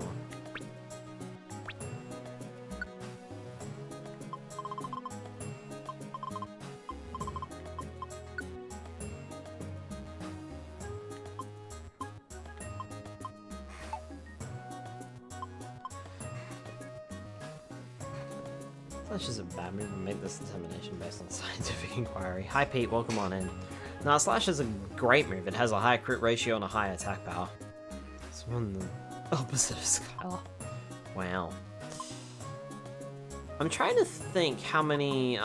Slash is a bad move and make this determination based on scientific inquiry. Hi Pete, welcome on in. Now Slash is a great move. It has a high crit ratio and a high attack power. On the opposite of Skylar. Wow. I'm trying to think how many,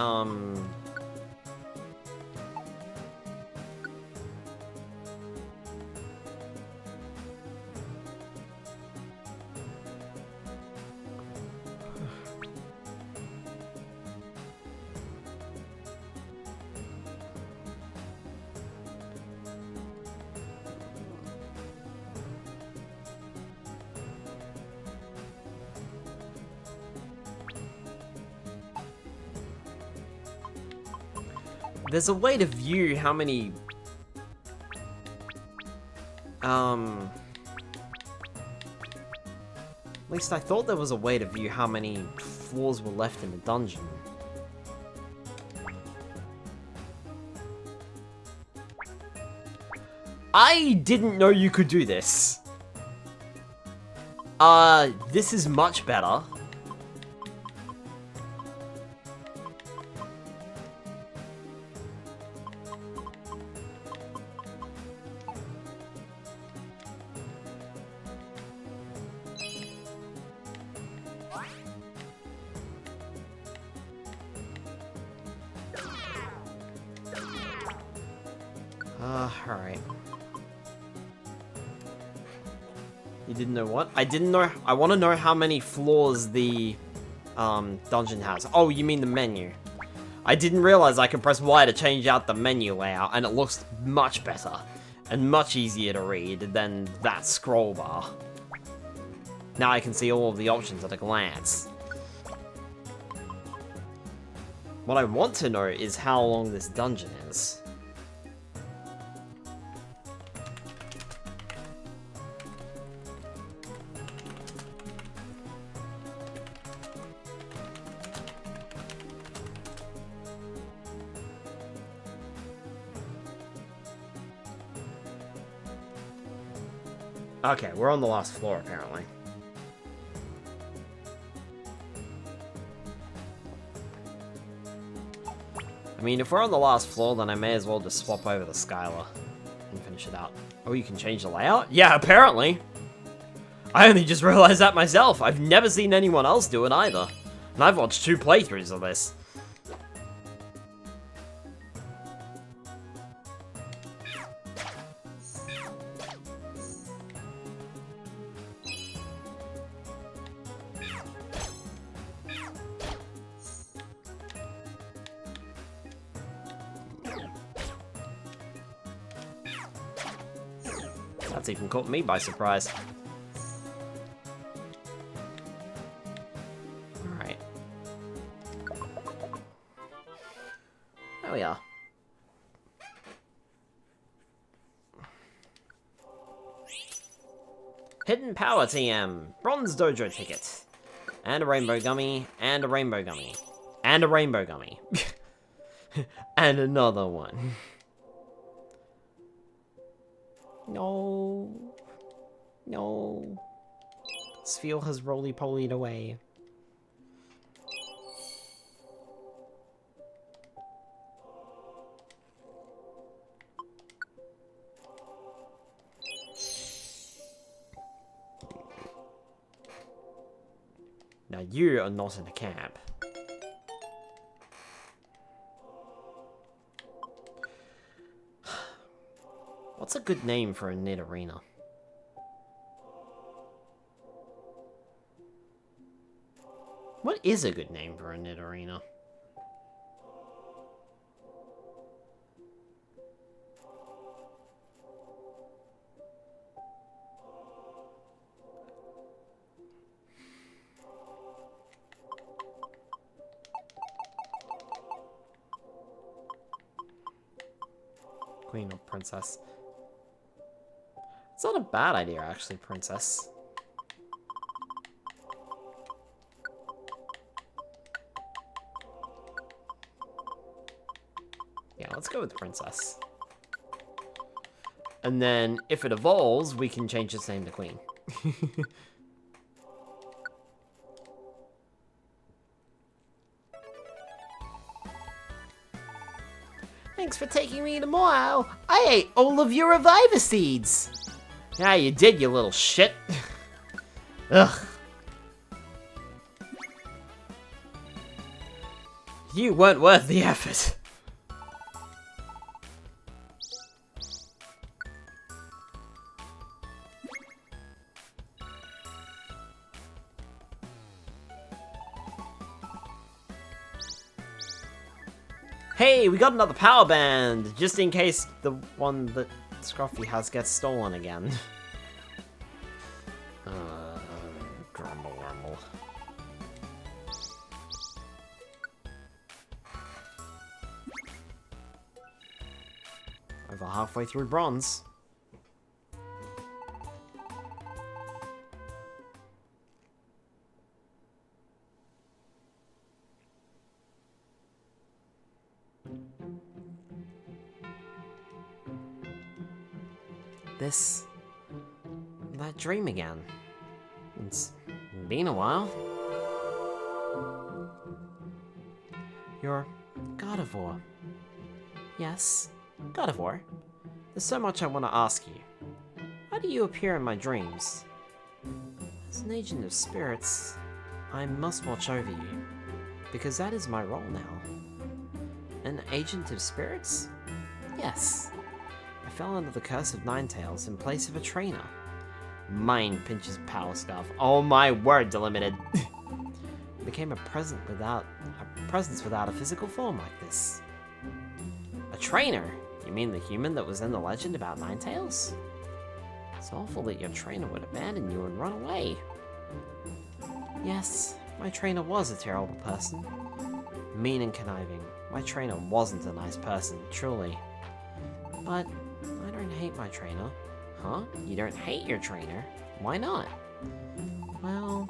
there's a way to view how many, at least I thought there was a way to view how many floors were left in the dungeon. I didn't know you could do this. This is much better. Alright. You didn't know what? I didn't know. I want to know how many floors the dungeon has. Oh, you mean the menu. I didn't realize I could press Y to change out the menu layout, and it looks much better and much easier to read than that scroll bar. Now I can see all of the options at a glance. What I want to know is how long this dungeon is. Okay, we're on the last floor, apparently. I mean, if we're on the last floor, then I may as well just swap over to Skylar and finish it out. Oh, you can change the layout? Yeah, apparently. I only just realized that myself. I've never seen anyone else do it either. And I've watched 2 playthroughs of this. That's even caught me by surprise. Alright. There we are. Hidden Power TM. Bronze Dojo ticket. And a Rainbow Gummy. And a Rainbow Gummy. And a Rainbow Gummy. And another one. No. No. Sphere has roly-polied away. Now you are not in a cab. What's a good name for a knit arena? What is a good name for a knit arena? Queen or princess? It's not a bad idea, actually, princess. Yeah, let's go with princess. And then, if it evolves, we can change its name to queen. Thanks for taking me to Moau. I ate all of your Reviver seeds. Yeah, you did, you little shit. Ugh. You weren't worth the effort. Hey, we got another power band, just in case the one that Scruffy has gets stolen again. Grumble, grumble. Over halfway through bronze. That dream again. It's been a while. You're Gardevoir. Yes, Gardevoir. There's so much I want to ask you. How do you appear in my dreams? As an agent of spirits, I must watch over you, because that is my role now. An agent of spirits? Yes. I fell under the curse of Ninetales in place of a trainer. Mind pinches Power Scarf. Oh my word, Delimited. Became a presence without a physical form like this. A trainer? You mean the human that was in the legend about Ninetales? It's awful that your trainer would abandon you and run away. Yes, my trainer was a terrible person. Mean and conniving. My trainer wasn't a nice person, truly. But I don't hate my trainer. Huh? You don't hate your trainer? Why not? Well,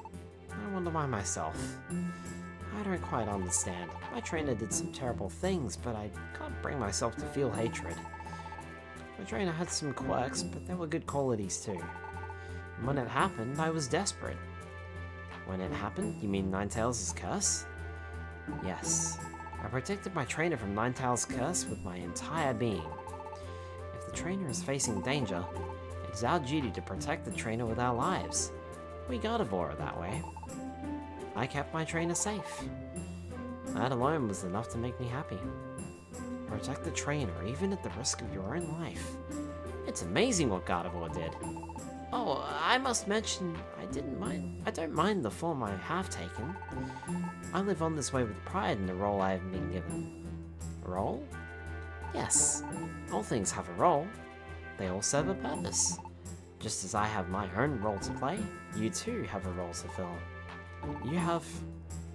I wonder why myself. I don't quite understand. My trainer did some terrible things, but I can't bring myself to feel hatred. My trainer had some quirks, but there were good qualities too. When it happened, I was desperate. When it happened? You mean Ninetales' curse? Yes. I protected my trainer from Ninetales' curse with my entire being. If the trainer is facing danger, it is our duty to protect the trainer with our lives. We Gardevoir that way. I kept my trainer safe. That alone was enough to make me happy. Protect the trainer, even at the risk of your own life. It's amazing what Gardevoir did. Oh, I must mention, I don't mind the form I have taken. I live on this way with pride in the role I have been given. Role? Yes. All things have a role. They all serve a purpose. Just as I have my own role to play, you too have a role to fill. You have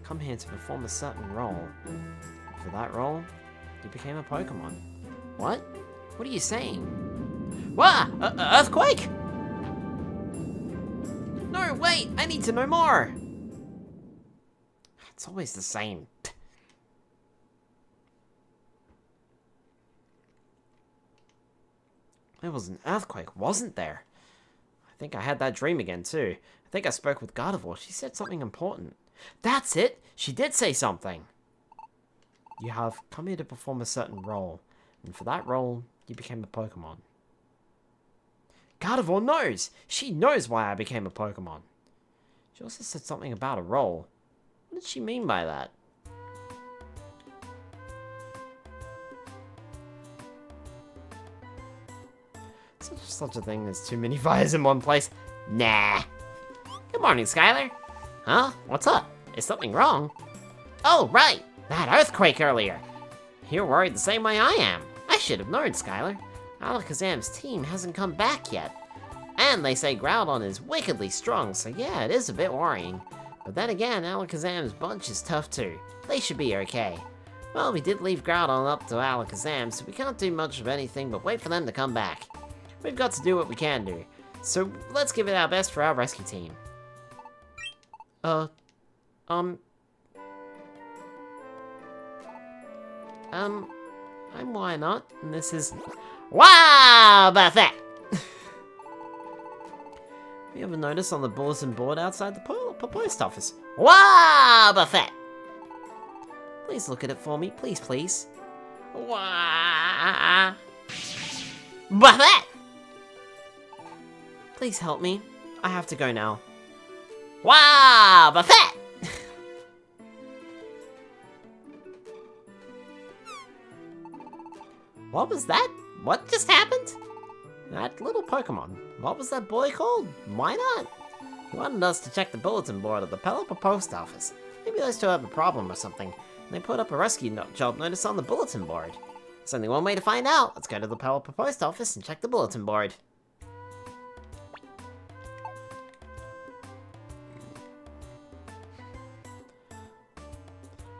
come here to perform a certain role. For that role, you became a Pokémon. What? What are you saying? Wah! Earthquake? No, wait! I need to know more! It's always the same. There was an earthquake, wasn't there? I think I had that dream again, too. I think I spoke with Gardevoir. She said something important. That's it! She did say something! You have come here to perform a certain role, and for that role, you became a Pokémon. Gardevoir knows! She knows why I became a Pokémon. She also said something about a role. What did she mean by that? Such a thing as too many fires in one place? Nah. Good morning, Skylar. Huh? What's up? Is something wrong? Oh, right! That earthquake earlier! You're worried the same way I am. I should have known, Skylar. Alakazam's team hasn't come back yet. And they say Groudon is wickedly strong, so yeah, it is a bit worrying. But then again, Alakazam's bunch is tough too. They should be okay. Well, we did leave Groudon up to Alakazam, so we can't do much of anything but wait for them to come back. We've got to do what we can do. So let's give it our best for our rescue team. I'm why not? And this is... Wow, about that! You ever notice on the bulletin board outside the post office? Wow, buffet! Please look at it for me, please, please. Wow, buffet! Please help me. I have to go now. Wow, buffet! What was that? What just happened? That little Pokemon. What was that boy called? Why not? He wanted us to check the bulletin board at the Pelipper post office. Maybe those two have a problem or something. And they put up a rescue job notice on the bulletin board. There's only one way to find out. Let's go to the Pelipper post office and check the bulletin board.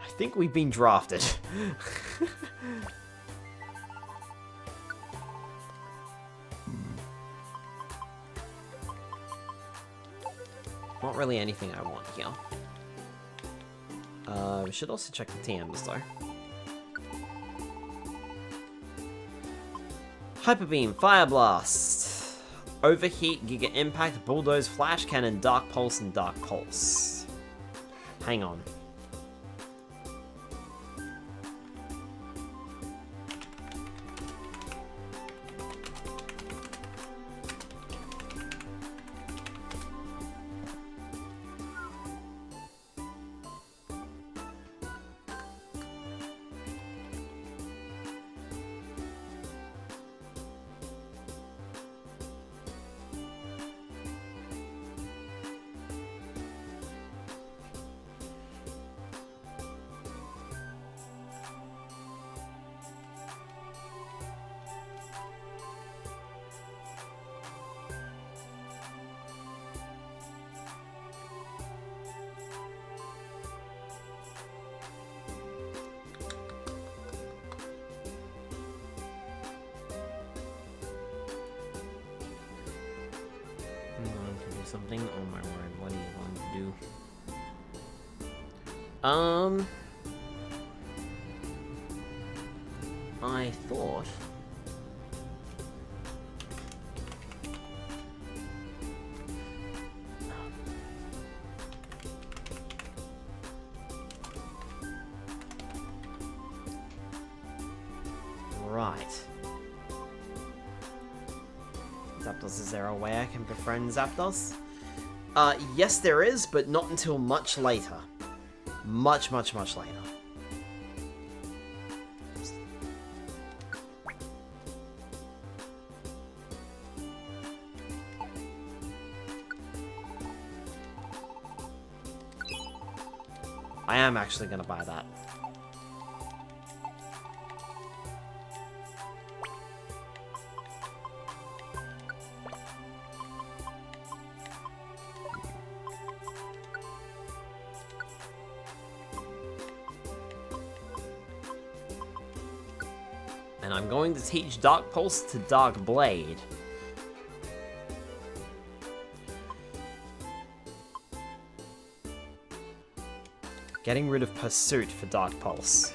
I think we've been drafted. Not really anything I want here. We should also check the TMs though. Hyper Beam, Fire Blast, Overheat, Giga Impact, Bulldoze, Flash Cannon, Dark Pulse, and Dark Pulse. Hang on. Something? Oh my word, what do you want to do? I thought... Right. Zapdos, is there a way I can befriend Zapdos? Yes there is, but not until much later. Much later. I am actually gonna buy that. And I'm going to teach Dark Pulse to Dark Blade. Getting rid of Pursuit for Dark Pulse.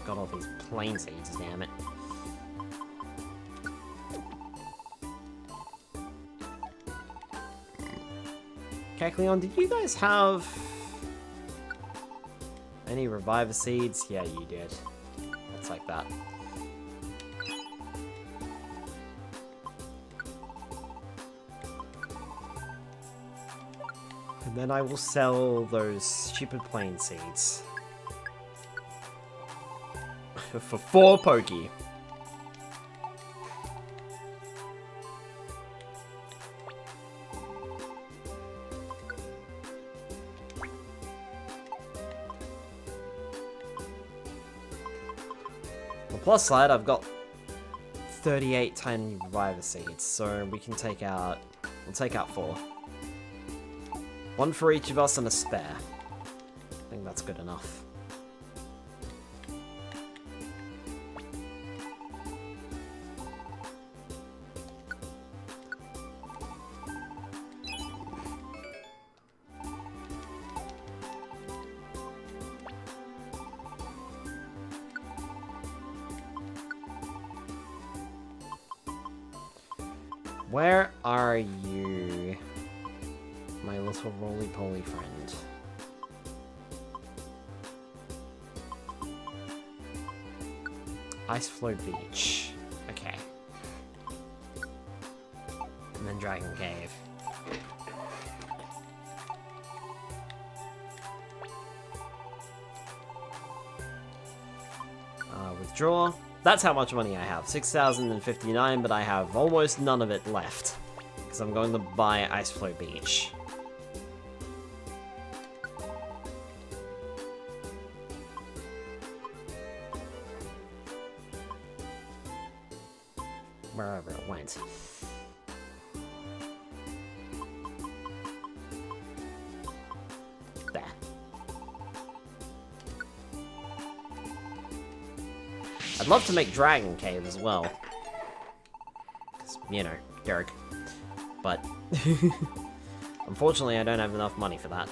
Got all these plain seeds, damn it. Kecleon, did you guys have any Reviver seeds? Yeah, you did. Let's like that. And then I will sell those stupid plain seeds. For 4 Pokey. The plus side, I've got 38 tiny Reviver seeds, so we can take out... We'll take out 4. 1 for each of us and a spare. I think that's good enough. Where are you, my little roly-poly friend? Iceflow Beach. Okay. And then Dragon Cave. Withdraw. That's how much money I have. 6,059, but I have almost none of it left. Because I'm going to buy Iceflow Beach. Wherever it went. There. I'd love to make Dragon Cave as well. 'Cause, you know, Derek. But, unfortunately I don't have enough money for that.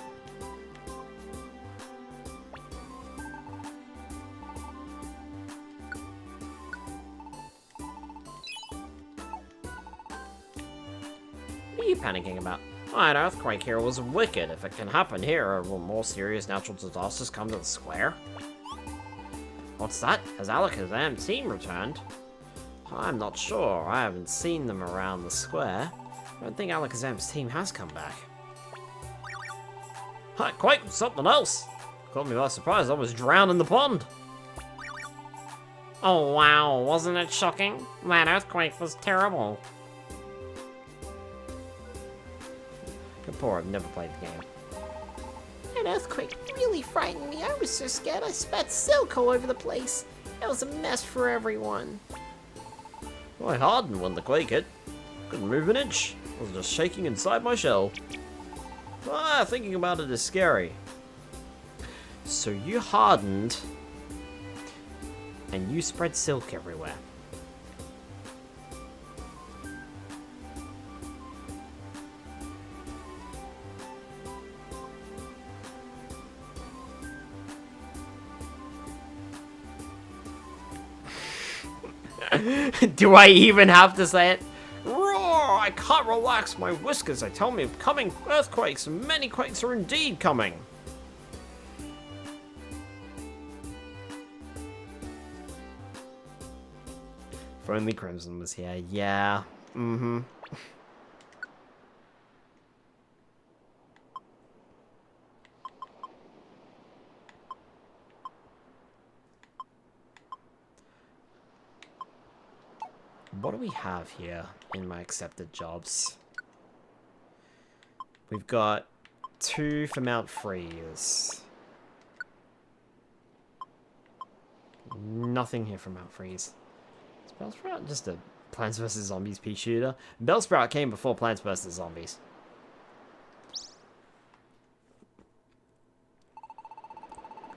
What are you panicking about? An earthquake here was wicked. If it can happen here, will more serious natural disasters come to the square? What's that? Has Alakazam's team returned? I'm not sure. I haven't seen them around the square. I don't think Alakazam's team has come back. That quake was something else. Caught me by surprise. I was drowned in the pond. Oh wow, wasn't it shocking? That earthquake was terrible. Good poor, I've never played the game. That earthquake really frightened me. I was so scared I spat silk all over the place. It was a mess for everyone. I hardened when the quake hit. Couldn't move an inch. I was just shaking inside my shell. Thinking about it is scary. So you hardened, and you spread silk everywhere. Do I even have to say it? Roar! I can't relax my whiskers. They tell me of coming earthquakes, and many quakes are indeed coming. If only Crimson was here. Yeah. Mm-hmm. What do we have here in my accepted jobs? We've got 2 for Mount Freeze. Nothing here for Mount Freeze. Is Bellsprout just a Plants vs. Zombies pea shooter? Bellsprout came before Plants vs. Zombies.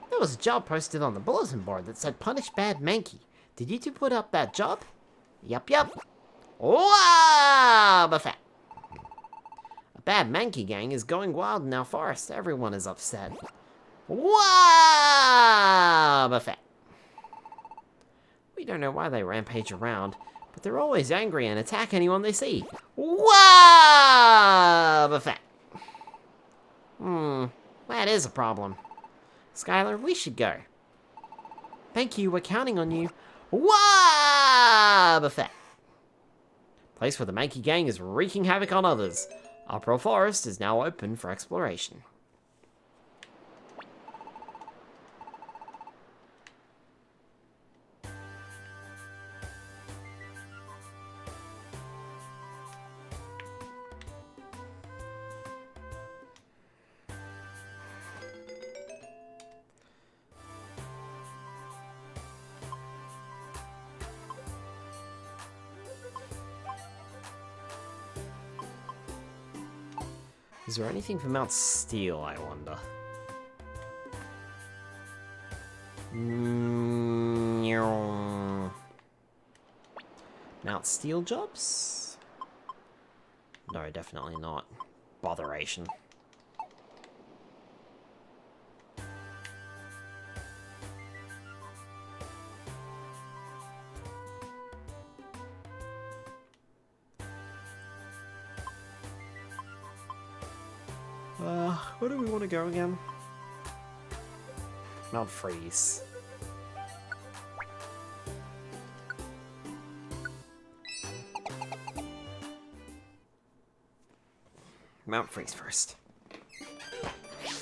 There was a job posted on the bulletin board that said punish bad Mankey. Did you two put up that job? Yup. Wow, Buffet. A bad Mankey gang is going wild in our forest. Everyone is upset. Wow, Buffet. We don't know why they rampage around, but they're always angry and attack anyone they see. Wow, Buffet. That is a problem. Skylar, we should go. Thank you, we're counting on you. Wow, Buffet. Place where the Mankey gang is wreaking havoc on others. Uproar Forest is now open for exploration. Is there anything for Mount Steel, I wonder? Mount Steel jobs? No, definitely not. Botheration. Where do we want to go again? Mount Freeze. Mount Freeze first.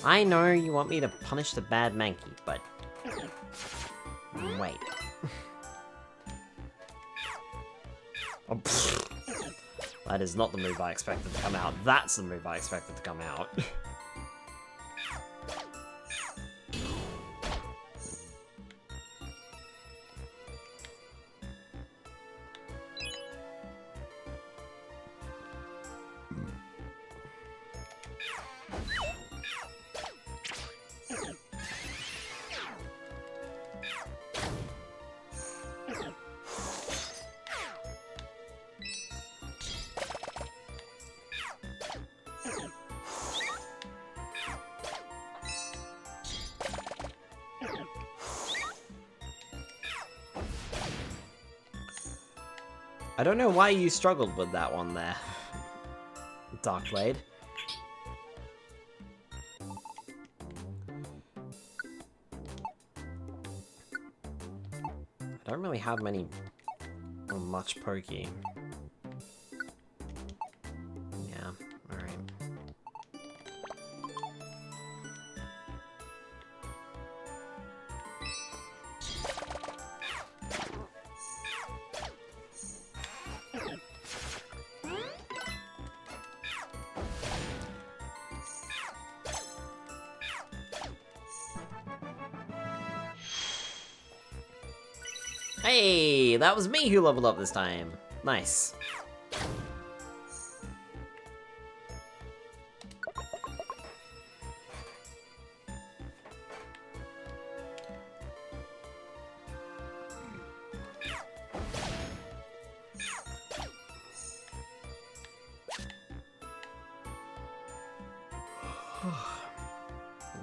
I know you want me to punish the bad Mankey, but... wait. Oh, that is not the move I expected to come out. That's the move I expected to come out. I don't know why you struggled with that one there, Darkblade. I don't really have many or much pokey. Yeah, alright. Hey, that was me who leveled up this time. Nice. I'm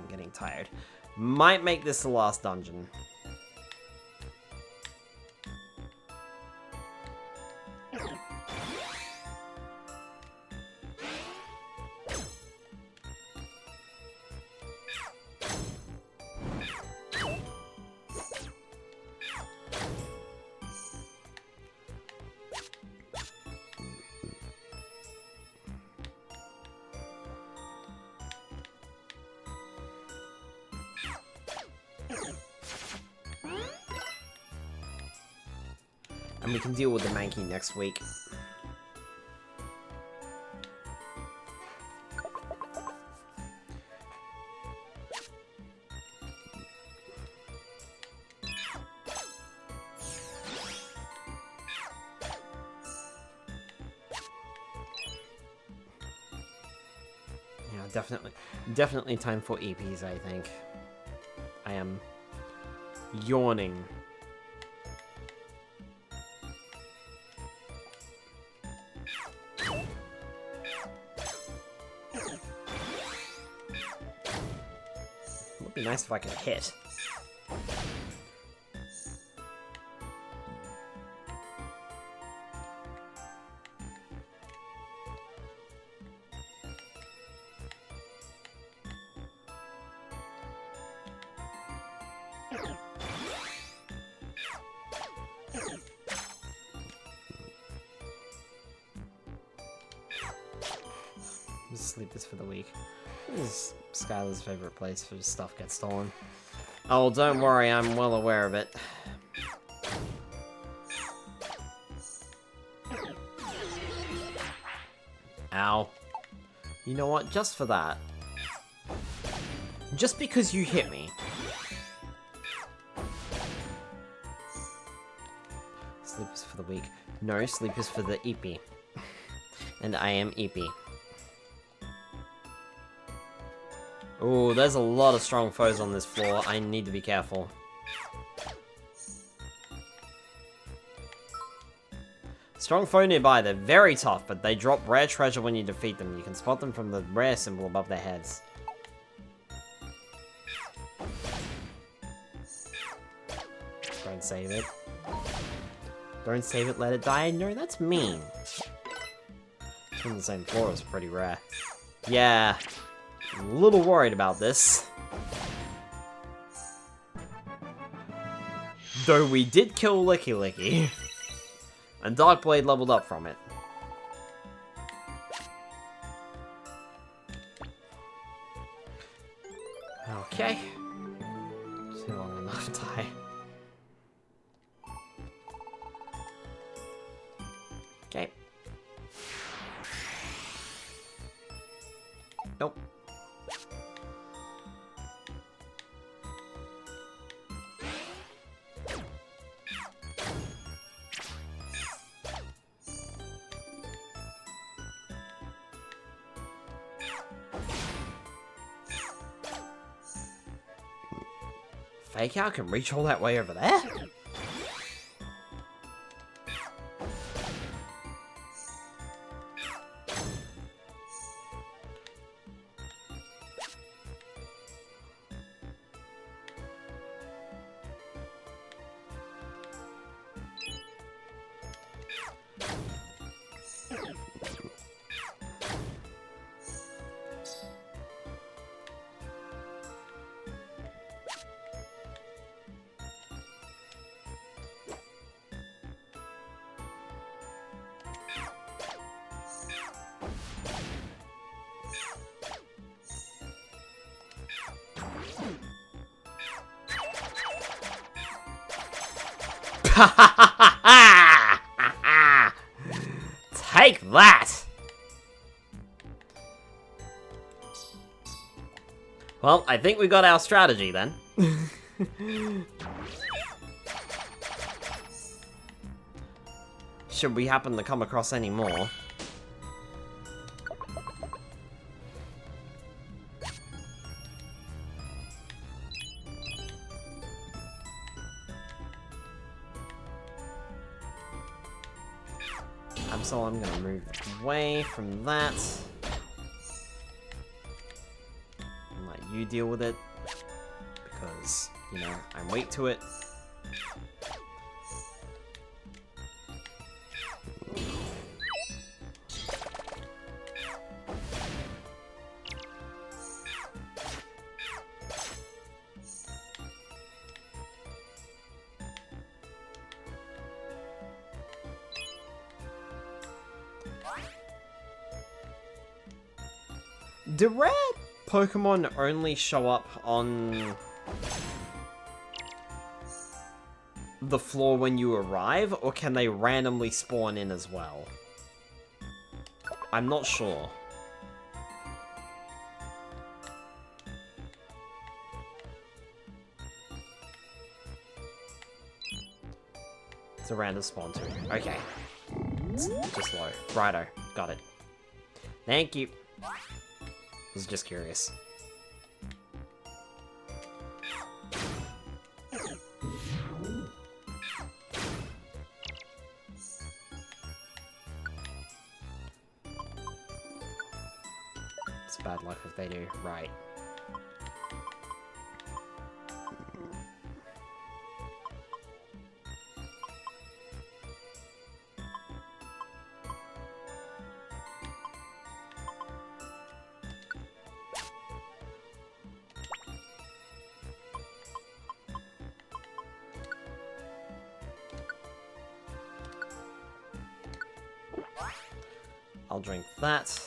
getting tired. Might make this the last dungeon. And we can deal with the Mankey next week. Definitely time for EPs, I think. I am yawning. Would be nice if I could hit. Sleepers for the week. This is Skylar's favorite place for stuff gets stolen. Oh, don't worry, I'm well aware of it. Ow. You know what? Just for that. Just because you hit me. Sleepers for the week. No, sleepers for the EP. And I am EP. Ooh, there's a lot of strong foes on this floor. I need to be careful. Strong foe nearby. They're very tough, but they drop rare treasure when you defeat them. You can spot them from the rare symbol above their heads. Don't save it. Don't save it, let it die. No, that's mean. On the same floor is pretty rare. Yeah. I'm a little worried about this. Though we did kill Licky Licky. And Darkblade leveled up from it. Okay. Too long enough die. Okay. Nope. Fake out can reach all that way over there? Take that! Well, I think we got our strategy then. Should we happen to come across any more? So I'm gonna move away from that. And let you deal with it. Because, you know, I'm weak to it. Do rare Pokemon only show up on the floor when you arrive, or can they randomly spawn in as well? I'm not sure. It's a random spawn too. Okay. It's just low. Righto. Got it. Thank you. Was just curious. It's bad luck if they do. Right. I'll drink that.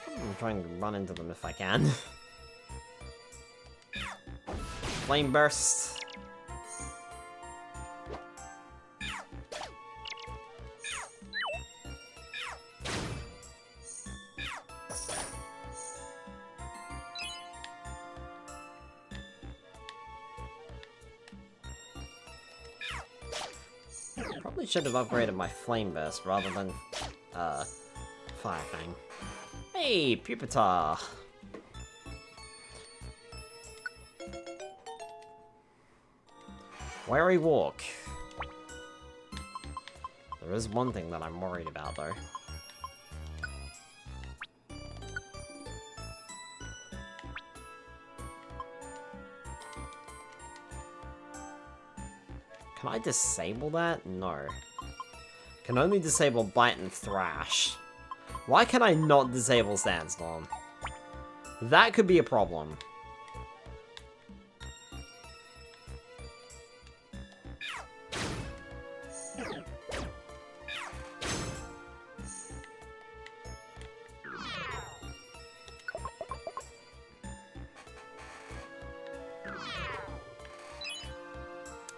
I'm trying to run into them if I can. Flame burst. Probably should have upgraded my Flame Burst rather than, Fire Fang. Hey, Pupitar! Wary walk. There is one thing that I'm worried about, though. Can I disable that? No. Can only disable Bite and Thrash. Why can I not disable Sandstorm? That could be a problem.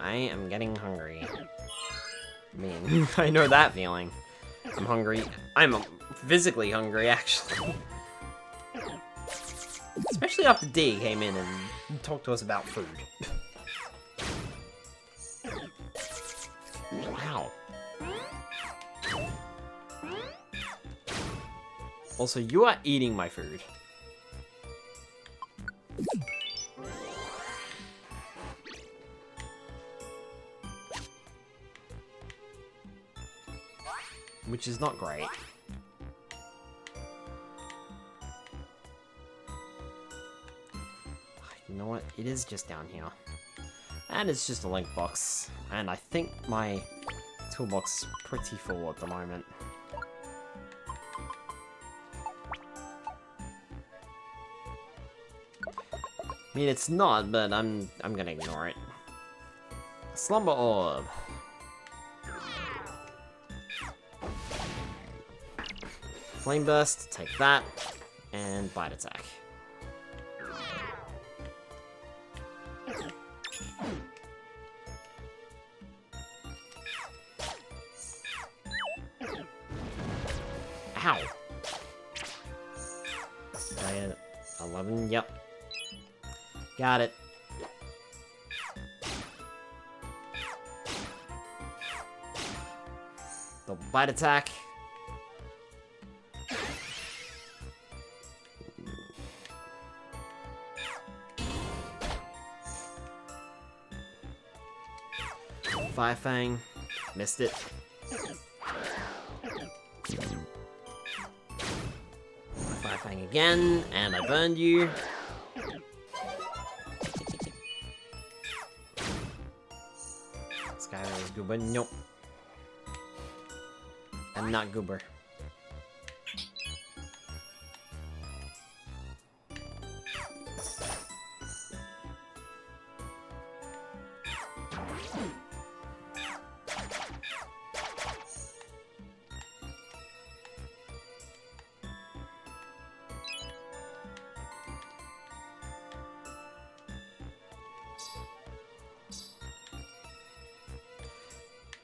I am getting hungry. I mean, I know that feeling. I'm hungry. I'm physically hungry, actually. Especially after D came in and talked to us about food. Wow. Also, you are eating my food. Which is not great. You know what? It is just down here. And it's just a link box. And I think my toolbox is pretty full at the moment. I mean, it's not, but I'm gonna ignore it. Slumber Orb. Flame Burst, take that, and Bite Attack. Ow! 11, yep. Got it. Double Bite Attack. Fire Fang. Missed it. Fire Fang again, and I burned you. Skylar is Goober. Nope. I'm not Goober.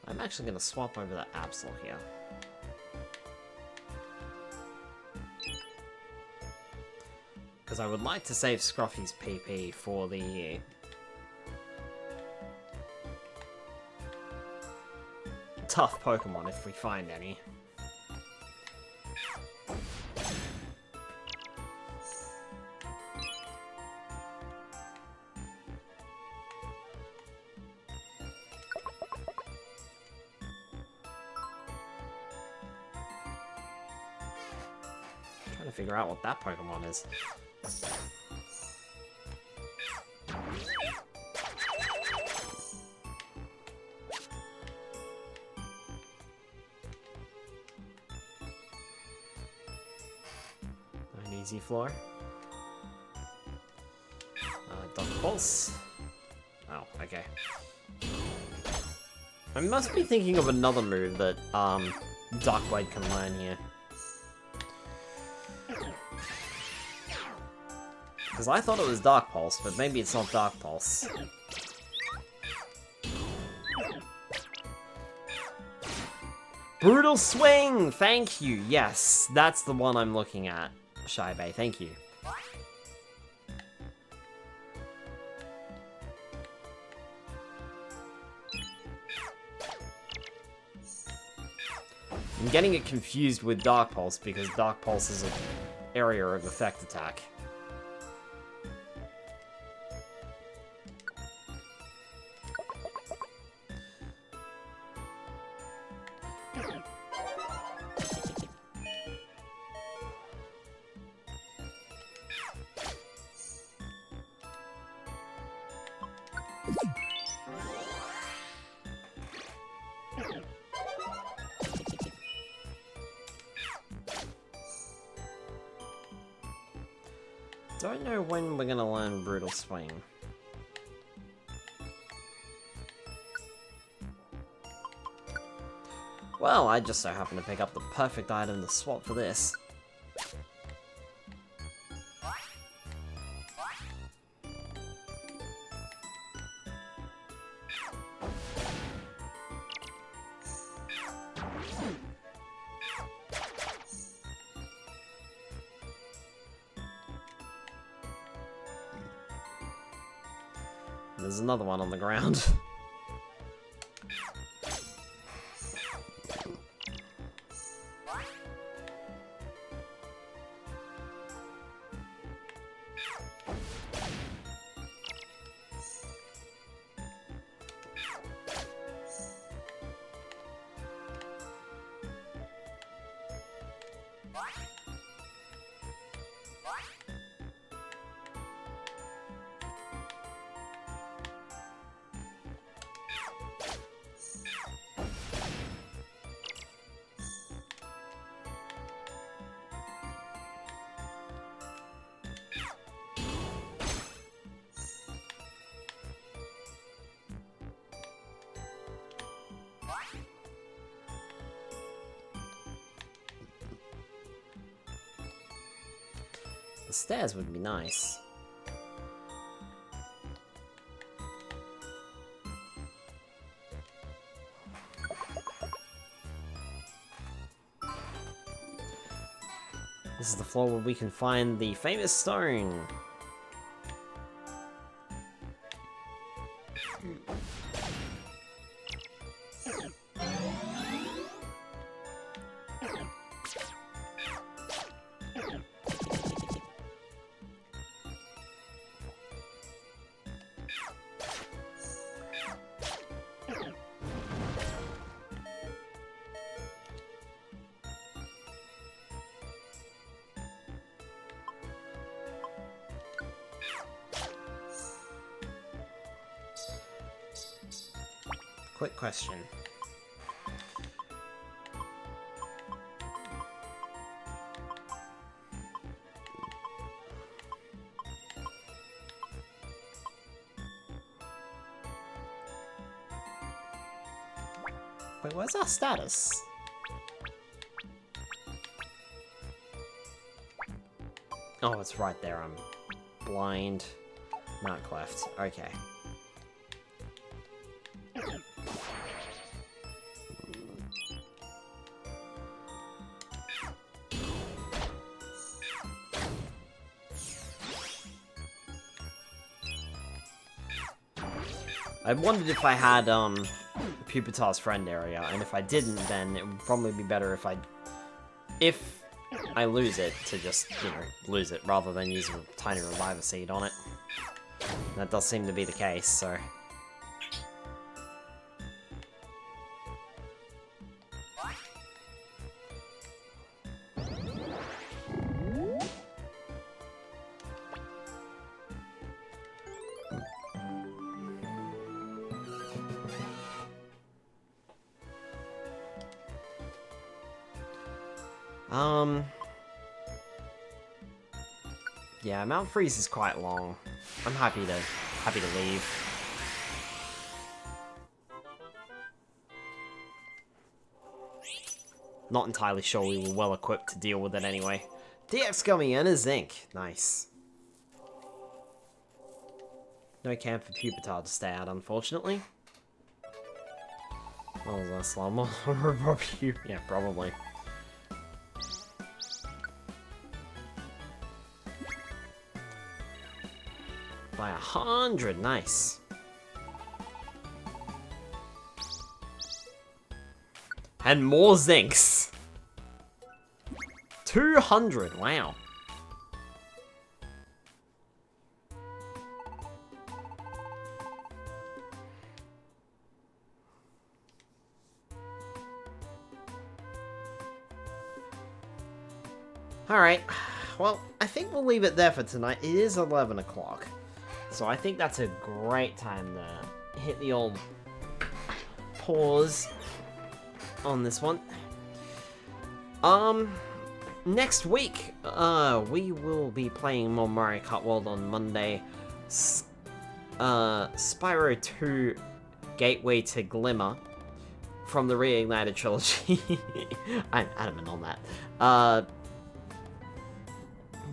I'm actually going to swap over the Absol here. Because I would like to save Scruffy's PP for the tough Pokemon if we find any. Trying to figure out what that Pokemon is. An easy floor. Dark Pulse. Oh, okay. I must be thinking of another move that Dark Blade can learn here. Because I thought it was Dark Pulse, but maybe it's not Dark Pulse. Brutal Swing! Thank you! Yes, that's the one I'm looking at. Shaibe, thank you. I'm getting it confused with Dark Pulse because Dark Pulse is an area of effect attack. Don't know when we're gonna learn Brutal Swing. Well, I just so happen to pick up the perfect item to swap for this. There's another one on the ground. The stairs would be nice. This is the floor where we can find the famous stone. Quick question. Wait, where's our status? Oh, it's right there. I'm blind. Not cleft. Okay. I wondered if I had, Pupitar's friend area, and if I didn't, then it would probably be better if I lose it, to just, you know, lose it, rather than use a tiny reviver seed on it. That does seem to be the case, so... Yeah, Mount Freeze is quite long. I'm happy to leave. Not entirely sure we were well equipped to deal with it anyway. DX Gummy and a Zinc. Nice. No camp for Pupitar to stay at, unfortunately. What was that, Slum? Yeah, probably. By 100, nice. And more Zinks. 200, wow. Alright, well, I think we'll leave it there for tonight. It is 11 o'clock. So I think that's a great time to hit the old pause on this one. Next week, we will be playing more Mario Kart World on Monday. Spyro 2 Gateway to Glimmer from the Reignited Trilogy. I'm adamant on that.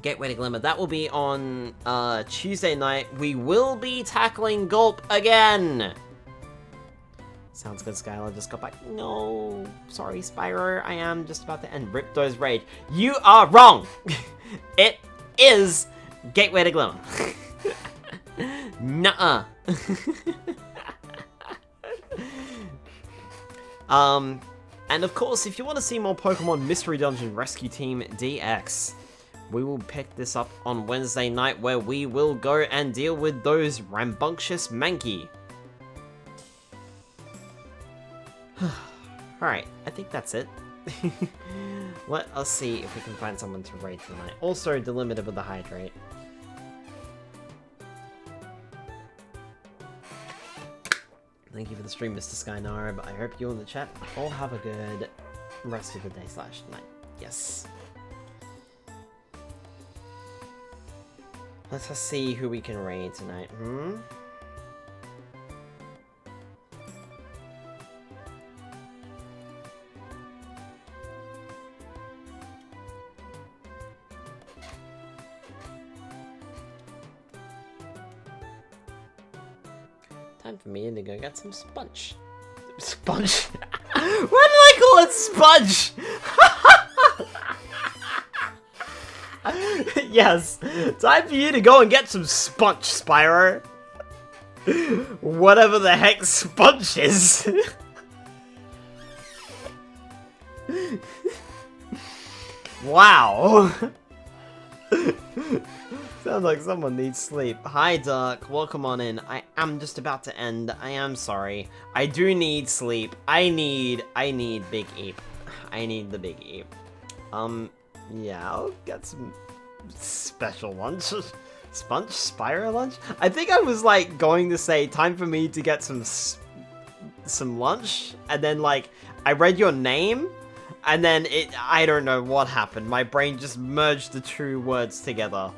Gateway to Glimmer. That will be on Tuesday night. We will be tackling Gulp again. Sounds good, Skylar. Just got back. No, sorry, Spyro. I am just about to end Ripto's Rage. You are wrong. It is Gateway to Glimmer. Nuh-uh. And of course, if you want to see more Pokemon Mystery Dungeon Rescue Team DX, we will pick this up on Wednesday night, where we will go and deal with those rambunctious Mankey. Alright, I think that's it. Let us see if we can find someone to raid tonight. Also, delimited with the Hydrate. Thank you for the stream, Mr. Skynara, but I hope you and the chat all have a good rest of the day / night. Yes. Let us see who we can raid tonight, Time for me to go get some sponge. Sponge? Why did I call it sponge? Yes, time for you to go and get some sponge, Spyro. Whatever the heck sponge is. Wow. Sounds like someone needs sleep. Hi, Dark. Welcome on in. I am just about to end. I am sorry. I do need sleep. I need Big Eep. I need the Big Eep. Yeah, I'll get some special lunch. Sponge Spyro lunch? I think I was like going to say time for me to get some lunch, and then like I read your name, and then I don't know what happened. My brain just merged the two words together,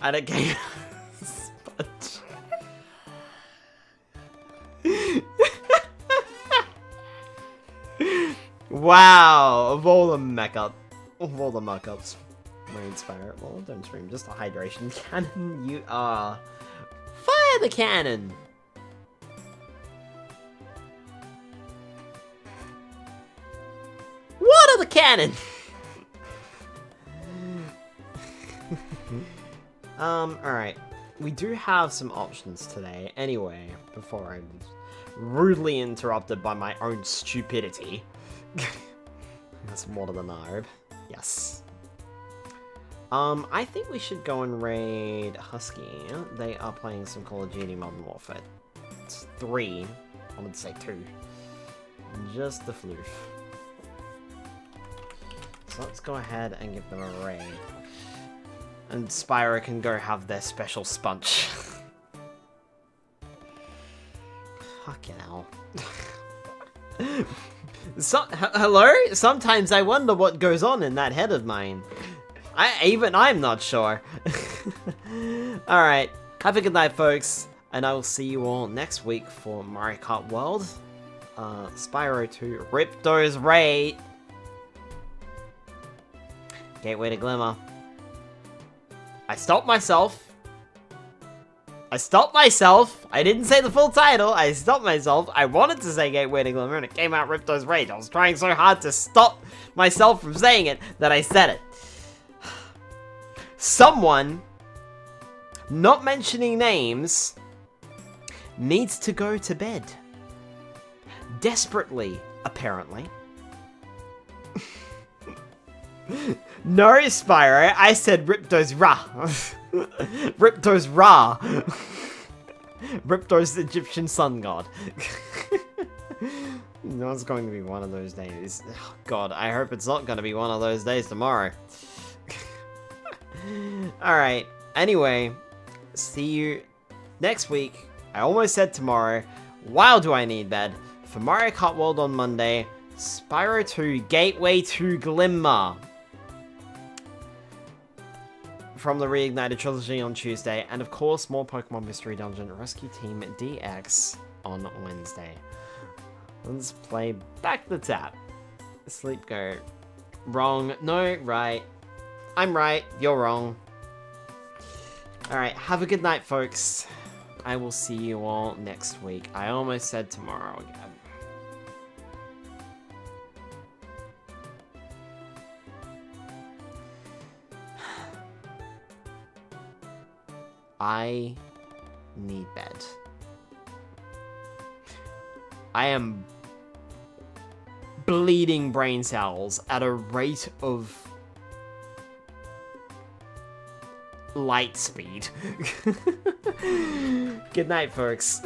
and it came sponge. Wow, of all the muck-ups, Marine Spyro. Well, don't scream, just a hydration cannon. You are. Fire the cannon! Water the cannon! Alright. we do have some options today. Anyway, before I'm rudely interrupted by my own stupidity. That's water the Narb. Yes. I think we should go and raid Husky. They are playing some Call of Duty Modern Warfare 3. I would say 2. Just the floof. So let's go ahead and give them a raid. And Spyro can go have their special sponge. Fucking hell. Hello? Sometimes I wonder what goes on in that head of mine. I'm not sure. Alright, have a good night, folks. And I will see you all next week for Mario Kart World. Spyro 2, Ripto's Raid. Gateway to Glimmer. I stopped myself. I didn't say the full title. I stopped myself. I wanted to say Gateway to Glimmer and it came out Ripto's Rage. I was trying so hard to stop myself from saying it that I said it. Someone, not mentioning names, needs to go to bed. Desperately, apparently. No, Spyro, I said Ripto's Ra. Ripto's Ra. Ripto's Egyptian sun god. No, it's going to be one of those days. Oh, God, I hope it's not going to be one of those days tomorrow. Alright, anyway, see you next week. I almost said tomorrow. Wow, do I need bed. For Mario Kart World on Monday, Spyro 2 Gateway to Glimmer from the Reignited Trilogy on Tuesday, and of course more Pokemon Mystery Dungeon Rescue Team DX on Wednesday. Let's play Back the Tap. Sleep Go. Wrong. No, right. I'm right. You're wrong. Alright, have a good night, folks. I will see you all next week. I almost said tomorrow again. I need bed. I am bleeding brain cells at a rate of light speed. Good night, folks.